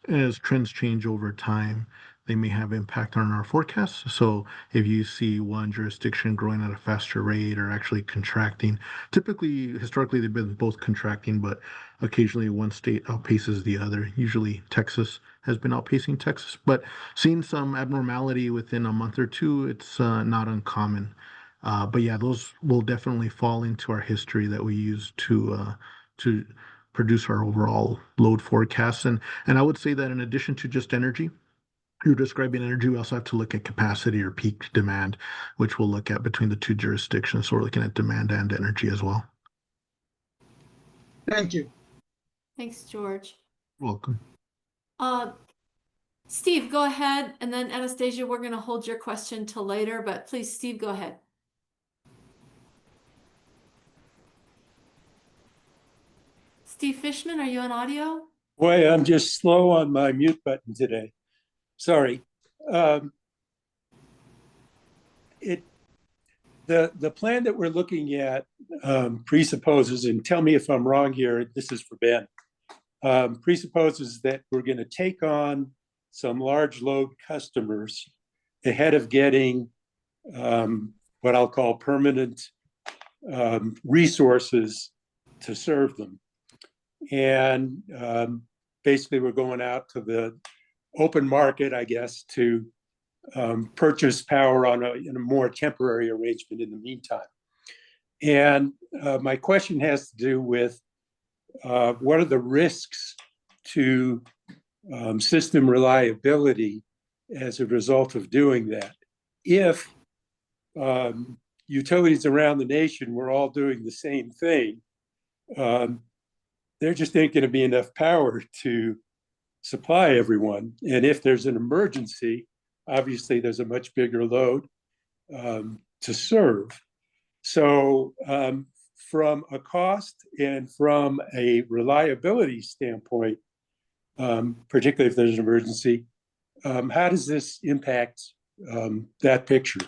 as trends change over time, they may have impact on our forecasts. So if you see one jurisdiction growing at a faster rate or actually contracting, typically, historically, they've been both contracting, but occasionally one state outpaces the other. Usually Texas has been outpacing Texas, but seeing some abnormality within a month or two, it's not uncommon. But yeah, those will definitely fall into our history that we use to produce our overall load forecasts. And I would say that in addition to just energy, you're describing energy, we also have to look at capacity or peak demand, which we'll look at between the two jurisdictions. So we're looking at demand and energy as well. Thank you. Thanks, George. Welcome. Steve, go ahead. And then Anastasia, we're going to hold your question till later, but please, Steve, go ahead. Steve Fishman, are you on audio? Boy, I'm just slow on my mute button today. Sorry. The plan that we're looking at presupposes, and tell me if I'm wrong here, this is for Ben, presupposes that we're going to take on some large load customers ahead of getting what I'll call permanent resources to serve them. And basically we're going out to the open market, I guess, to purchase power in a more temporary arrangement in the meantime. And my question has to do with what are the risks to system reliability as a result of doing that? If utilities around the nation were all doing the same thing, there just ain't going to be enough power to supply everyone. And if there's an emergency, obviously there's a much bigger load to serve. So from a cost and from a reliability standpoint, particularly if there's an emergency, how does this impact that picture?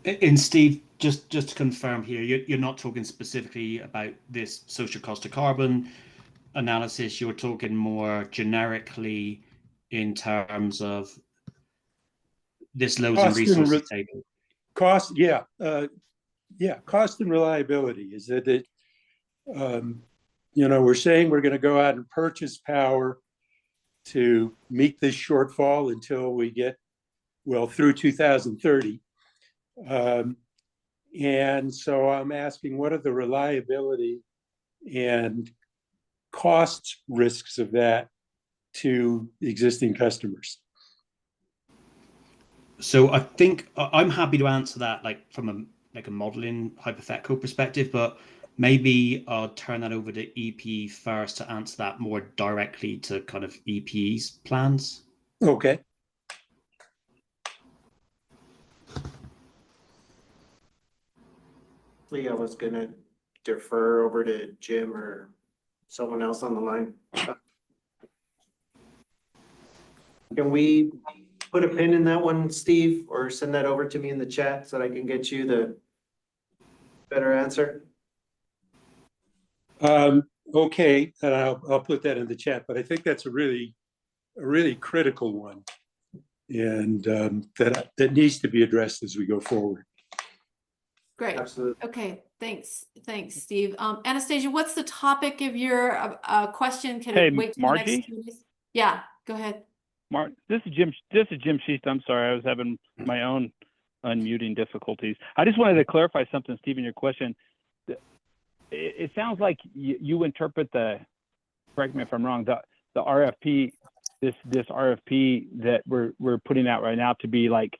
And Steve, just to confirm here, you're not talking specifically about this social cost of carbon analysis. You're talking more generically in terms of this loads and resources table. Cost, yeah, cost and reliability is that we're saying we're going to go out and purchase power to meet this shortfall until we get, well, through 2030. And so I'm asking, what are the reliability and cost risks of that to existing customers? So I think I'm happy to answer that, like from a modeling hypothetical perspective, but maybe I'll turn that over to EP first to answer that more directly to kind of EP's plans. Okay. I was gonna defer over to Jim or someone else on the line. Can we put a pin in that one, Steve, or send that over to me in the chat so that I can get you the better answer? Okay, and I'll put that in the chat, but I think that's a really critical one, and that needs to be addressed as we go forward. Great. Absolutely. Okay, thanks, Steve. Anastasia, what's the topic of your question? Can Hey, it wait till the next Margie? 2 minutes? Yeah, go ahead. Mark, this is Jim Sheast. I'm sorry, I was having my own unmuting difficulties. I just wanted to clarify something, Steve, in your question. It sounds like you interpret correct me if I'm wrong, the RFP, this RFP that we're putting out right now to be like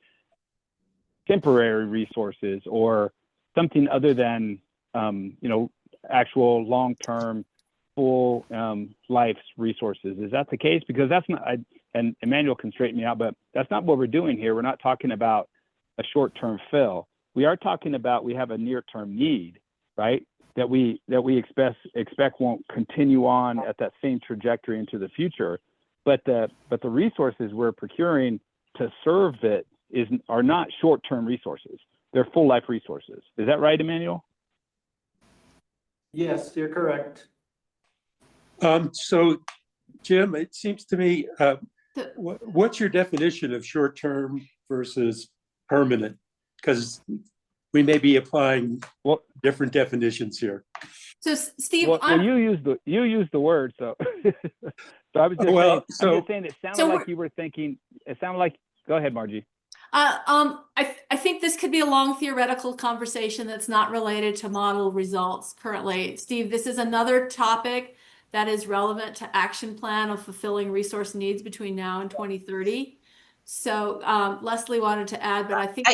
temporary resources or something other than actual long-term full life's resources. Is that the case? Because that's not, and Emmanuel can straighten me out, but that's not what we're doing here. We're not talking about a short-term fill. We are talking about, we have a near-term need, right? That we expect won't continue on at that same trajectory into the future. But the resources we're procuring to serve it are not short-term resources. They're full life resources. Is that right, Emmanuel? Yes, you're correct. So, Jim, it seems to me, what's your definition of short-term versus permanent? Because we may be applying different definitions here. So, Steve, you use the word, so so I was just saying it sounded like you were thinking. It sounded like. Go ahead, Margie. I think this could be a long theoretical conversation that's not related to model results currently. Steve, this is another topic that is relevant to action plan of fulfilling resource needs between now and 2030. So Leslie wanted to add, but I think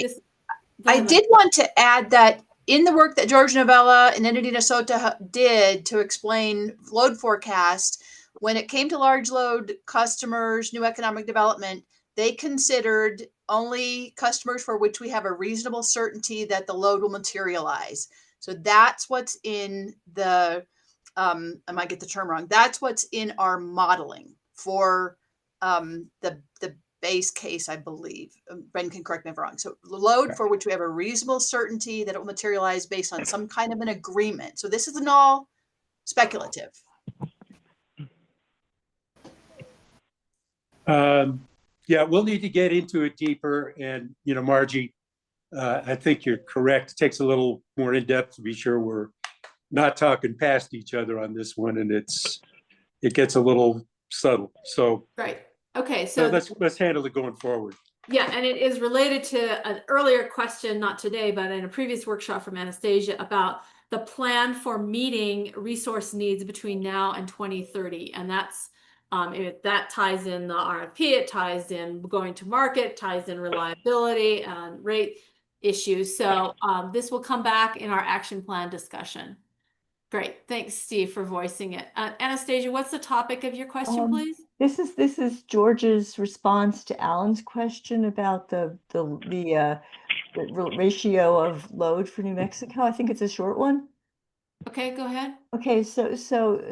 I did want to add that in the work that George Novella and Entity Sota did to explain load forecast, when it came to large load customers, new economic development, they considered only customers for which we have a reasonable certainty that the load will materialize. So that's what's in the, I might get the term wrong, that's what's in our modeling for the base case, I believe. Ben can correct me if I'm wrong. So load for which we have a reasonable certainty that it will materialize based on some kind of an agreement. So this isn't all speculative. Yeah, we'll need to get into it deeper. And, Margie, I think you're correct. It takes a little more in depth to be sure we're not talking past each other on this one. And it gets a little subtle. So right. Okay, so let's handle it going forward. Yeah, and it is related to an earlier question, not today, but in a previous workshop from Anastasia about the plan for meeting resource needs between now and 2030. And that's that ties in the RFP, it ties in going to market, ties in reliability and rate issues. So this will come back in our action plan discussion. Great, thanks, Steve, for voicing it. Anastasia, what's the topic of your question, please? This is George's response to Alan's question about the ratio of load for New Mexico. I think it's a short one. Okay, go ahead. Okay, so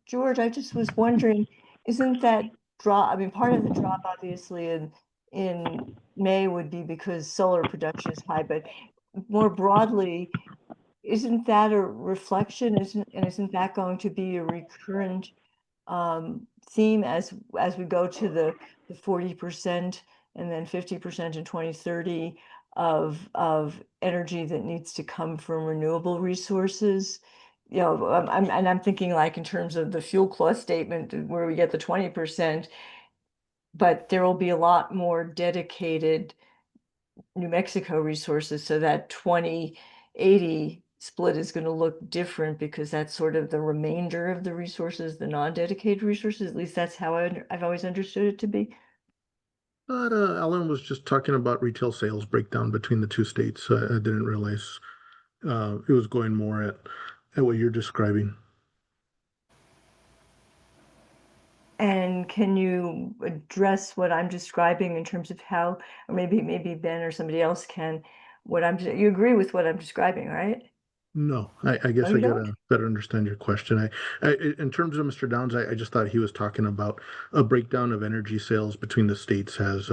George, I just was wondering, isn't that drop? I mean, part of the drop, obviously, in May would be because solar production is high, but more broadly, isn't that a reflection? Isn't that going to be a recurrent theme as we go to the 40% and then 50% in 2030 of energy that needs to come from renewable resources? you know, I'm thinking like in terms of the fuel cost statement where we get the 20%, but there will be a lot more dedicated New Mexico resources, so that 20-80 split is going to look different because that's sort of the remainder of the resources, the non-dedicated resources. At least that's how I've always understood it to be. But Ellen was just talking about retail sales breakdown between the two states. I didn't realize it was going more at what you're describing. And can you address what I'm describing in terms of how, or maybe Ben or somebody else can, you agree with what I'm describing, right? No, I guess you I gotta don't? better understand your question. In terms of Mr. Downs, I just thought he was talking about a breakdown of energy sales between the states as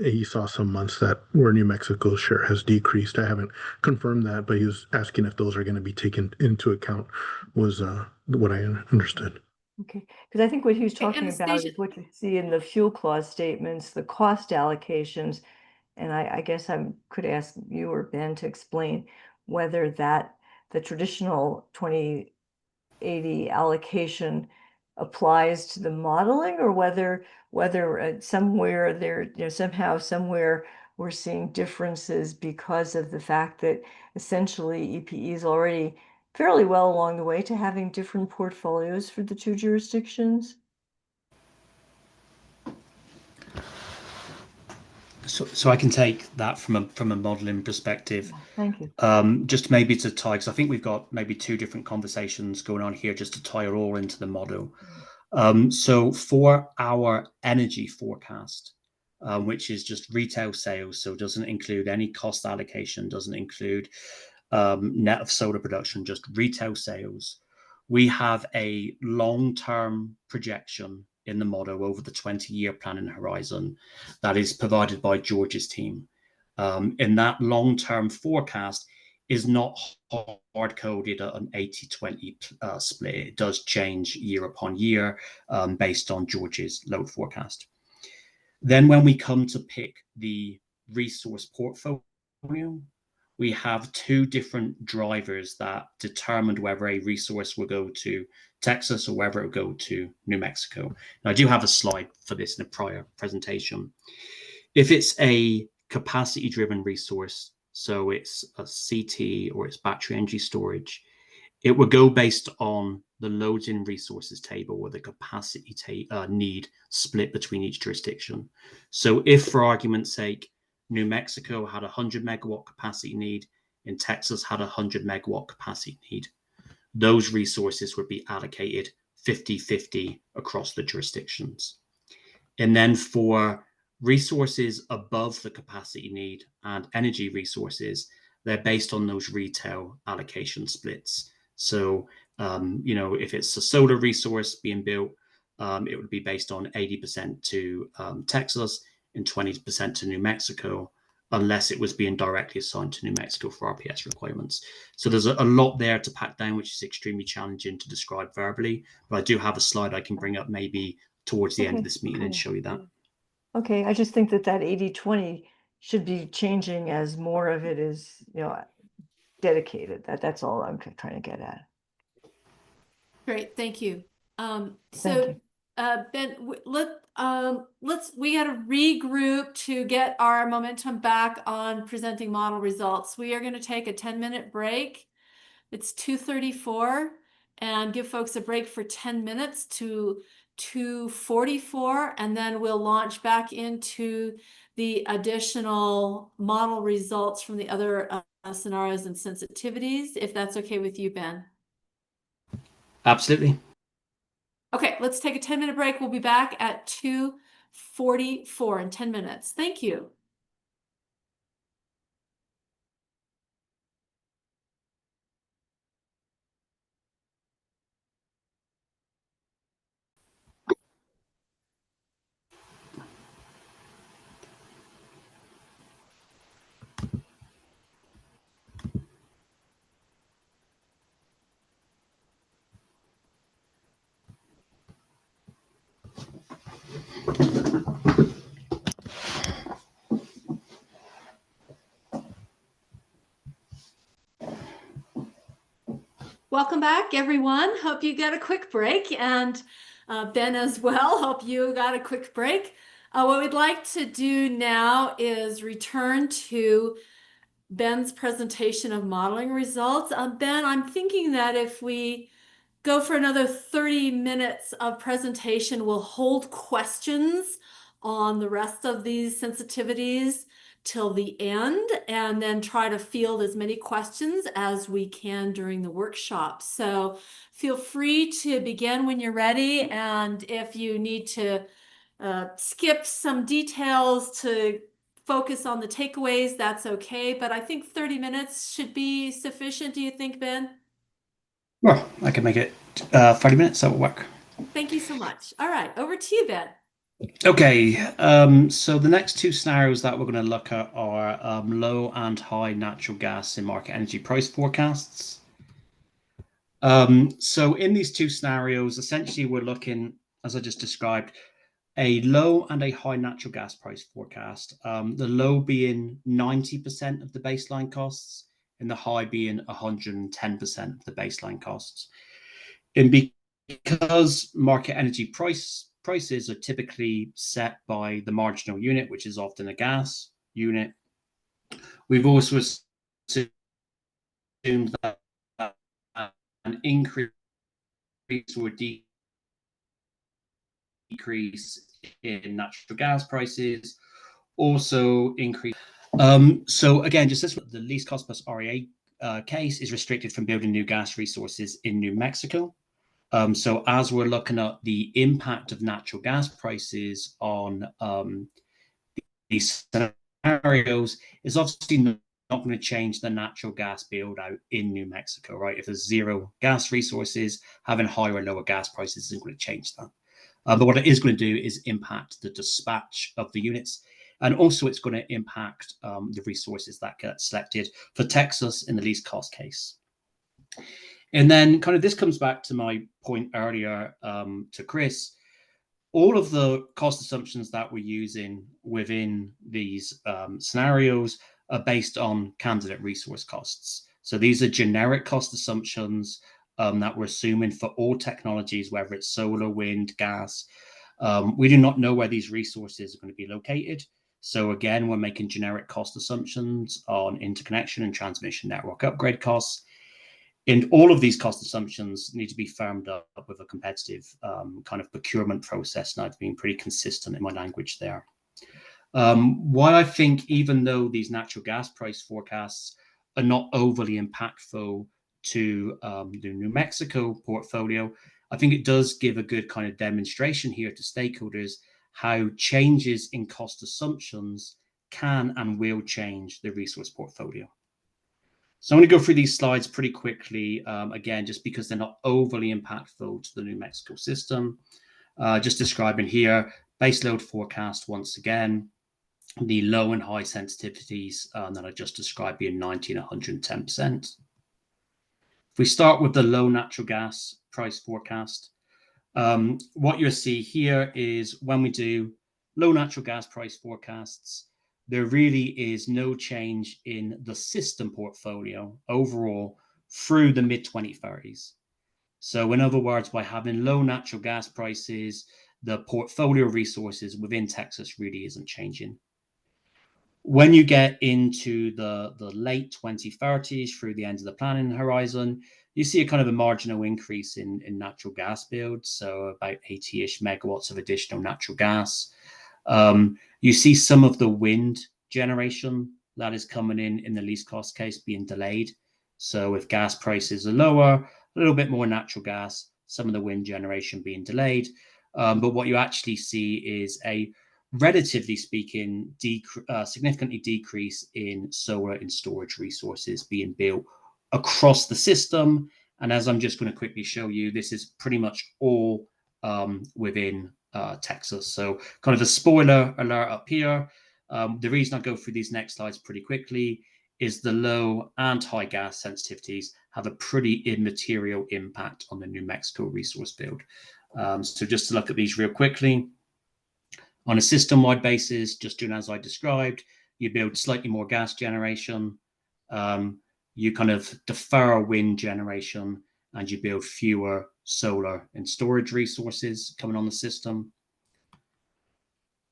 he saw some months that where New Mexico's share has decreased. I haven't confirmed that, but he was asking if those are going to be taken into account was what I understood. Okay, because I think what he was Okay, talking and the about station, is what you see in the fuel clause statements, the cost allocations. And I guess I could ask you or Ben to explain whether that the traditional 20-80 allocation applies to the modeling, or whether somewhere there, you know, somehow somewhere we're seeing differences because of the fact that essentially EPE is already fairly well along the way to having different portfolios for the two jurisdictions. So I can take that from a modeling perspective. Thank you. Just maybe to tie, because I think we've got maybe two different conversations going on here, just to tie it all into the model. So for our energy forecast, which is just retail sales, so doesn't include any cost allocation, doesn't include net of solar production, just retail sales, we have a long-term projection in the model over the 20-year planning horizon that is provided by George's team. In that long-term forecast is not hard-coded at an 80-20 split. It does change year upon year based on George's load forecast. Then when we come to pick the resource portfolio, we have two different drivers that determined whether a resource will go to Texas or whether it will go to New Mexico. Now, I do have a slide for this in a prior presentation. If it's a capacity-driven resource, so it's a CT or it's battery energy storage, it will go based on the loads in resources table or the capacity need split between each jurisdiction. So if, for argument's sake, New Mexico had a 100 megawatt capacity need and Texas had a 100 megawatt capacity need, those resources would be allocated 50-50 across the jurisdictions. And then for resources above the capacity need and energy resources, they're based on those retail allocation splits. So, if it's a solar resource being built, it would be based on 80% to Texas and 20% to New Mexico, unless it was being directly assigned to New Mexico for RPS requirements. So there's a lot there to pack down, which is extremely challenging to describe verbally. But I do have a slide I can bring up maybe towards the end of this meeting and show you that. Okay, I just think that 80-20 should be changing as more of it is, dedicated. That's all I'm trying to get at. great, thank you. Thank So you. Ben, we got to regroup to get our momentum back on presenting model results. We are going to take a 10-minute break. It's 2:34, and give folks a break for 10 minutes to 2:44, and then we'll launch back into the additional model results from the other scenarios and sensitivities, if that's okay with you, Ben. Absolutely. Okay, let's take a 10-minute break. We'll be back at 2:44 in 10 minutes. Thank you. Welcome back, everyone. Hope you got a quick break, and Ben as well. Hope you got a quick break. What we'd like to do now is return to Ben's presentation of modeling results. Ben, I'm thinking that if we go for another 30 minutes of presentation, we'll hold questions on the rest of these sensitivities till the end, and then try to field as many questions as we can during the workshop. So feel free to begin when you're ready, and if you need to skip some details to focus on the takeaways, that's okay. But I think 30 minutes should be sufficient. Do you think, Ben? Well, I can make it 30 minutes. That will work. Thank you so much. All right, over to you, Ben. Okay, so the next two scenarios that we're going to look at are low and high natural gas and market energy price forecasts. So in these two scenarios, essentially we're looking, as I just described, a low and a high natural gas price forecast. The low being 90% of the baseline costs, and the high being 110% of the baseline costs. And because market energy prices are typically set by the marginal unit, which is often a gas unit, we've also assumed that an increase or decrease in natural gas prices also increase. So again, just this, the least cost plus REA case is restricted from building new gas resources in New Mexico. So as we're looking at the impact of natural gas prices on these scenarios, is obviously not going to change the natural gas build out in New Mexico, right? If there's zero gas resources, having higher or lower gas prices isn't going to change that. But what it is going to do is impact the dispatch of the units. And also it's going to impact the resources that get selected for Texas in the least cost case. And then kind of this comes back to my point earlier to Chris. All of the cost assumptions that we're using within these scenarios are based on candidate resource costs. So these are generic cost assumptions that we're assuming for all technologies, whether it's solar, wind, gas. We do not know where these resources are going to be located. So again, we're making generic cost assumptions on interconnection and transmission network upgrade costs. And all of these cost assumptions need to be firmed up with a competitive kind of procurement process. And I've been pretty consistent in my language there. Why I think even though these natural gas price forecasts are not overly impactful to the New Mexico portfolio, I think it does give a good kind of demonstration here to stakeholders how changes in cost assumptions can and will change the resource portfolio. So I'm going to go through these slides pretty quickly, again, just because they're not overly impactful to the New Mexico system. Just describing here, baseload forecast once again, the low and high sensitivities that I just described being 90 and 110%. If we start with the low natural gas price forecast, what you'll see here is when we do low natural gas price forecasts, there really is no change in the system portfolio overall through the mid-2030s. So in other words, by having low natural gas prices, the portfolio resources within Texas really isn't changing. When you get into the late 2030s through the end of the planning horizon, you see a kind of a marginal increase in natural gas builds, so about 80-ish megawatts of additional natural gas. You see some of the wind generation that is coming in the least cost case being delayed. So if gas prices are lower, a little bit more natural gas, some of the wind generation being delayed. But what you actually see is a, relatively speaking, significantly decrease in solar and storage resources being built across the system. And as I'm just going to quickly show you, this is pretty much all within Texas. So kind of a spoiler alert up here. The reason I go through these next slides pretty quickly is the low and high gas sensitivities have a pretty immaterial impact on the New Mexico resource build. So just to look at these real quickly, on a system-wide basis, just doing as I described, you build slightly more gas generation, you kind of defer wind generation, and you build fewer solar and storage resources coming on the system.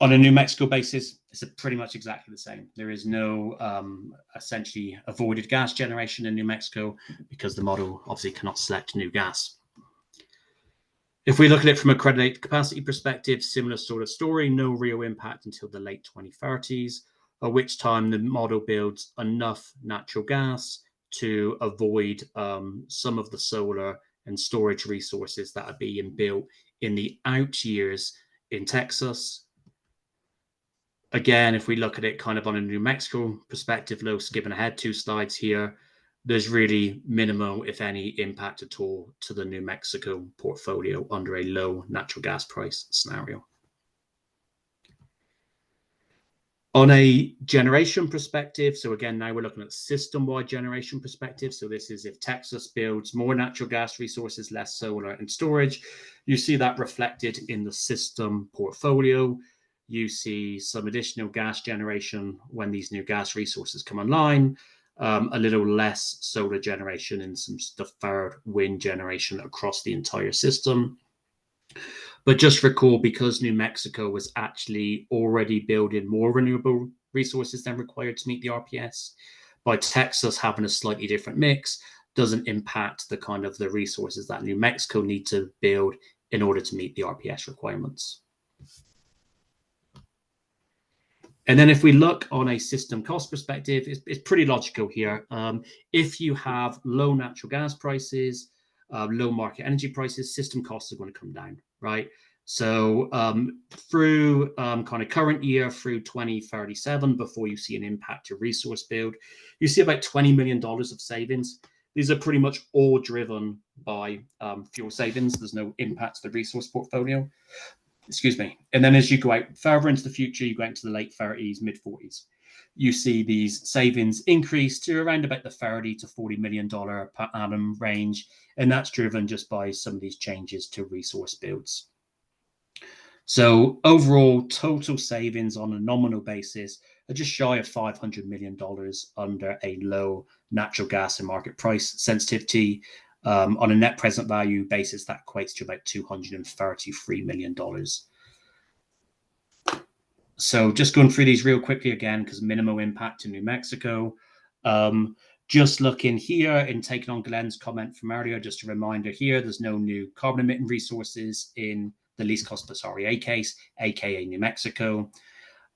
On a New Mexico basis, it's pretty much exactly the same. There is no essentially avoided gas generation in New Mexico because the model obviously cannot select new gas. If we look at it from a credit capacity perspective, similar sort of story, no real impact until the late 2030s, at which time the model builds enough natural gas to avoid some of the solar and storage resources that are being built in the out years in Texas. Again, if we look at it kind of on a New Mexico perspective, skipping ahead 2 slides here, there's really minimal, if any, impact at all to the New Mexico portfolio under a low natural gas price scenario. On a generation perspective, so again, now we're looking at system-wide generation perspective. So this is if Texas builds more natural gas resources, less solar and storage, you see that reflected in the system portfolio. You see some additional gas generation when these new gas resources come online, a little less solar generation and some deferred wind generation across the entire system. But just recall, because New Mexico was actually already building more renewable resources than required to meet the RPS, by Texas having a slightly different mix doesn't impact the kind of the resources that New Mexico need to build in order to meet the RPS requirements. And then if we look on a system cost perspective, it's pretty logical here. If you have low natural gas prices, low market energy prices, system costs are going to come down, right? So through kind of current year through 2037, before you see an impact to resource build, you see about $20 million of savings. These are pretty much all driven by fuel savings. There's no impact to the resource portfolio. Excuse me. And then as you go out further into the future, you go into the late 30s, mid 40s, you see these savings increase to around about the $30 to $40 million per annum range. And that's driven just by some of these changes to resource builds. So overall total savings on a nominal basis are just shy of $500 million under a low natural gas and market price sensitivity. On a net present value basis, that equates to about $233 million. So just going through these real quickly again, because minimal impact in New Mexico. Just looking here and taking on Glenn's comment from earlier, just a reminder here, there's no new carbon emitting resources in the least cost plus REA case, aka New Mexico.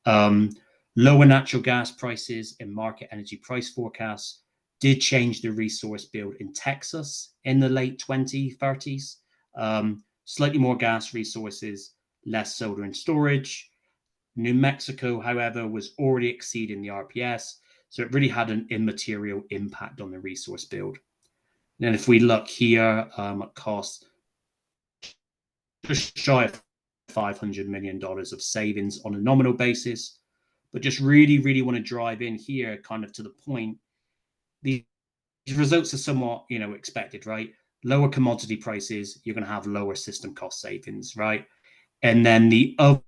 Lower natural gas prices and market energy price forecasts did change the resource build in Texas in the late 2030s. Slightly more gas resources, less solar and storage. New Mexico, however, was already exceeding the RPS, so it really had an immaterial impact on the resource build. And if we look here at costs, just shy of $500 million of savings on a nominal basis, but just really want to drive in here kind of to the point. These results are somewhat, expected, right? Lower commodity prices, you're going to have lower system cost savings, right? And then the other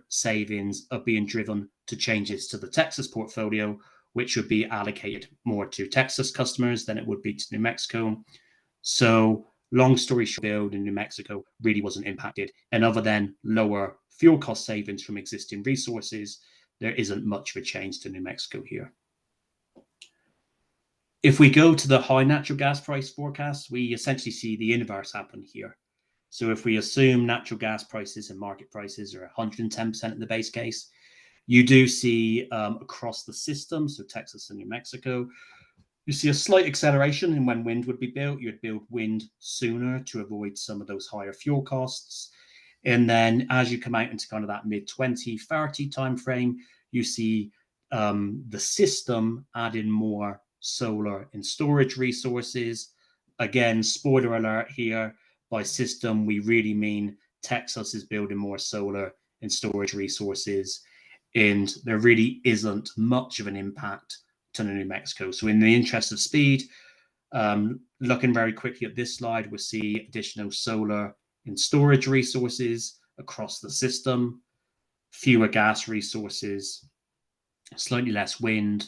savings are being driven to changes to the Texas portfolio, which would be allocated more to Texas customers than it would be to New Mexico. So long story short, build in New Mexico really wasn't impacted. And other than lower fuel cost savings from existing resources, there isn't much of a change to New Mexico here. If we go to the high natural gas price forecast, we essentially see the inverse happen here. So if we assume natural gas prices and market prices are 110% in the base case, you do see across the system, so Texas and New Mexico, you see a slight acceleration in when wind would be built. You'd build wind sooner to avoid some of those higher fuel costs. And then as you come out into kind of that mid-2030 timeframe, you see the system adding more solar and storage resources. Again, spoiler alert here, by system, we really mean Texas is building more solar and storage resources, and there really isn't much of an impact to New Mexico. So in the interest of speed, looking very quickly at this slide, we'll see additional solar and storage resources across the system, fewer gas resources, slightly less wind,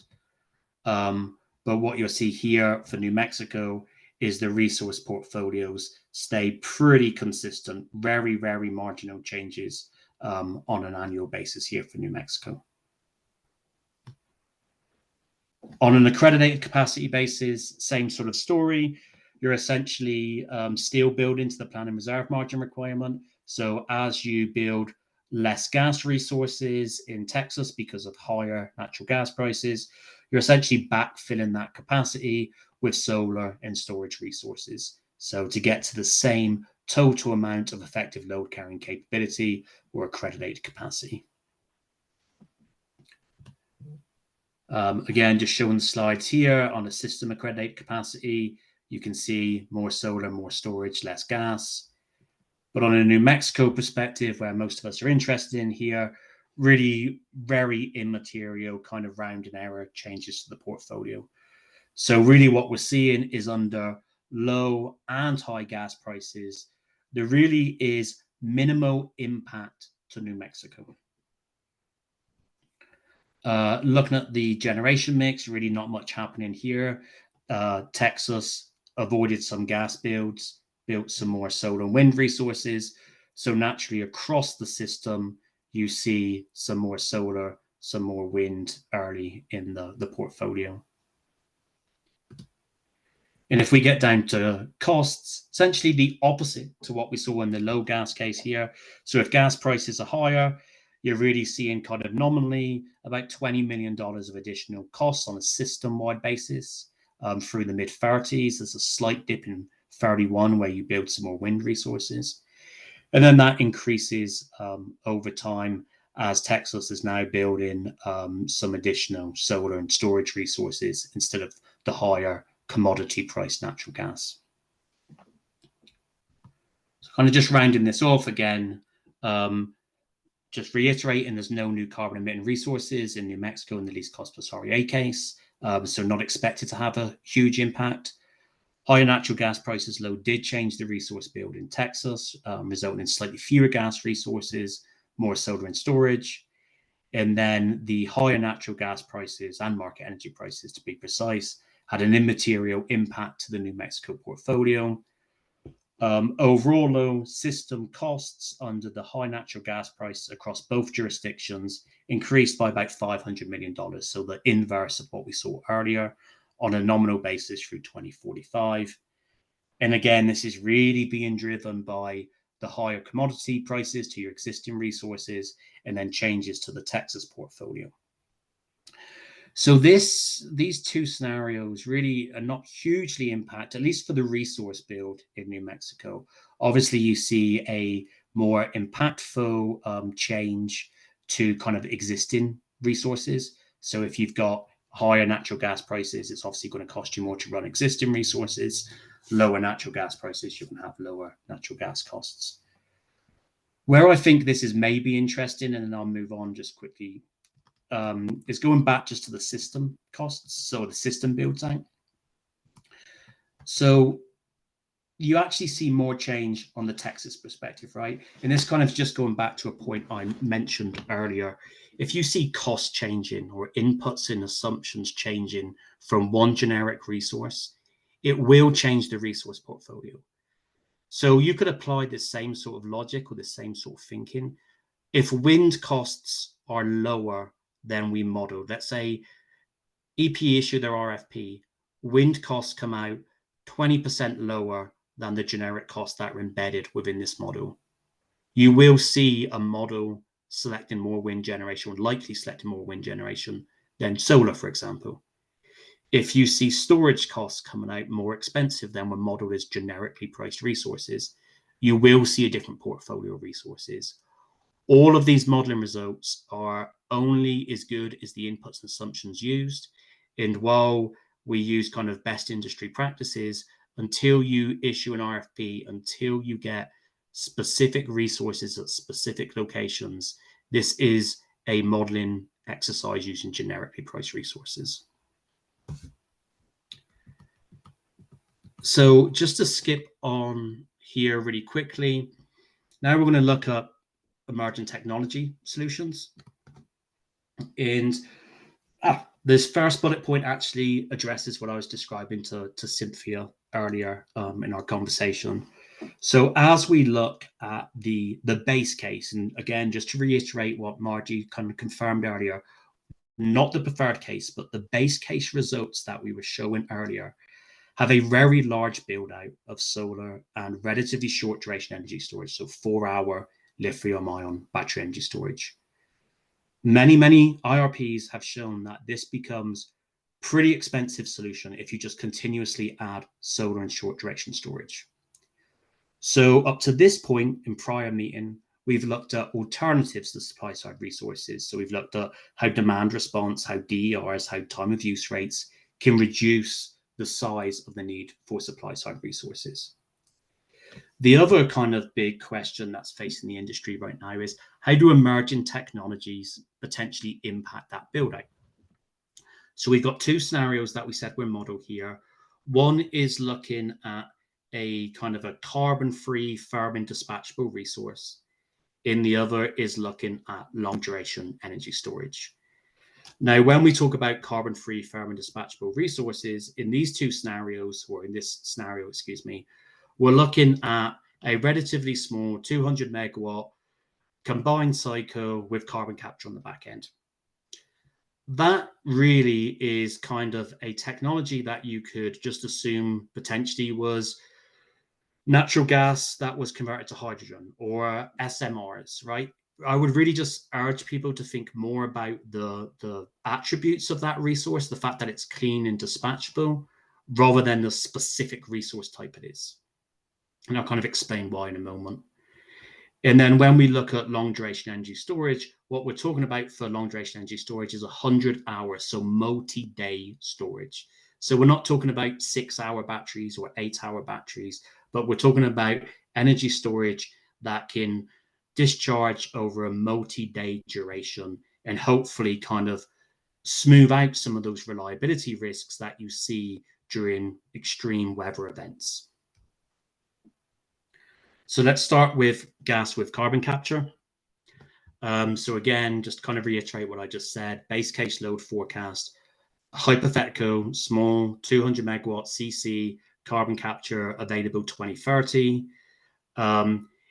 But what you'll see here for New Mexico is the resource portfolios stay pretty consistent, very, very marginal changes on an annual basis here for New Mexico. On an accredited capacity basis, same sort of story. You're essentially still building to the plan and reserve margin requirement. So as you build less gas resources in Texas because of higher natural gas prices, you're essentially backfilling that capacity with solar and storage resources. So to get to the same total amount of effective load carrying capability or accredited capacity. Again, just showing the slides here on a system accredited capacity, you can see more solar, more storage, less gas. But on a New Mexico perspective, where most of us are interested in here, really very immaterial kind of round and error changes to the portfolio. So really what we're seeing is under low and high gas prices, there really is minimal impact to New Mexico. Looking at the generation mix, really not much happening here. Texas avoided some gas builds, built some more solar and wind resources. So naturally across the system, you see some more solar, some more wind early in the portfolio. And if we get down to costs, essentially the opposite to what we saw in the low gas case here. So if gas prices are higher, you're really seeing kind of nominally about $20 million of additional costs on a system-wide basis through the mid-30s. There's a slight dip in 31 where you build some more wind resources. And then that increases over time as Texas is now building some additional solar and storage resources instead of the higher commodity price natural gas. So kind of just rounding this off again, just reiterating there's no new carbon emitting resources in New Mexico in the least cost plus REA case, so not expected to have a huge impact. Higher natural gas prices low did change the resource build in Texas, resulting in slightly fewer gas resources, more solar and storage. And then the higher natural gas prices and market energy prices, to be precise, had an immaterial impact to the New Mexico portfolio. Overall, low system costs under the high natural gas price across both jurisdictions increased by about $500 million. So the inverse of what we saw earlier on a nominal basis through 2045. And again, this is really being driven by the higher commodity prices to your existing resources and then changes to the Texas portfolio. So these two scenarios really are not hugely impact, at least for the resource build in New Mexico. Obviously, you see a more impactful change to kind of existing resources. So if you've got higher natural gas prices, it's obviously going to cost you more to run existing resources. Lower natural gas prices, you can have lower natural gas costs. Where I think this is maybe interesting, and then I'll move on just quickly, is going back just to the system costs, so the system builds out. So you actually see more change on the Texas perspective, right? And this kind of just going back to a point I mentioned earlier. If you see costs changing or inputs and assumptions changing from one generic resource, it will change the resource portfolio. So you could apply the same sort of logic or the same sort of thinking. If wind costs are lower than we modeled, let's say EP issue their RFP, wind costs come out 20% lower than the generic costs that are embedded within this model. You will see a model selecting more wind generation, or likely selecting more wind generation than solar, for example. If you see storage costs coming out more expensive than when modeled as generically priced resources, you will see a different portfolio of resources. All of these modeling results are only as good as the inputs and assumptions used. And while we use kind of best industry practices, until you issue an RFP, until you get specific resources at specific locations, this is a modeling exercise using generically priced resources. So just to skip on here really quickly, now we're going to look at emerging technology solutions. And This first bullet point actually addresses what I was describing to Cynthia earlier in our conversation. So as we look at the base case, and again, just to reiterate what Margie kind of confirmed earlier, not the preferred case, but the base case results that we were showing earlier have a very large build out of solar and relatively short duration energy storage, so 4-hour lithium-ion battery energy storage. Many IRPs have shown that this becomes pretty expensive solution if you just continuously add solar and short duration storage. So up to this point in prior meeting, we've looked at alternatives to supply side resources. So we've looked at how demand response, how DERs, how time of use rates can reduce the size of the need for supply side resources. The other kind of big question that's facing the industry right now is how do emerging technologies potentially impact that build out? So we've got two scenarios that we said were modeled here. One is looking at a kind of a carbon-free firm and dispatchable resource. And the other is looking at long duration energy storage. Now, when we talk about carbon-free firm and dispatchable resources, in these two scenarios, or in this scenario, excuse me, we're looking at a relatively small 200 megawatt combined cycle with carbon capture on the back end. That really is kind of a technology that you could just assume potentially was natural gas that was converted to hydrogen, or SMRs, right? I would really just urge people to think more about the attributes of that resource, the fact that it's clean and dispatchable, rather than the specific resource type it is. And I'll kind of explain why in a moment. And then when we look at long duration energy storage, what we're talking about for long duration energy storage is 100 hours, so multi-day storage. So we're not talking about 6-hour batteries or 8-hour batteries, but we're talking about energy storage that can discharge over a multi-day duration and hopefully kind of smooth out some of those reliability risks that you see during extreme weather events. So let's start with gas with carbon capture. So again, just kind of reiterate what I just said, base case load forecast, hypothetical, small 200 megawatt CC carbon capture available 2030.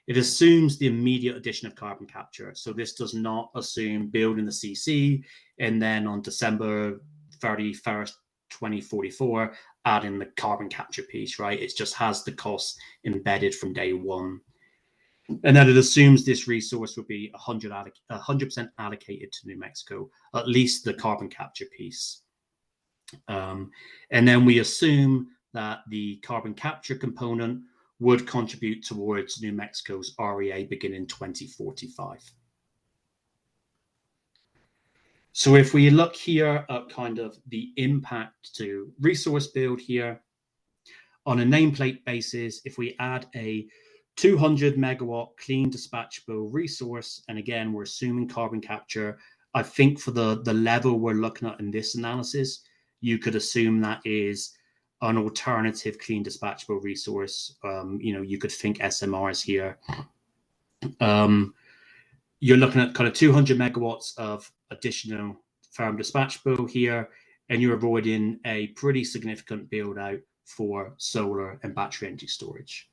It assumes the immediate addition of carbon capture. So this does not assume building the CC and then on December 31st, 2044, adding the carbon capture piece, right? It just has the cost embedded from day one. And then it assumes this resource will be 100% allocated to New Mexico, at least the carbon capture piece. And then we assume that the carbon capture component would contribute towards New Mexico's REA beginning 2045. So if we look here at kind of the impact to resource build here, on a nameplate basis, if we add a 200 megawatt clean dispatchable resource, and again, we're assuming carbon capture, I think for the level we're looking at in this analysis, you could assume that is an alternative clean dispatchable resource. You could think SMRs here. You're looking at kind of 200 megawatts of additional firm dispatchable here, and you're avoiding a pretty significant build out for solar and battery energy storage.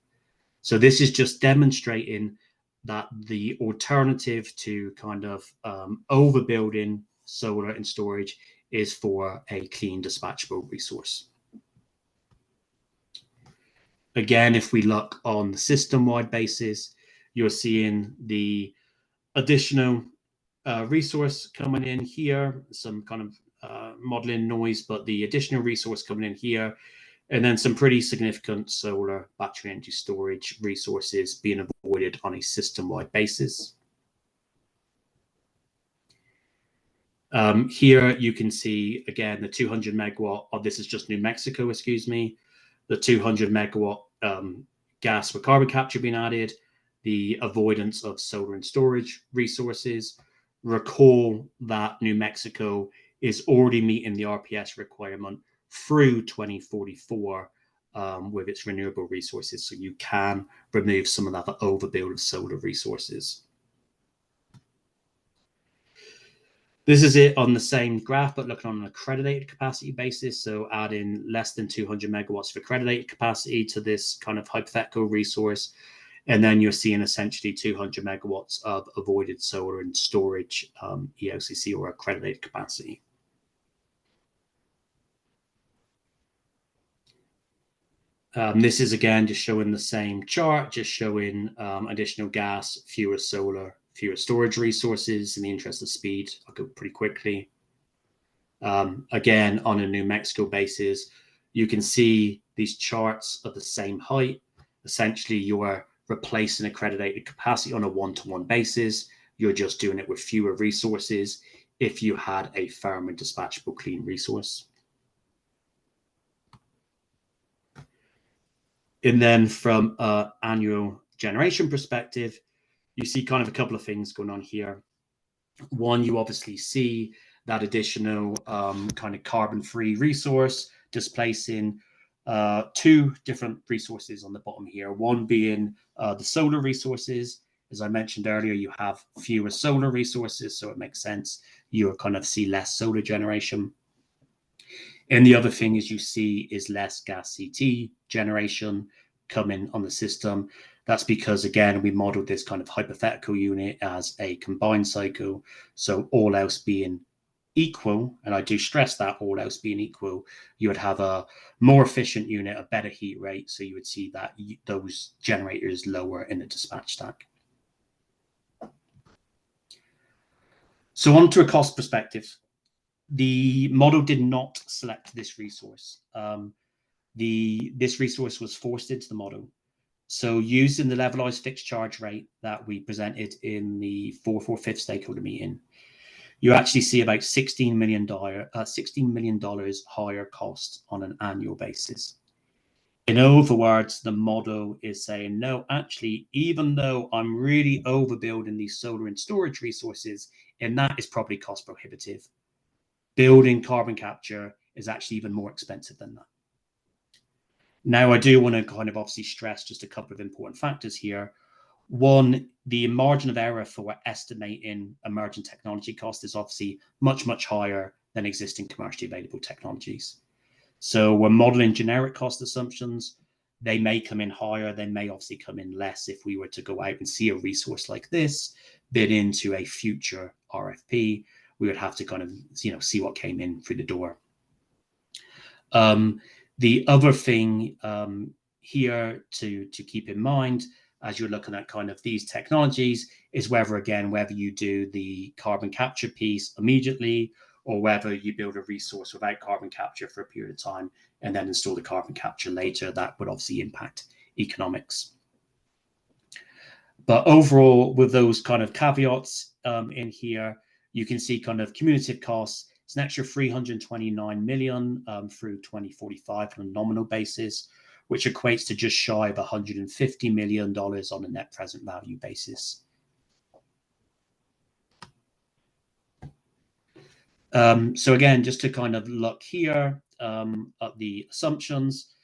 So this is just demonstrating that the alternative to kind of overbuilding solar and storage is for a clean dispatchable resource. Again, if we look on the system-wide basis, you're seeing the additional resource coming in here, some kind of modeling noise, but the additional resource coming in here, and then some pretty significant solar battery energy storage resources being avoided on a system-wide basis. Here you can see, again, the 200 megawatt, this is just New Mexico, excuse me, the 200 megawatt gas with carbon capture being added, the avoidance of solar and storage resources. Recall that New Mexico is already meeting the RPS requirement through 2044 with its renewable resources, so you can remove some of that overbuild of solar resources. This is it on the same graph, but looking on an accredited capacity basis. So adding less than 200 megawatts of accredited capacity to this kind of hypothetical resource. And then you're seeing essentially 200 megawatts of avoided solar and storage EOCC or accredited capacity. This is again just showing the same chart, just showing additional gas, fewer solar, fewer storage resources. In the interest of speed, I'll go pretty quickly. Again, on a New Mexico basis, you can see these charts of the same height. Essentially, you are replacing accredited capacity on a one-to-one basis. You're just doing it with fewer resources if you had a firm and dispatchable clean resource. And then from an annual generation perspective, you see kind of a couple of things going on here. One, you obviously see that additional kind of carbon-free resource displacing two different resources on the bottom here. One being the solar resources. As I mentioned earlier, you have fewer solar resources, so it makes sense. You kind of see less solar generation. And the other thing is you see is less gas CT generation coming on the system. That's because, again, we modeled this kind of hypothetical unit as a combined cycle. So all else being equal, and I do stress that all else being equal, you would have a more efficient unit, a better heat rate. So you would see that those generators lower in the dispatch stack. So on to a cost perspective. The model did not select this resource. This resource was forced into the model. So using the levelized fixed charge rate that we presented in the 445th stakeholder meeting, you actually see about $16 million higher cost on an annual basis. In other words, the model is saying, no, actually, even though I'm really overbuilding these solar and storage resources, and that is probably cost prohibitive, building carbon capture is actually even more expensive than that. Now, I do want to kind of obviously stress just a couple of important factors here. One, the margin of error for estimating emerging technology cost is obviously much, much higher than existing commercially available technologies. So we're modeling generic cost assumptions. They may come in higher, they may obviously come in less if we were to go out and see a resource like this bid into a future RFP. We would have to kind of, see what came in through the door. The other thing here to keep in mind as you're looking at kind of these technologies is whether you do the carbon capture piece immediately or whether you build a resource without carbon capture for a period of time and then install the carbon capture later. That would obviously impact economics. But overall, with those kind of caveats in here, you can see kind of cumulative costs. It's an extra 329 million through 2045 on a nominal basis, which equates to just shy of $150 million on a net present value basis. So again, just to kind of look here at the assumptions,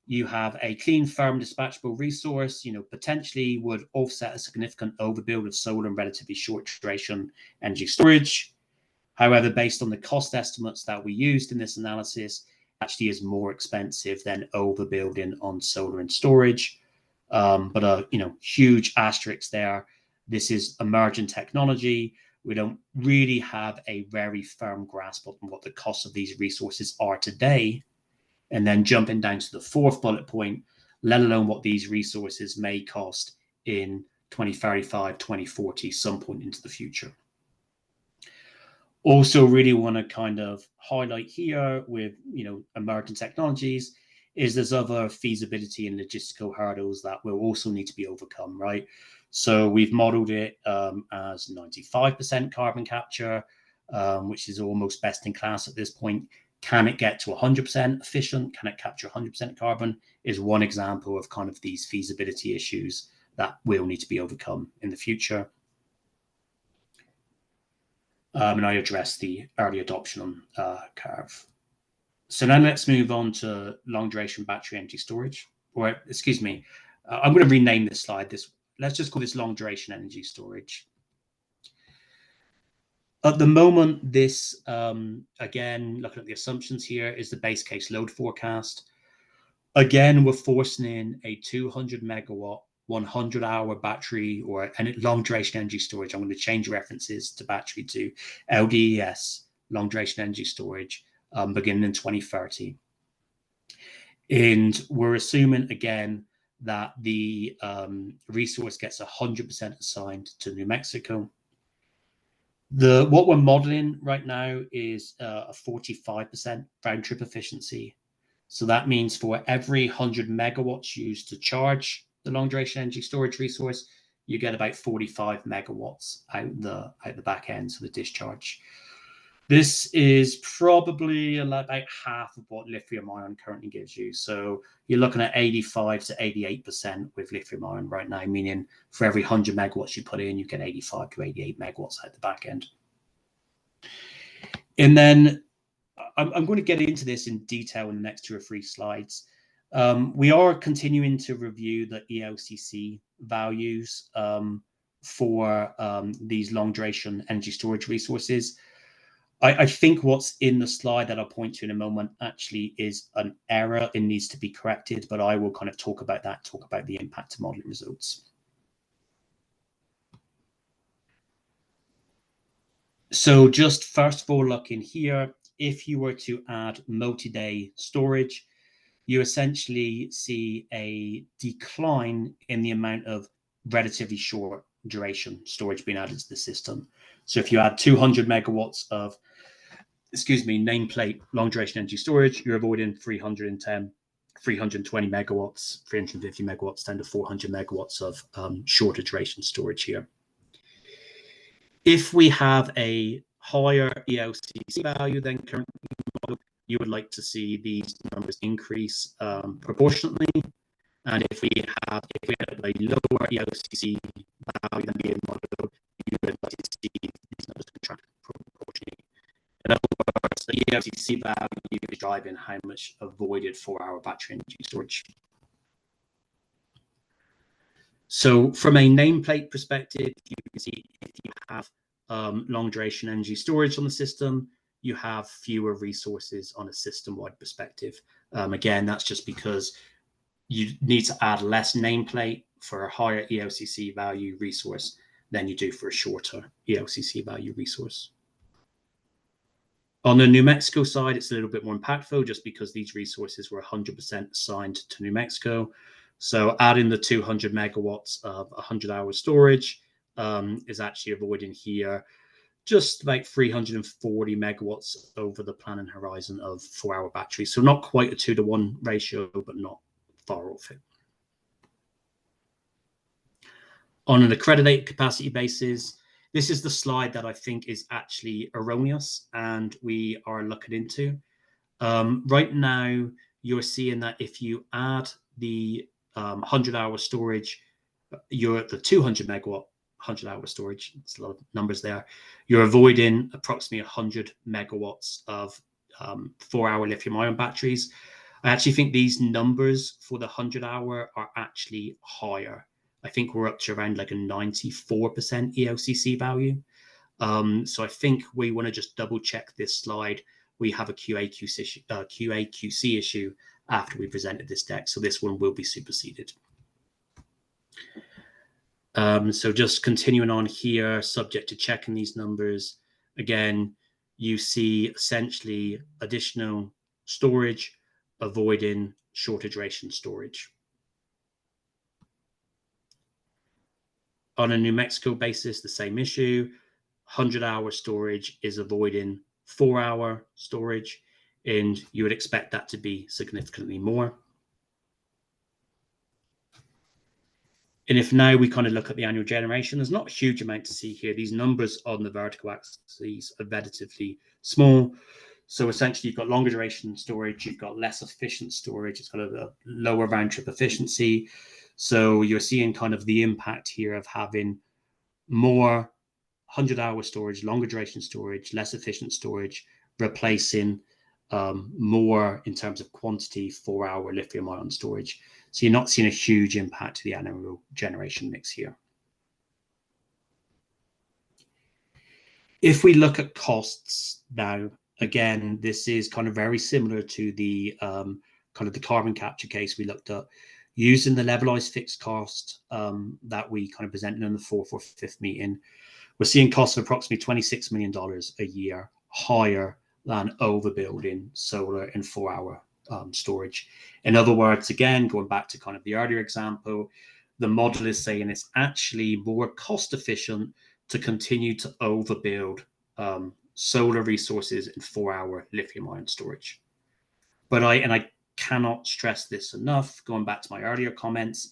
you have a clean, firm, dispatchable resource, potentially would offset a significant overbuild of solar and relatively short duration energy storage. However, based on the cost estimates that we used in this analysis, actually is more expensive than overbuilding on solar and storage. But a huge asterisk there. This is emerging technology. We don't really have a very firm grasp on what the cost of these resources are today. And then jumping down to the fourth bullet point, let alone what these resources may cost in 2035, 2040, some point into the future. Also really want to kind of highlight here with, emerging technologies is there's other feasibility and logistical hurdles that will also need to be overcome, right? So we've modeled it as 95% carbon capture, which is almost best in class at this point. Can it get to 100% efficient? Can it capture 100% carbon? Is one example of kind of these feasibility issues that will need to be overcome in the future. And I addressed the early adoption curve. So now let's move on to long duration battery energy storage, or excuse me, I'm going to rename this slide. Let's just call this long duration energy storage. At the moment, this, again, looking at the assumptions here, is the base case load forecast. Again, we're forcing in a 200 megawatt, 100-hour battery or long duration energy storage. I'm going to change references to battery to LDES, long duration energy storage, beginning in 2030. And we're assuming, again, that the resource gets 100% assigned to New Mexico. What we're modeling right now is a 45% round trip efficiency. So that means for every 100 megawatts used to charge the long duration energy storage resource, you get about 45 megawatts out the back end, so the discharge. This is probably about half of what lithium ion currently gives you. So you're looking at 85 to 88% with lithium ion right now, meaning for every 100 megawatts you put in, you get 85 to 88 megawatts at the back end. And then I'm going to get into this in detail in the next 2 or 3 slides. We are continuing to review the ELCC values for these long duration energy storage resources. I think what's in the slide that I'll point to in a moment actually is an error. It needs to be corrected, but I will kind of talk about that, talk about the impact to modeling results. So just first of all, look in here, if you were to add multi-day storage, you essentially see a decline in the amount of relatively short duration storage being added to the system. So if you add 200 megawatts of nameplate long duration energy storage, you're avoiding 310, 320 megawatts, 350 megawatts down to 400 megawatts of shorter duration storage here. If we have a higher ELCC value than currently, you would like to see these numbers increase proportionately. And if we have a lower ELCC value than being modeled, you would like to see these numbers contract proportionally. In other words, the ELCC value is driving how much avoided 4-hour battery energy storage. So from a nameplate perspective, you can see if you have long duration energy storage on the system, you have fewer resources on a system-wide perspective. Again, that's just because you need to add less nameplate for a higher ELCC value resource than you do for a shorter ELCC value resource. On the New Mexico side, it's a little bit more impactful just because these resources were 100% assigned to New Mexico. So adding the 200 megawatts of 100-hour storage is actually avoiding here just about 340 megawatts over the planning horizon of 4-hour batteries. So not quite a 2-to-1 ratio, but not far off it. On an accredited capacity basis, this is the slide that I think is actually erroneous and we are looking into. Right now, you're seeing that if you add the 100-hour storage, you're at the 200 megawatt 100-hour storage. It's a lot of numbers there. You're avoiding approximately 100 megawatts of 4-hour lithium-ion batteries. I actually think these numbers for the 100-hour are actually higher. I think we're up to around like a 94% ELCC value. So I think we want to just double check this slide. We have a QA/QC issue after we presented this deck. So this one will be superseded. So just continuing on here, subject to checking these numbers. Again, you see essentially additional storage, avoiding shorter duration storage. On a New Mexico basis, the same issue. 100-hour storage is avoiding 4-hour storage, and you would expect that to be significantly more. And if now we kind of look at the annual generation, there's not a huge amount to see here. These numbers on the vertical axes are relatively small. So essentially, you've got longer duration storage, you've got less efficient storage, it's got a lower round trip efficiency. So you're seeing kind of the impact here of having more 100-hour storage, longer duration storage, less efficient storage, replacing more in terms of quantity 4-hour lithium-ion storage. So you're not seeing a huge impact to the annual generation mix here. If we look at costs now, again, this is kind of very similar to the kind of the carbon capture case we looked at. Using the levelized fixed cost that we kind of presented in the fourth or fifth meeting, we're seeing costs of approximately $26 million a year, higher than overbuilding solar and 4-hour storage. In other words, again, going back to kind of the earlier example, the model is saying it's actually more cost efficient to continue to overbuild solar resources in 4-hour lithium-ion storage. But I cannot stress this enough, going back to my earlier comments,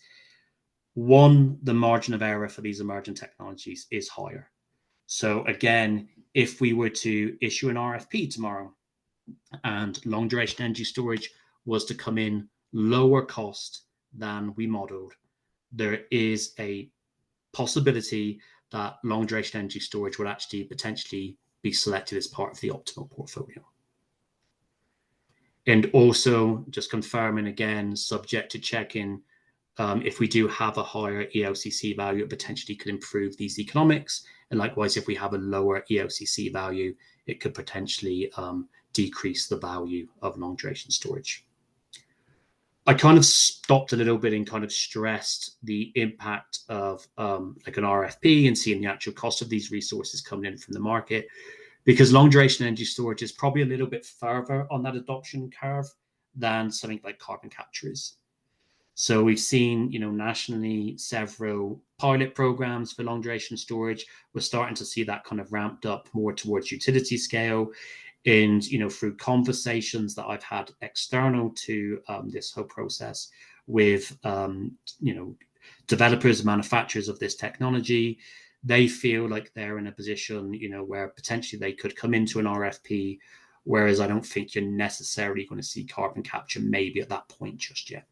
one, the margin of error for these emerging technologies is higher. So again, if we were to issue an RFP tomorrow and long duration energy storage was to come in lower cost than we modeled, there is a possibility that long duration energy storage would actually potentially be selected as part of the optimal portfolio. And also just confirming again, subject to checking, if we do have a higher ELCC value, it potentially could improve these economics. And likewise, if we have a lower ELCC value, it could potentially decrease the value of long duration storage. I kind of stopped a little bit and kind of stressed the impact of like an RFP and seeing the actual cost of these resources coming in from the market, because long duration energy storage is probably a little bit further on that adoption curve than something like carbon capture is. So we've seen, nationally several pilot programs for long duration storage. We're starting to see that kind of ramped up more towards utility scale. And, through conversations that I've had external to this whole process with, developers and manufacturers of this technology, they feel like they're in a position, where potentially they could come into an RFP, whereas I don't think you're necessarily going to see carbon capture maybe at that point just yet.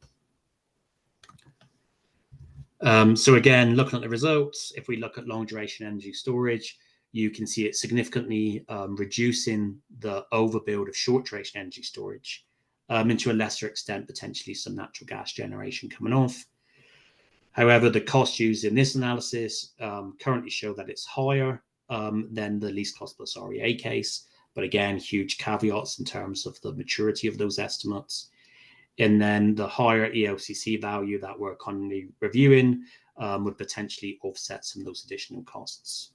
So again, looking at the results, if we look at long duration energy storage, you can see it significantly reducing the overbuild of short duration energy storage, and to a lesser extent, potentially some natural gas generation coming off. However, the costs used in this analysis currently show that it's higher than the least cost plus REA case. But again, huge caveats in terms of the maturity of those estimates. And then the higher ELCC value that we're currently reviewing would potentially offset some of those additional costs.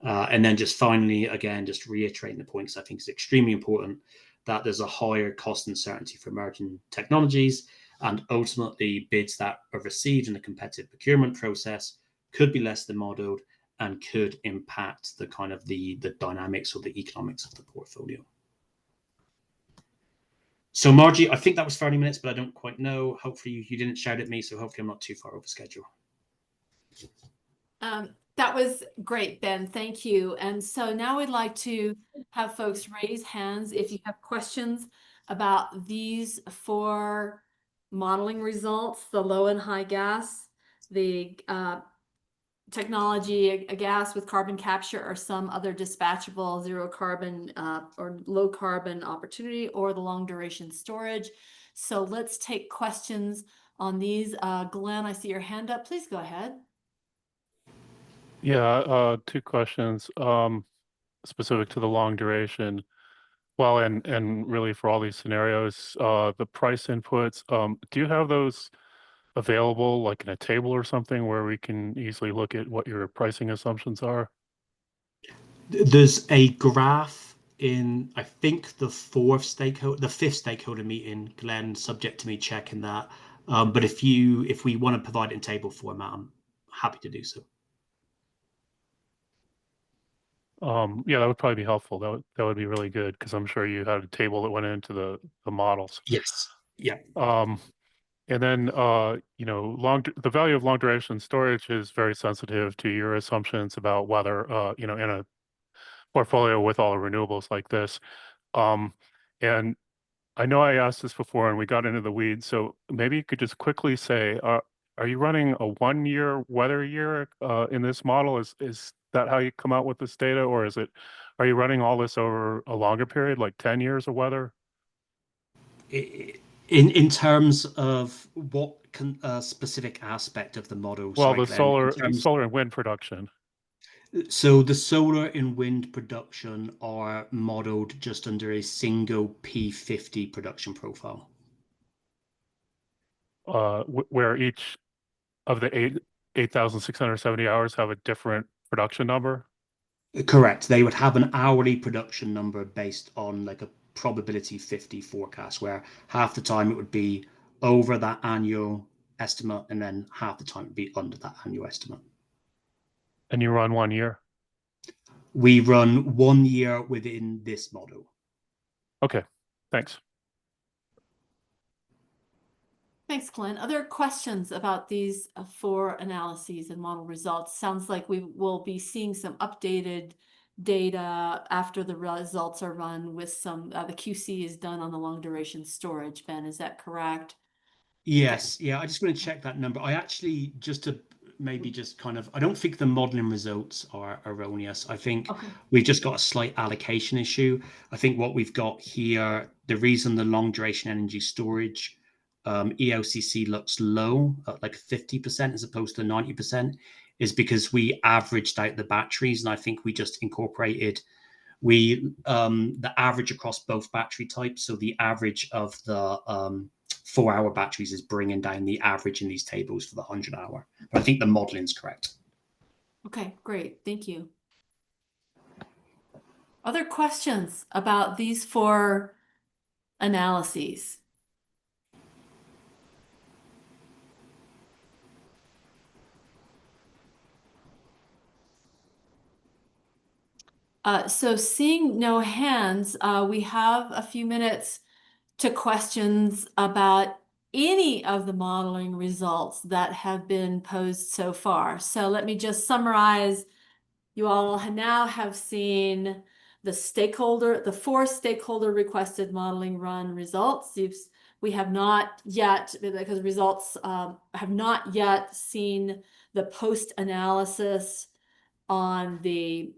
And then just finally, again, just reiterating the points I think is extremely important, that there's a higher cost uncertainty for emerging technologies, and ultimately bids that are received in a competitive procurement process could be less than modeled and could impact the kind of the dynamics or the economics of the portfolio. So Margie, I think that was 30 minutes, but I don't quite know. Hopefully you didn't shout at me, so hopefully I'm not too far over schedule. That was great, Ben. Thank you. And so now we'd like to have folks raise hands if you have questions about these 4 modeling results, the low and high gas, the technology, a gas with carbon capture, or some other dispatchable zero carbon or low carbon opportunity, or the long duration storage. So let's take questions on these. Glenn, I see your hand up. Please go ahead. Yeah, 2 questions specific to the long duration. Well, and really for all these scenarios, the price inputs, do you have those available like in a table or something where we can easily look at what your pricing assumptions are? There's a graph in, I think, the 5th stakeholder meeting, Glenn, subject to me checking that. But if we want to provide it in table format, I'm happy to do so. Yeah, that would probably be helpful. That would be really good, because I'm sure you had a table that went into the models. Yes. Yeah. And then the value of long duration storage is very sensitive to your assumptions about whether in a portfolio with all the renewables like this. And I know I asked this before and we got into the weeds, so maybe you could just quickly say, are you running a 1-year weather year in this model? Is that how you come out with this data, or are you running all this over a longer period, like 10 years of weather? In terms of what specific aspect of the model? Well, sorry, the Glenn, solar and wind production. So the solar and wind production are modeled just under a single P50 production profile. Where each of the 8,670 hours have a different production number? Correct. They would have an hourly production number based on like a probability 50 forecast, where half the time it would be over that annual estimate, and then half the time it would be under that annual estimate. And you run 1 year? We run 1 year within this model. Okay, thanks. Thanks, Glenn. Other questions about these four analyses and model results? Sounds like we will be seeing some updated data after the results are run with some, the QC is done on the long duration storage. Ben, is that correct? Yes, yeah, I just want to check that number. I actually, just to maybe just kind of, I don't think the modeling results are erroneous. I think Okay. we've just got a slight allocation issue. I think what we've got here, the reason the long duration energy storage ELCC looks low at like 50% as opposed to 90% is because we averaged out the batteries, and I think we just incorporated the average across both battery types. So the average of the 4-hour batteries is bringing down the average in these tables for the 100-hour. But I think the modeling is correct. Okay, great. Thank you. Other questions about these four analyses? So seeing no hands, we have a few minutes to questions about any of the modeling results that have been posed so far. So let me just summarize. You all now have seen the 4 stakeholder requested modeling run results. We have not yet, because results have not yet seen the post analysis on the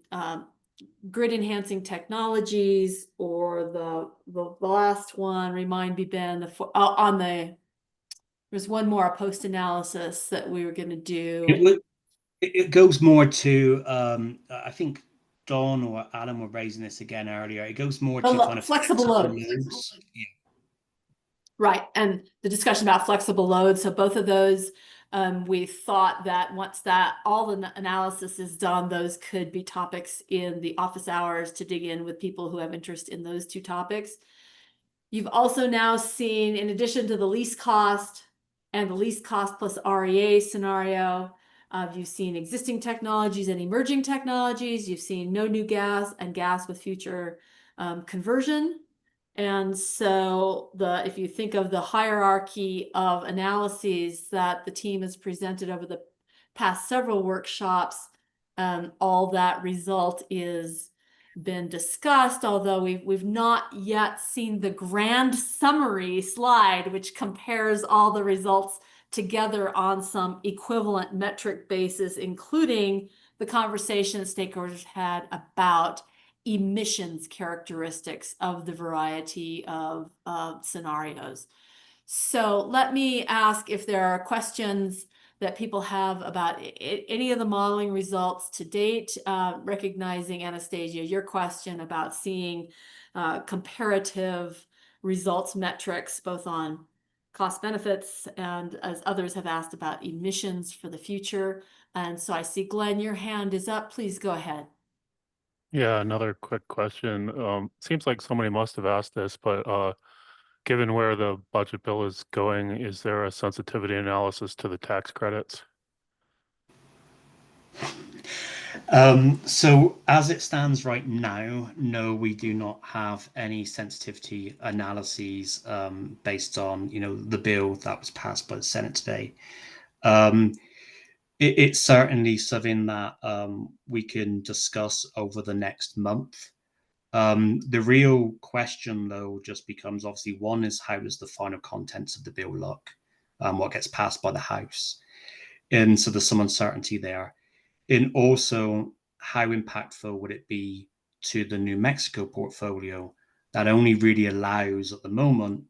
grid enhancing technologies, or the last one, remind me, Ben, there's one more post analysis that we were going to do. It goes more to I think Don or Alan were raising this again earlier. It goes more to kind of flexible loads. Yeah. Right, and the discussion about flexible loads. So both of those, we thought that once that all the analysis is done, those could be topics in the office hours to dig in with people who have interest in those 2 topics. You've also now seen, in addition to the least cost and the least cost plus REA scenario, you've seen existing technologies and emerging technologies. You've seen no new gas and gas with future conversion. And so if you think of the hierarchy of analyses that the team has presented over the past several workshops, all that result is been discussed, although we've not yet seen the grand summary slide, which compares all the results together on some equivalent metric basis, including the conversation stakeholders had about emissions characteristics of the variety of scenarios. So let me ask if there are questions that people have about any of the modeling results to date, recognizing, Anastasia, your question about seeing comparative results metrics, both on cost benefits and, as others have asked, about emissions for the future. And so I see, Glenn, your hand is up. Please go ahead. Yeah, another quick question. Seems like somebody must have asked this, but given where the budget bill is going, is there a sensitivity analysis to the tax credits? So as it stands right now, no, we do not have any sensitivity analyses based on, the bill that was passed by the Senate today. It's certainly something that we can discuss over the next month. The real question, though, just becomes, obviously, one is, how does the final contents of the bill look? What gets passed by the House? And so there's some uncertainty there. And also, how impactful would it be to the New Mexico portfolio that only really allows, at the moment,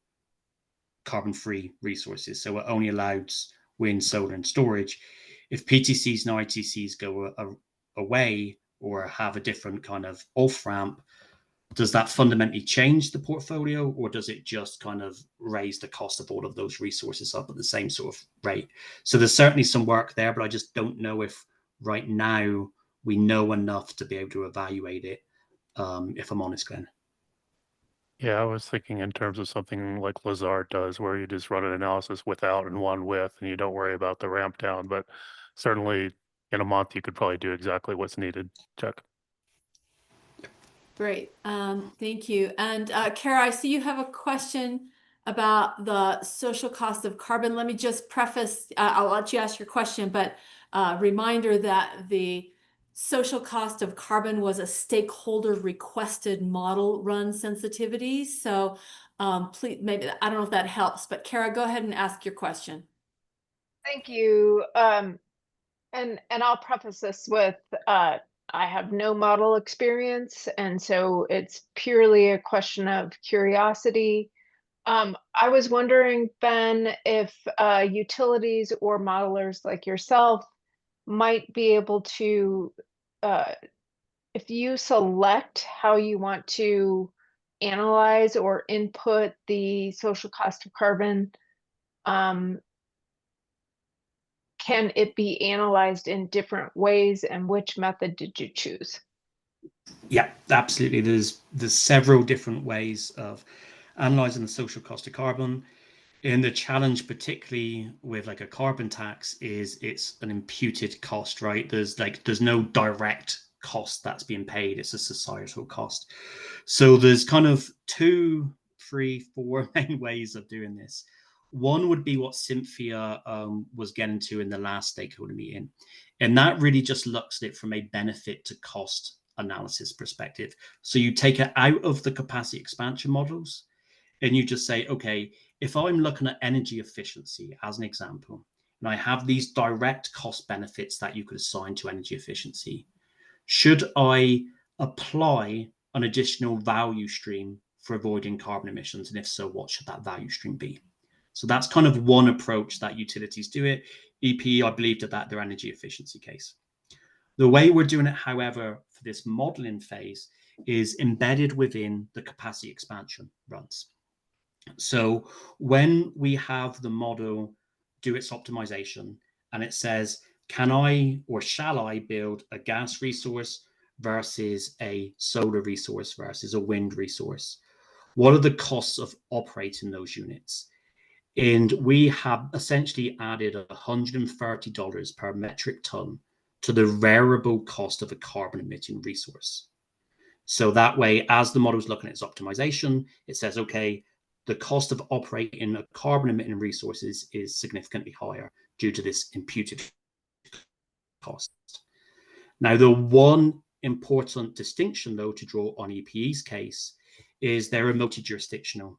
carbon-free resources? So it only allows wind, solar, and storage. If PTCs and ITCs go away or have a different kind of off ramp, does that fundamentally change the portfolio, or does it just kind of raise the cost of all of those resources up at the same sort of rate? So there's certainly some work there, but I just don't know if right now we know enough to be able to evaluate it, if I'm honest, Glenn. Yeah, I was thinking in terms of something like Lazard does, where you just run an analysis without and one with, and you don't worry about the ramp down. But certainly in a month, you could probably do exactly what's needed. Check. Great. Thank you. And Kara, I see you have a question about the social cost of carbon. Let me just preface, I'll let you ask your question, but reminder that the social cost of carbon was a stakeholder requested model run sensitivity. So please, maybe, I don't know if that helps, but Kara, go ahead and ask your question. Thank you. And I'll preface this with I have no model experience, and so it's purely a question of curiosity. I was wondering, Ben, if utilities or modelers like yourself might be able to, if you select how you want to analyze or input the social cost of carbon, can it be analyzed in different ways, and which method did you choose? Yeah, absolutely. There's several different ways of analyzing the social cost of carbon. And the challenge, particularly with like a carbon tax, is it's an imputed cost, right? There's no direct cost that's being paid. It's a societal cost. So there's kind of 2, 3, 4 main ways of doing this. One would be what Cynthia was getting to in the last stakeholder meeting. And that really just looks at it from a benefit to cost analysis perspective. So you take it out of the capacity expansion models and you just say, okay, if I'm looking at energy efficiency as an example, and I have these direct cost benefits that you could assign to energy efficiency, should I apply an additional value stream for avoiding carbon emissions? And if so, what should that value stream be? So that's kind of one approach that utilities do it. EPE, I believe, did that their energy efficiency case. The way we're doing it, however, for this modeling phase is embedded within the capacity expansion runs. So when we have the model do its optimization and it says, can I or shall I build a gas resource versus a solar resource versus a wind resource? What are the costs of operating those units? And we have essentially added $130 per metric ton to the variable cost of a carbon emitting resource. So that way, as the model is looking at its optimization, it says, okay, the cost of operating a carbon emitting resources is significantly higher due to this imputed cost. Now, the one important distinction, though, to draw on EPE's case is they're a multi-jurisdictional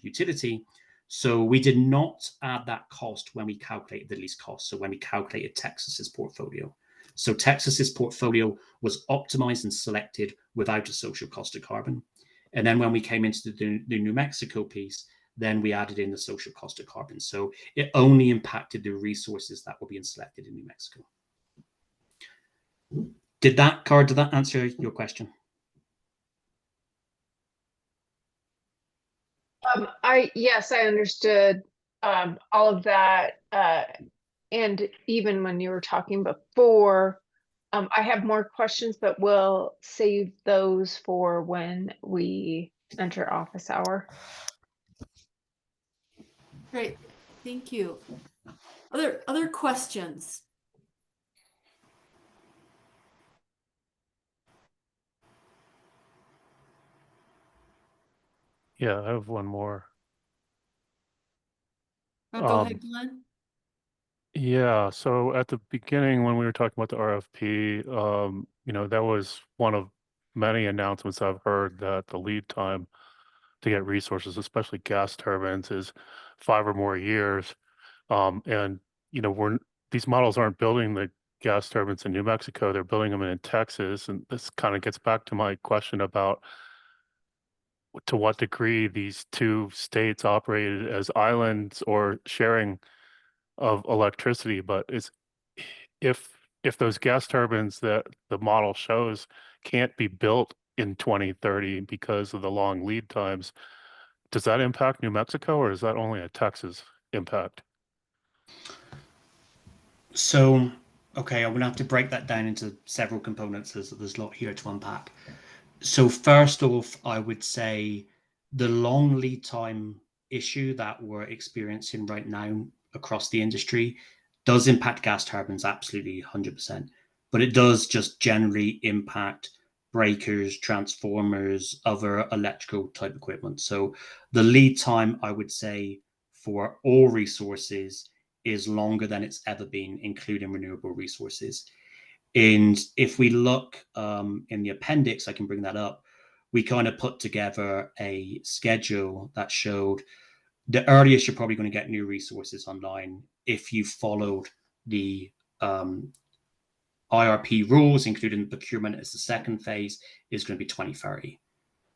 utility. So we did not add that cost when we calculated the least cost. So when we calculated Texas's portfolio. So Texas's portfolio was optimized and selected without a social cost of carbon. And then when we came into the New Mexico piece, then we added in the social cost of carbon. So it only impacted the resources that were being selected in New Mexico. Did that answer your question? Yes, I understood all of that. And even when you were talking before, I have more questions, but we'll save those for when we enter office hour. Great, thank you. Other questions? Yeah, I have one more. Oh, go ahead, Glenn. Yeah, so at the beginning when we were talking about the RFP, that was one of many announcements I've heard that the lead time to get resources, especially gas turbines, is 5 or more years. And these models aren't building the gas turbines in New Mexico; they're building them in Texas. And this kind of gets back to my question about to what degree these two states operated as islands or sharing of electricity. But if if those gas turbines that the model shows can't be built in 2030 because of the long lead times, does that impact New Mexico, or is that only a Texas impact? So, okay, I'm gonna have to break that down into several components. There's a lot here to unpack. So first off, I would say the long lead time issue that we're experiencing right now across the industry does impact gas turbines, absolutely 100%. But it does just generally impact breakers, transformers, other electrical type equipment. So the lead time, I would say, for all resources is longer than it's ever been, including renewable resources. And if we look in the appendix, I can bring that up. We kind of put together a schedule that showed the earliest you're probably going to get new resources online if you followed the IRP rules, including procurement as the second phase, is going to be 2030.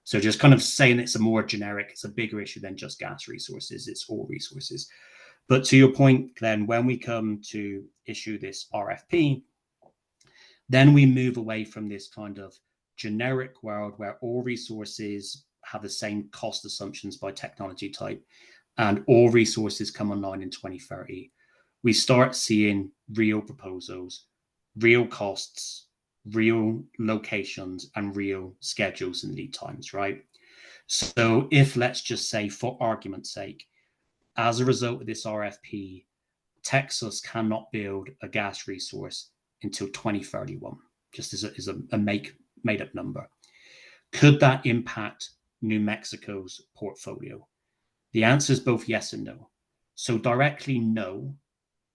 So just kind of saying it's a more generic, it's a bigger issue than just gas resources, it's all resources. But to your point, Glenn, when we come to issue this RFP, then we move away from this kind of generic world where all resources have the same cost assumptions by technology type and all resources come online in 2030. We start seeing real proposals, real costs, real locations, and real schedules and lead times, right? So if, let's just say, for argument's sake, as a result of this RFP, Texas cannot build a gas resource until 2031, just as a made up number. Could that impact New Mexico's portfolio? The answer is both yes and no. So directly no,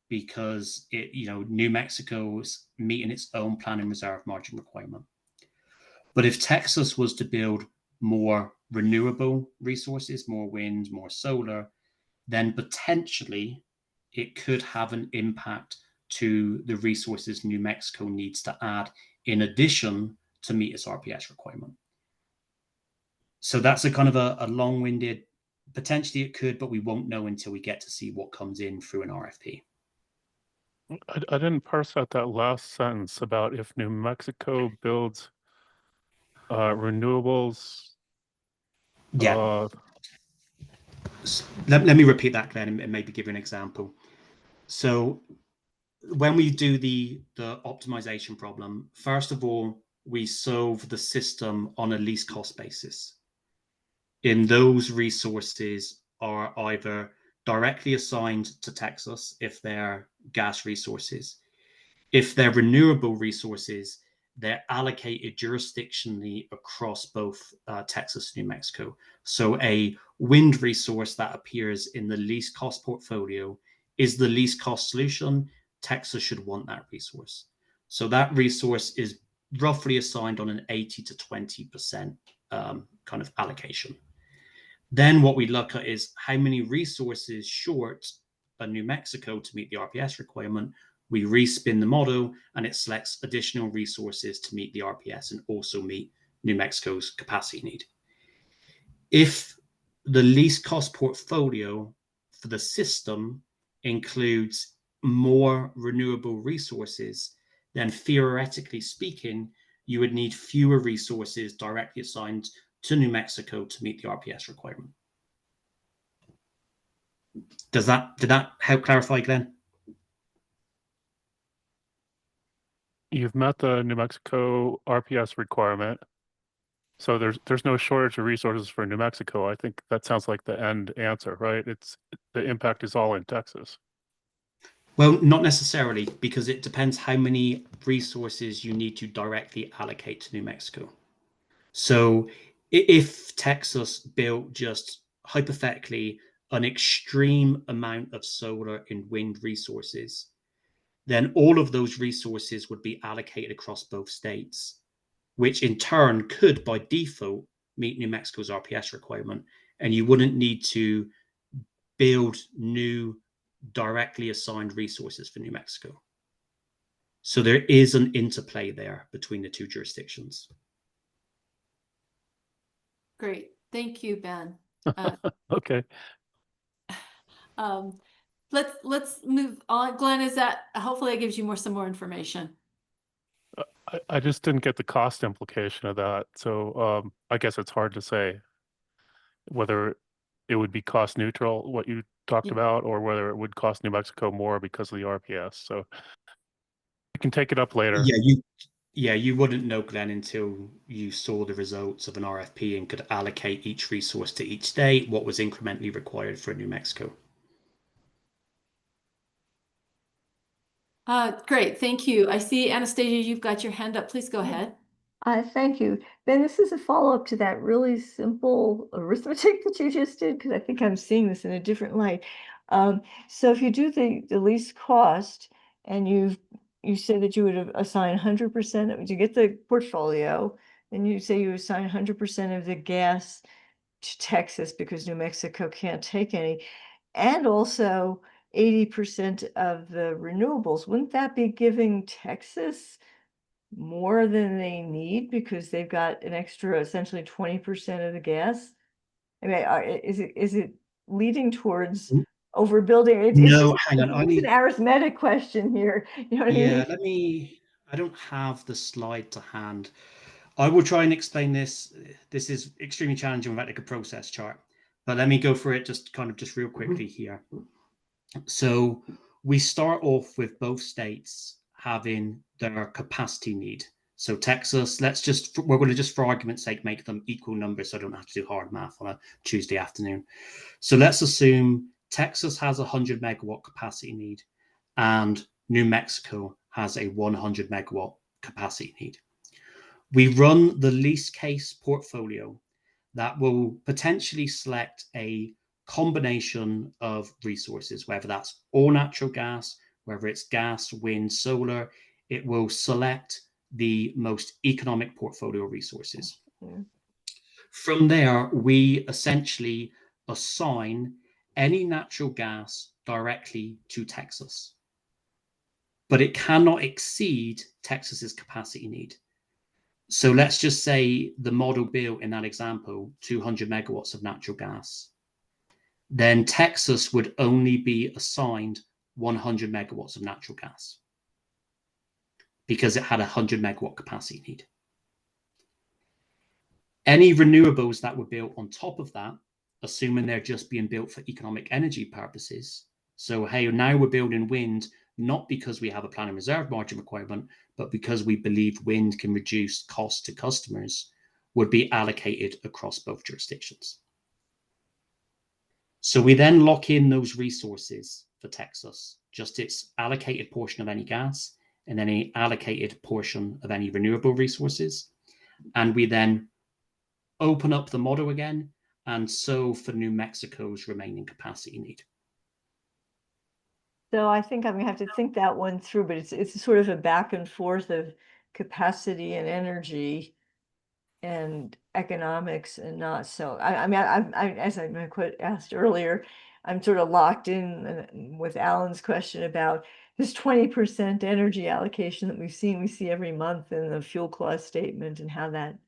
because New Mexico's meeting its own planning reserve margin requirement. But if Texas was to build more renewable resources, more wind, more solar, then potentially it could have an impact to the resources New Mexico needs to add in addition to meet its RPS requirement. So that's a kind of a long-winded, potentially it could, but we won't know until we get to see what comes in through an RFP. I didn't parse out that last sentence about if New Mexico builds renewables. Yeah. Let me repeat that, Glenn, and maybe give you an example. So when we do the optimization problem, first of all, we solve the system on a least cost basis. In those resources are either directly assigned to Texas if they're gas resources. If they're renewable resources, they're allocated jurisdictionally across both Texas and New Mexico. So a wind resource that appears in the least cost portfolio is the least cost solution. Texas should want that resource. So that resource is roughly assigned on an 80 to 20% kind of allocation. Then what we look at is how many resources short a New Mexico to meet the RPS requirement. We respin the model and it selects additional resources to meet the RPS and also meet New Mexico's capacity need. If the least cost portfolio for the system includes more renewable resources, then theoretically speaking, you would need fewer resources directly assigned to New Mexico to meet the RPS requirement. Did that help clarify, Glenn? You've met the New Mexico RPS requirement. So there's no shortage of resources for New Mexico. I think that sounds like the end answer, right? It's the impact is all in Texas. Well, not necessarily, because it depends how many resources you need to directly allocate to New Mexico. So if Texas built just hypothetically an extreme amount of solar and wind resources, then all of those resources would be allocated across both states, which in turn could by default meet New Mexico's RPS requirement. And you wouldn't need to build new directly assigned resources for New Mexico. So there is an interplay there between the two jurisdictions. Great. Thank you, Ben. Okay. Let's move on. Glenn, is that hopefully it gives you some more information? I just didn't get the cost implication of that. So I guess it's hard to say whether it would be cost neutral, what you talked about, or whether it would cost New Mexico more because of the RPS. So you can take it up later. Yeah, you wouldn't know, Glenn, until you saw the results of an RFP and could allocate each resource to each state, what was incrementally required for New Mexico. Great, thank you. I see Anastasia, you've got your hand up. Please go ahead. Thank you. Ben, this is a follow-up to that really simple arithmetic that you just did, because I think I'm seeing this in a different light. So if you do the least cost and you said that you would assign 100%, you get the portfolio, and you say you assign 100% of the gas to Texas because New Mexico can't take any, and also 80% of the renewables. Wouldn't that be giving Texas more than they need because they've got an extra essentially 20% of the gas? I mean, is it leading towards overbuilding? No, hang on. It's an arithmetic question here. You know what I Yeah, mean? I don't have the slide to hand. I will try and explain this. This is extremely challenging without like a process chart, but let me go for it just real quickly here. So we start off with both states having their capacity need. So Texas, we're going to just for argument's sake make them equal numbers so I don't have to do hard math on a Tuesday afternoon. So let's assume Texas has a 100 megawatt capacity need and New Mexico has a 100 megawatt capacity need. We run the least case portfolio that will potentially select a combination of resources, whether that's all natural gas, whether it's gas, wind, solar. It will select the most economic portfolio resources. Yeah. From there, we essentially assign any natural gas directly to Texas, but it cannot exceed Texas's capacity need. So let's just say the model built in that example, 200 megawatts of natural gas. Then Texas would only be assigned 100 megawatts of natural gas because it had a 100 megawatt capacity need. Any renewables that were built on top of that, assuming they're just being built for economic energy purposes. So, hey, now we're building wind, not because we have a planning reserve margin requirement, but because we believe wind can reduce costs to customers, would be allocated across both jurisdictions. So we then lock in those resources for Texas, just its allocated portion of any gas and any allocated portion of any renewable resources. And we then open up the model again, and so for New Mexico's remaining capacity need. So I think I'm gonna have to think that one through, but it's sort of a back and forth of capacity and energy and economics, and not so. I mean, as I asked earlier, I'm sort of locked in with Alan's question about this 20% energy allocation that we see every month in the fuel clause statement and how that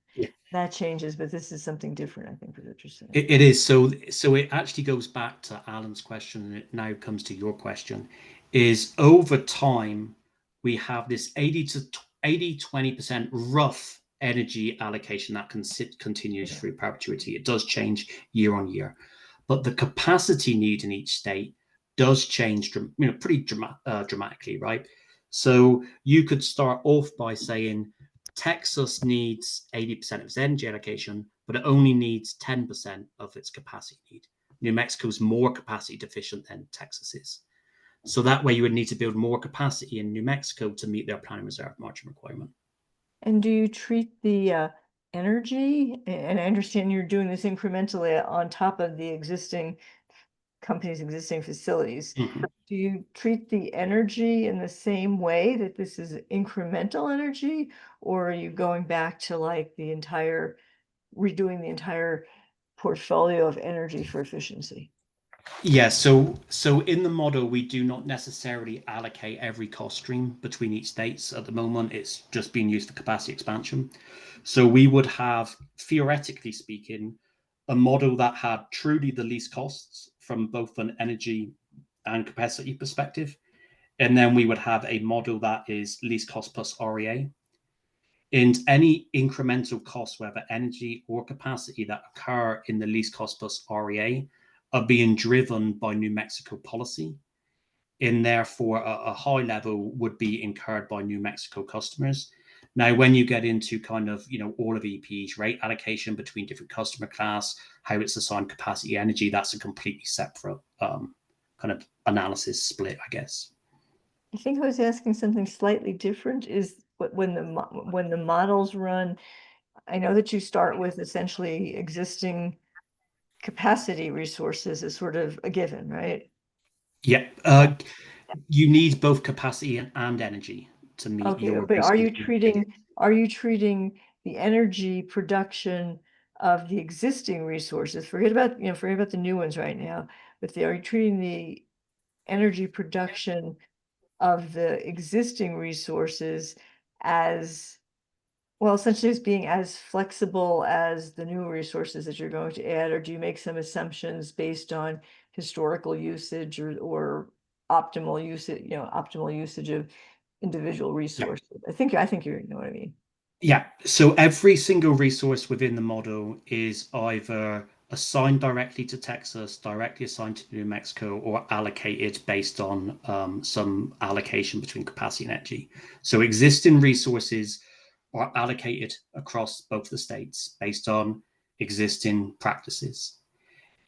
changes. But this is something different, I think, for what you're saying. It is. So it actually goes back to Alan's question, and it now comes to your question, is over time, we have this 20% rough energy allocation that continues through perpetuity. It does change year on year, but the capacity need in each state does change, pretty dramatically, right? So you could start off by saying Texas needs 80% of its energy allocation, but it only needs 10% of its capacity need. New Mexico's more capacity deficient than Texas is. So that way you would need to build more capacity in New Mexico to meet their planning reserve margin requirement. And do you treat the energy, and I understand you're doing this incrementally on top of the existing company's existing facilities. Mm-hmm. Do you treat the energy in the same way that this is incremental energy, or are you going back to like redoing the entire portfolio of energy for efficiency? Yeah, so in the model, we do not necessarily allocate every cost stream between each states at the moment. It's just being used for capacity expansion. So we would have, theoretically speaking, a model that had truly the least costs from both an energy and capacity perspective. And then we would have a model that is least cost plus REA. And any incremental costs, whether energy or capacity, that occur in the least cost plus REA are being driven by New Mexico policy, and therefore a high level would be incurred by New Mexico customers. Now, when you get into kind of, all of EP's rate allocation between different customer class, how it's assigned capacity energy, that's a completely separate kind of analysis split, I guess. I think I was asking something slightly different. Is when the models run, I know that you start with essentially existing capacity resources as sort of a given, right? Yeah, you need both capacity and energy to meet Okay, your but are you resource. treating the energy production of the existing resources? Forget about the new ones right now, but are you treating the energy production of the existing resources as well, essentially as being as flexible as the new resources that you're going to add, or do you make some assumptions based on historical usage or optimal usage of individual resources? I think you know what I mean. Yeah, so every single resource within the model is either assigned directly to Texas, directly assigned to New Mexico, or allocated based on some allocation between capacity and energy. So existing resources are allocated across both the states based on existing practices.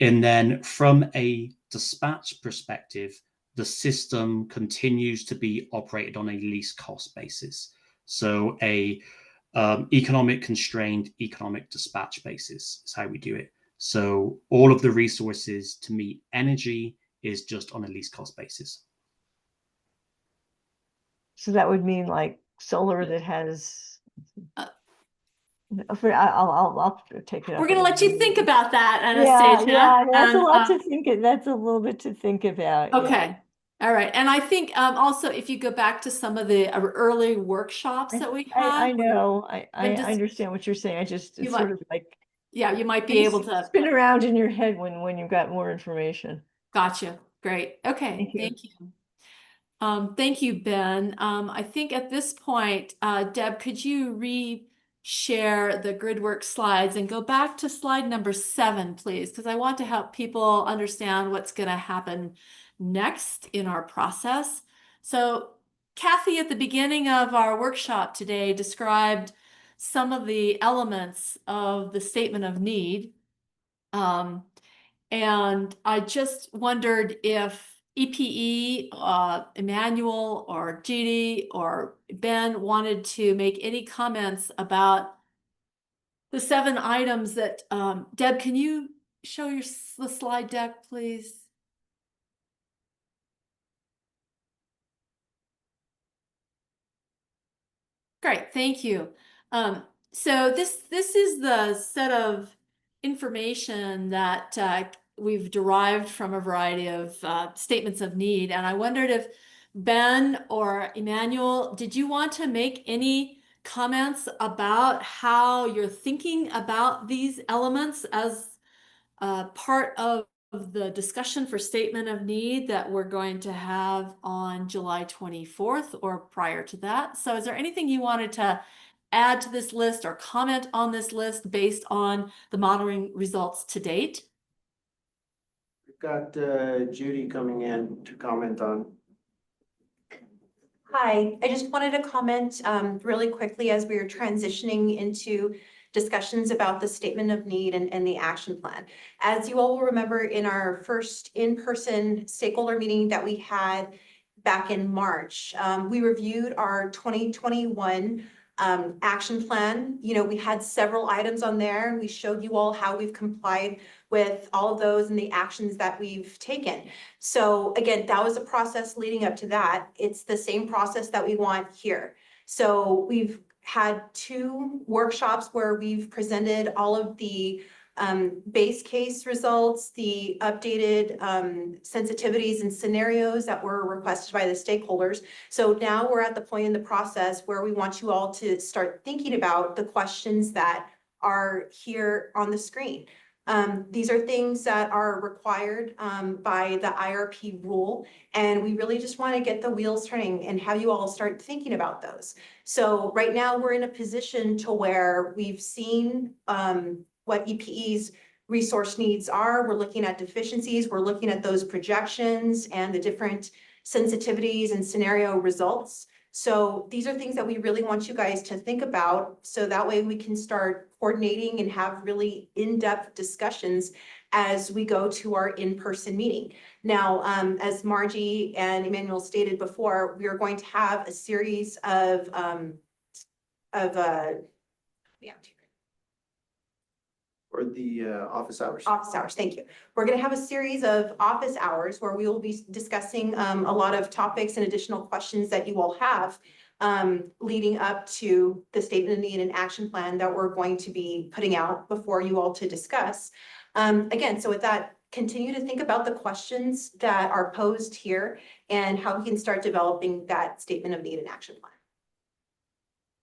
And then from a dispatch perspective, the system continues to be operated on a least cost basis. So a economic constrained economic dispatch basis is how we do it. So all of the resources to meet energy is just on a least cost basis. So that would mean like solar that has. I'll take it up. We're going to let you think about that, Yeah, Anastasia. yeah, that's a And, lot to think. That's a little bit to think about. Yeah. okay. All right. And I think also if you go back to some of the early workshops that we had. I know. I just- understand what you're saying. It's You sort might- of like Yeah, you might be able to spin around in your head when you've got more information. Gotcha. Great. Okay. Thank you. Thank you, Ben. I think at this point, Deb, could you re-share the GridWorks slides and go back to slide number 7, please? Because I want to help people understand what's going to happen next in our process. So Kathy, at the beginning of our workshop today, described some of the elements of the statement of need. And I just wondered if EPE, Emmanuel or Judy or Ben wanted to make any comments about the 7 items that, Deb, can you show the slide deck, please? Great, thank you. So this is the set of information that we've derived from a variety of statements of need, and I wondered if Ben or Emmanuel, did you want to make any comments about how you're thinking about these elements as part of the discussion for statement of need that we're going to have on July 24th or prior to that? So is there anything you wanted to add to this list or comment on this list based on the modeling results to date? We've got Judy coming in to comment on. Hi, I just wanted to comment really quickly as we are transitioning into discussions about the statement of need and the action plan. As you all will remember, in our first in-person stakeholder meeting that we had back in March, we reviewed our 2021 action plan. We had several items on there, and we showed you all how we've complied with all of those and the actions that we've taken. So again, that was a process leading up to that. It's the same process that we want here. So we've had 2 workshops where we've presented all of the base case results, the updated sensitivities and scenarios that were requested by the stakeholders. So now we're at the point in the process where we want you all to start thinking about the questions that are here on the screen. These are things that are required by the IRP rule, and we really just want to get the wheels turning and have you all start thinking about those. So right now we're in a position to where we've seen what EPE's resource needs are. We're looking at deficiencies, we're looking at those projections and the different sensitivities and scenario results. So these are things that we really want you guys to think about, so that way we can start coordinating and have really in-depth discussions as we go to our in-person meeting. Now, as Margie and Emmanuel stated before, we are going to have a series of Or the office hours. Office hours, thank you. We're going to have a series of office hours where we will be discussing a lot of topics and additional questions that you all have leading up to the statement of need and action plan that we're going to be putting out before you all to discuss. Again, so with that, continue to think about the questions that are posed here and how we can start developing that statement of need and action plan.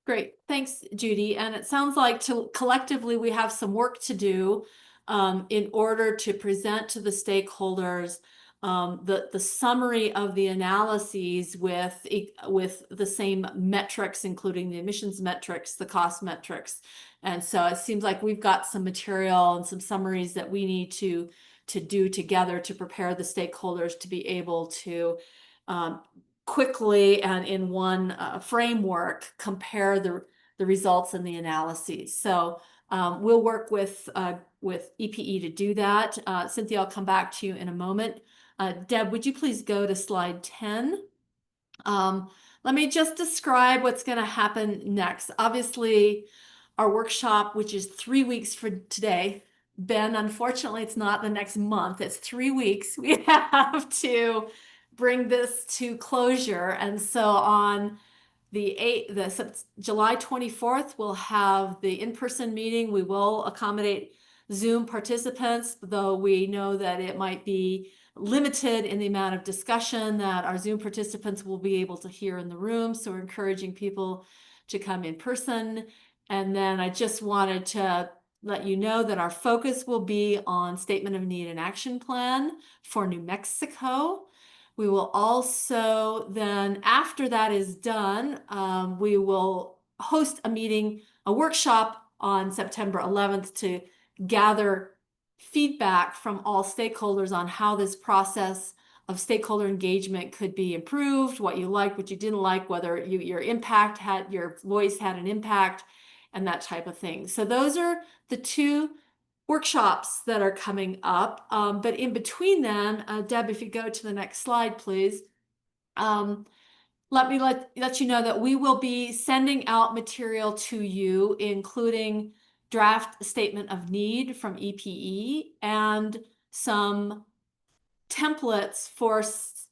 Great, thanks, Judy. And it sounds like collectively we have some work to do in order to present to the stakeholders the summary of the analyses with the same metrics, including the emissions metrics, the cost metrics. And so it seems like we've got some material and some summaries that we need to do together to prepare the stakeholders to be able to quickly and in one framework compare the results and the analyses. So we'll work with EPE to do that. Cynthia, I'll come back to you in a moment. Deb, would you please go to slide 10? Let me just describe what's going to happen next. Obviously, our workshop, which is 3 weeks from today, Ben, unfortunately, it's not the next month. It's 3 weeks. We have to bring this to closure. And so on July 24th, we'll have the in-person meeting. We will accommodate Zoom participants, though we know that it might be limited in the amount of discussion that our Zoom participants will be able to hear in the room. So we're encouraging people to come in person. And then I just wanted to let you know that our focus will be on Statement of Need and Action Plan for New Mexico. We will also then, after that is done, we will host a meeting, a workshop on September 11th to gather feedback from all stakeholders on how this process of stakeholder engagement could be improved, what you liked, what you didn't like, whether your voice had an impact, and that type of thing. So those are the two workshops that are coming up. But in between them, Deb, if you go to the next slide, please. Let me let you know that we will be sending out material to you, including draft statement of need from EPE and some templates for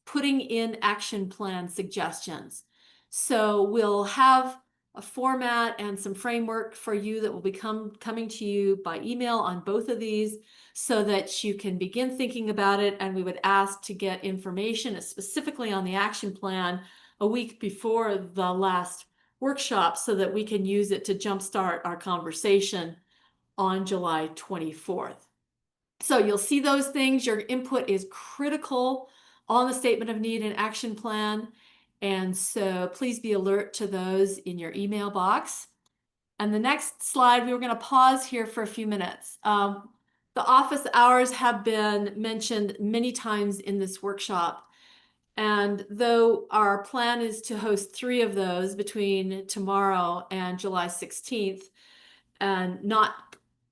putting in action plan suggestions. So we'll have a format and some framework for you that will be coming to you by email on both of these so that you can begin thinking about it. And we would ask to get information specifically on the action plan a week before the last workshop so that we can use it to jumpstart our conversation on July 24th. So you'll see those things. Your input is critical on the statement of need and action plan. And so please be alert to those in your email box. And the next slide, we were going to pause here for a few minutes. The office hours have been mentioned many times in this workshop. And though our plan is to host 3 of those between tomorrow and July 16th, and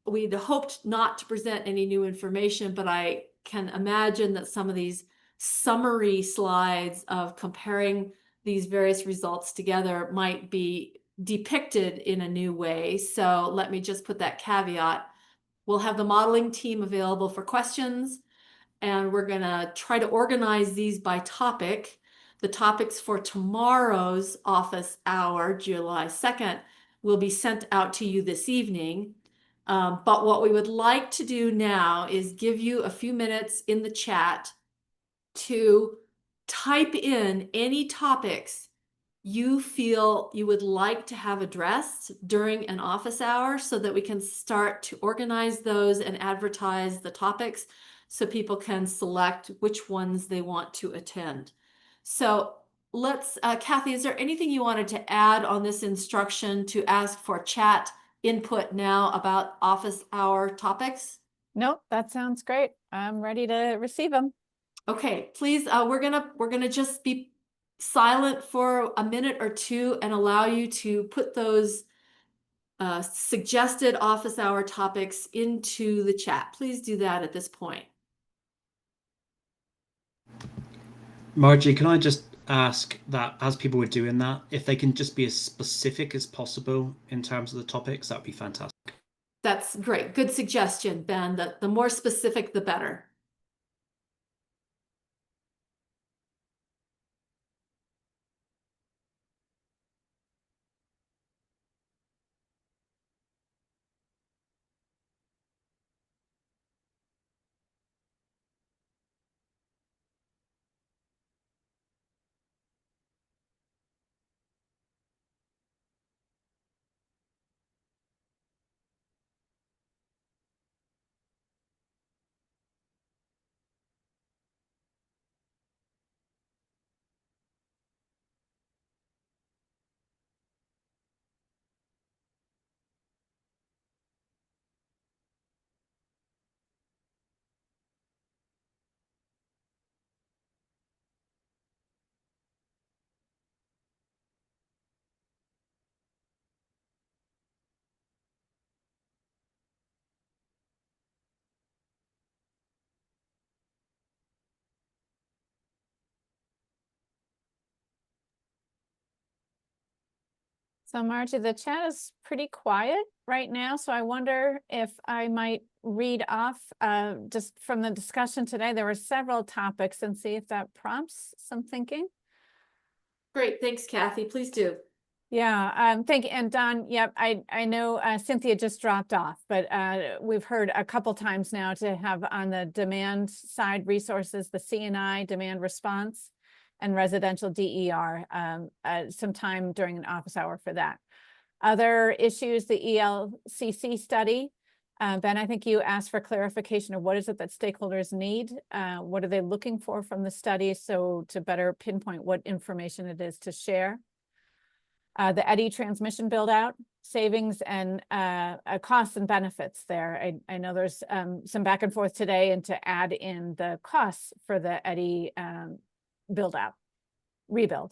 we'd hoped not to present any new information, but I can imagine that some of these summary slides of comparing these various results together might be depicted in a new way. So let me just put that caveat. We'll have the modeling team available for questions, and we're going to try to organize these by topic. The topics for tomorrow's office hour, July 2nd, will be sent out to you this evening. But what we would like to do now is give you a few minutes in the chat to type in any topics you feel you would like to have addressed during an office hour so that we can start to organize those and advertise the topics so people can select which ones they want to attend. So let's, Kathy, is there anything you wanted to add on this instruction to ask for chat input now about office hour topics? Nope, that sounds great. I'm ready to receive them. Okay, please, we're gonna just be silent for a minute or two and allow you to put those suggested office hour topics into the chat. Please do that at this point. Margie, can I just ask that as people were doing that, if they can just be as specific as possible in terms of the topics, that would be fantastic. That's great. Good suggestion, Ben. The more specific, the better. So Margie, the chat is pretty quiet right now, so I wonder if I might read off just from the discussion today. There were several topics, and see if that prompts some thinking. Great, thanks, Kathy. Please do. Yeah, thank you. And Don, yep, I know Cynthia just dropped off, but we've heard a couple times now to have on the demand side resources, the C&I demand response, and residential DER, some time during an office hour for that. Other issues, the ELCC study. Ben, I think you asked for clarification of what is it that stakeholders need? What are they looking for from the study? So to better pinpoint what information it is to share. The EDI transmission build out, savings and costs and benefits there. I know there's some back and forth today, and to add in the costs for the EDI build out, rebuild.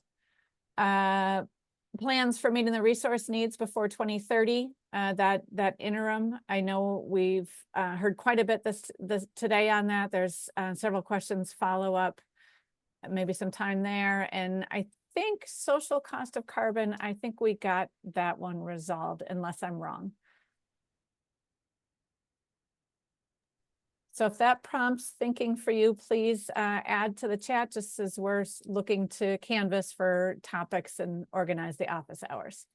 Plans for meeting the resource needs before 2030. That interim, I know we've heard quite a bit this today on that. There's several questions follow up, maybe some time there, and I think social cost of carbon, I think we got that one resolved, unless I'm wrong. So if that prompts thinking for you, please add to the chat, just as we're looking to canvas for topics and organize the office hours.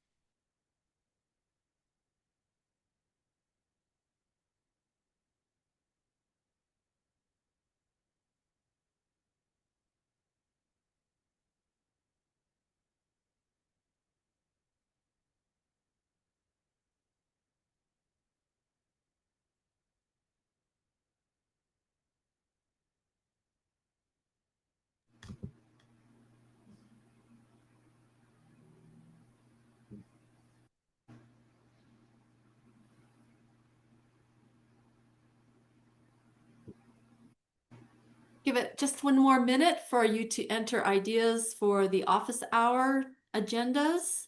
Give it just one more minute for you to enter ideas for the office hour agendas.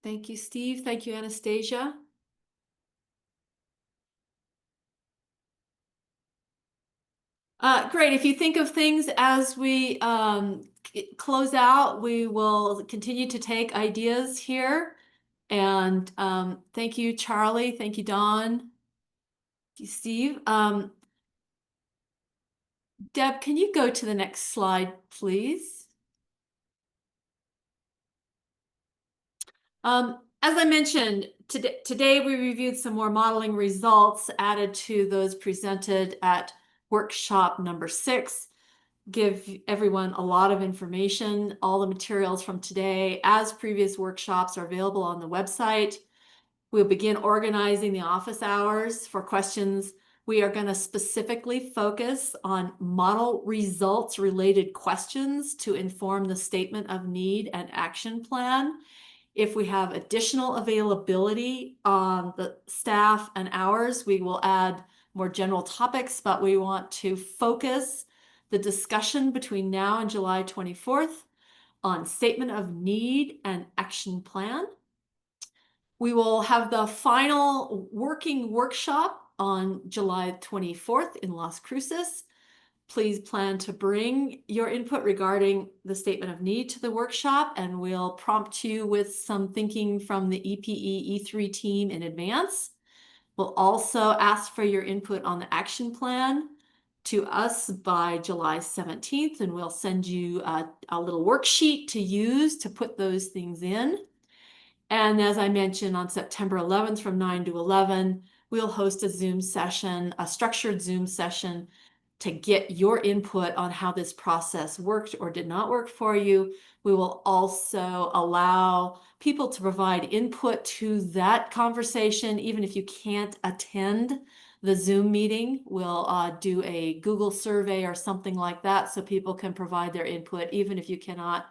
Thank you, Steve. Thank you, Anastasia. Great. If you think of things as we close out, we will continue to take ideas here. And thank you, Charlie. Thank you, Dawn. Thank you, Steve. Deb, can you go to the next slide, please? As I mentioned, today we reviewed some more modeling results added to those presented at workshop number 6. Give everyone a lot of information. All the materials from today, as previous workshops, are available on the website. We'll begin organizing the office hours for questions. We are going to specifically focus on model results related questions to inform the statement of need and action plan. If we have additional availability on the staff and hours, we will add more general topics, but we want to focus the discussion between now and July 24th on statement of need and action plan. We will have the final working workshop on July 24th in Las Cruces. Please plan to bring your input regarding the statement of need to the workshop, and we'll prompt you with some thinking from the EPE E3 team in advance. We'll also ask for your input on the action plan to us by July 17th, and we'll send you a little worksheet to use to put those things in. And as I mentioned, on September 11th from 9 to 11, we'll host a Zoom session, a structured Zoom session, to get your input on how this process worked or did not work for you. We will also allow people to provide input to that conversation, even if you can't attend the Zoom meeting. We'll do a Google survey or something like that so people can provide their input, even if you cannot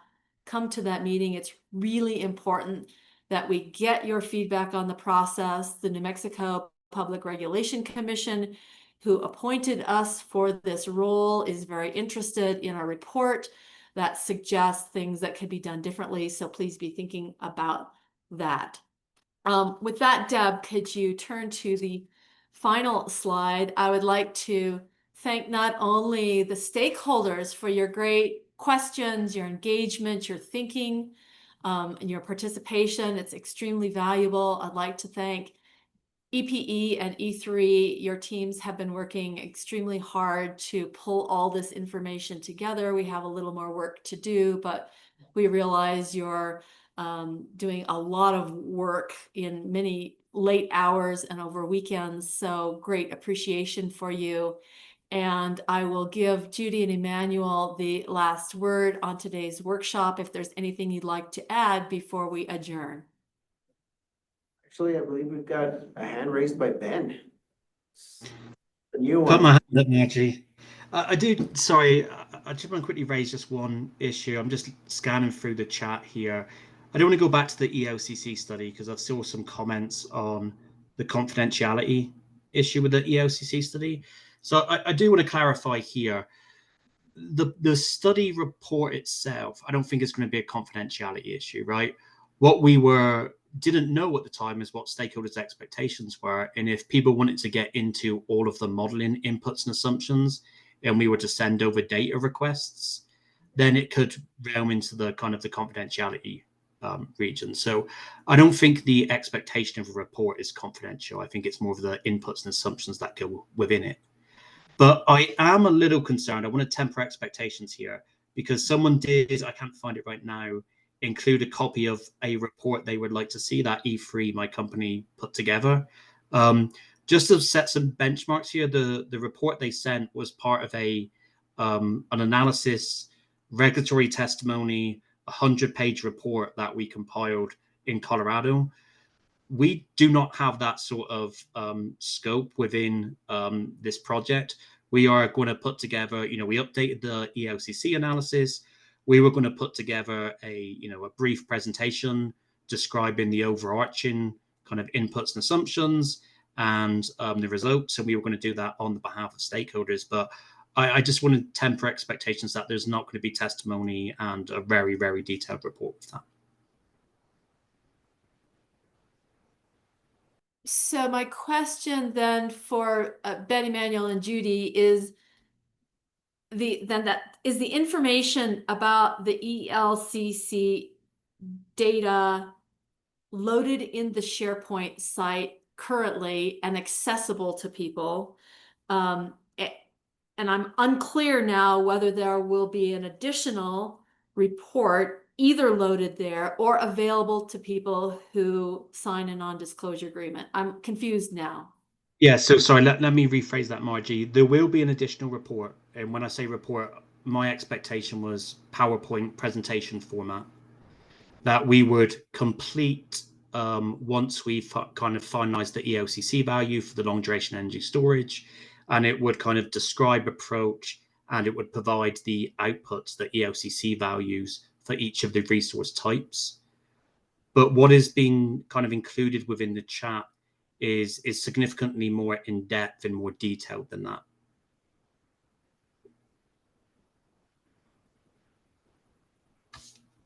come to that meeting. It's really important that we get your feedback on the process. The New Mexico Public Regulation Commission, who appointed us for this role, is very interested in our report that suggests things that could be done differently. So please be thinking about that. With that, Deb, could you turn to the final slide? I would like to thank not only the stakeholders for your great questions, your engagement, your thinking, and your participation. It's extremely valuable. I'd like to thank EPE and E3. Your teams have been working extremely hard to pull all this information together. We have a little more work to do, but we realize you're doing a lot of work in many late hours and over weekends. So great appreciation for you. And I will give Judy and Emmanuel the last word on today's workshop if there's anything you'd like to add before we adjourn. Actually, I believe we've got a hand raised by Ben. The new one. Put my hand up, Margie. I do, sorry, I just want to quickly raise just one issue. I'm just scanning through the chat here. I don't want to go back to the ELCC study because I saw some comments on the confidentiality issue with the ELCC study. So I do want to clarify here. The study report itself, I don't think it's going to be a confidentiality issue, right? What we didn't know at the time is what stakeholders' expectations were. And if people wanted to get into all of the modeling inputs and assumptions, and we were to send over data requests, then it could realm into the kind of the confidentiality region. So I don't think the expectation of a report is confidential. I think it's more of the inputs and assumptions that go within it. But I am a little concerned. I want to temper expectations here because someone did, I can't find it right now, include a copy of a report they would like to see that E3, my company, put together. Just to set some benchmarks here, the report they sent was part of an analysis, regulatory testimony, 100-page report that we compiled in Colorado. We do not have that sort of scope within this project. We are going to put together, we updated the ELCC analysis. We were going to put together a brief presentation describing the overarching kind of inputs and assumptions and the results. And we were going to do that on the behalf of stakeholders. But I just want to temper expectations that there's not going to be testimony and a very, very detailed report with that. So my question then for Ben, Emmanuel, and Judy is, then that is the information about the ELCC data loaded in the SharePoint site currently and accessible to people. And I'm unclear now whether there will be an additional report either loaded there or available to people who sign a non-disclosure agreement. I'm confused now. Yeah, so sorry, let me rephrase that, Margie. There will be an additional report. And when I say report, my expectation was PowerPoint presentation format that we would complete once we've kind of finalized the ELCC value for the long duration energy storage. And it would kind of describe approach, and it would provide the outputs, the ELCC values for each of the resource types. But what is being kind of included within the chat is significantly more in depth and more detailed than that.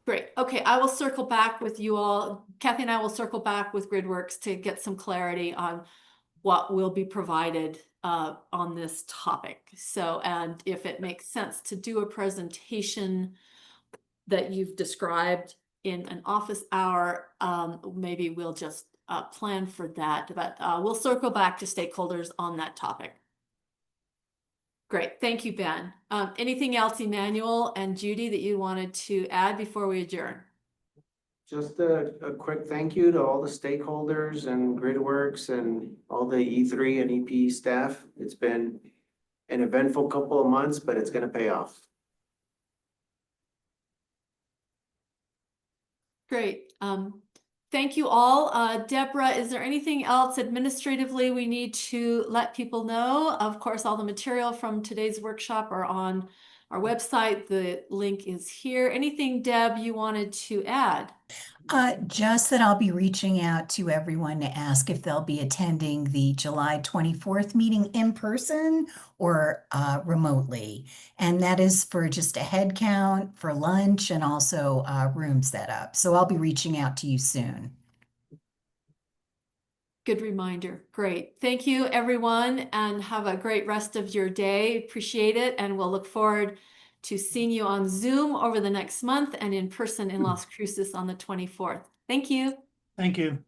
Great. Okay, I will circle back with you all. Kathy and I will circle back with GridWorks to get some clarity on what will be provided on this topic. So, and if it makes sense to do a presentation that you've described in an office hour, maybe we'll just plan for that, but we'll circle back to stakeholders on that topic. Great, thank you, Ben. Anything else, Emmanuel and Judy, that you wanted to add before we adjourn? Just a quick thank you to all the stakeholders and GridWorks and all the E3 and EP staff. It's been an eventful couple of months, but it's going to pay off. Great. Thank you all. Deborah, is there anything else administratively we need to let people know? Of course, all the material from today's workshop are on our website. The link is here. Anything, Deb, you wanted to add? Just that I'll be reaching out to everyone to ask if they'll be attending the July 24th meeting in person or remotely. And that is for just a head count for lunch and also room setup. So I'll be reaching out to you soon. Good reminder. Great. Thank you, everyone, and have a great rest of your day. Appreciate it. And we'll look forward to seeing you on Zoom over the next month and in person in Las Cruces on the 24th. Thank you. Thank you.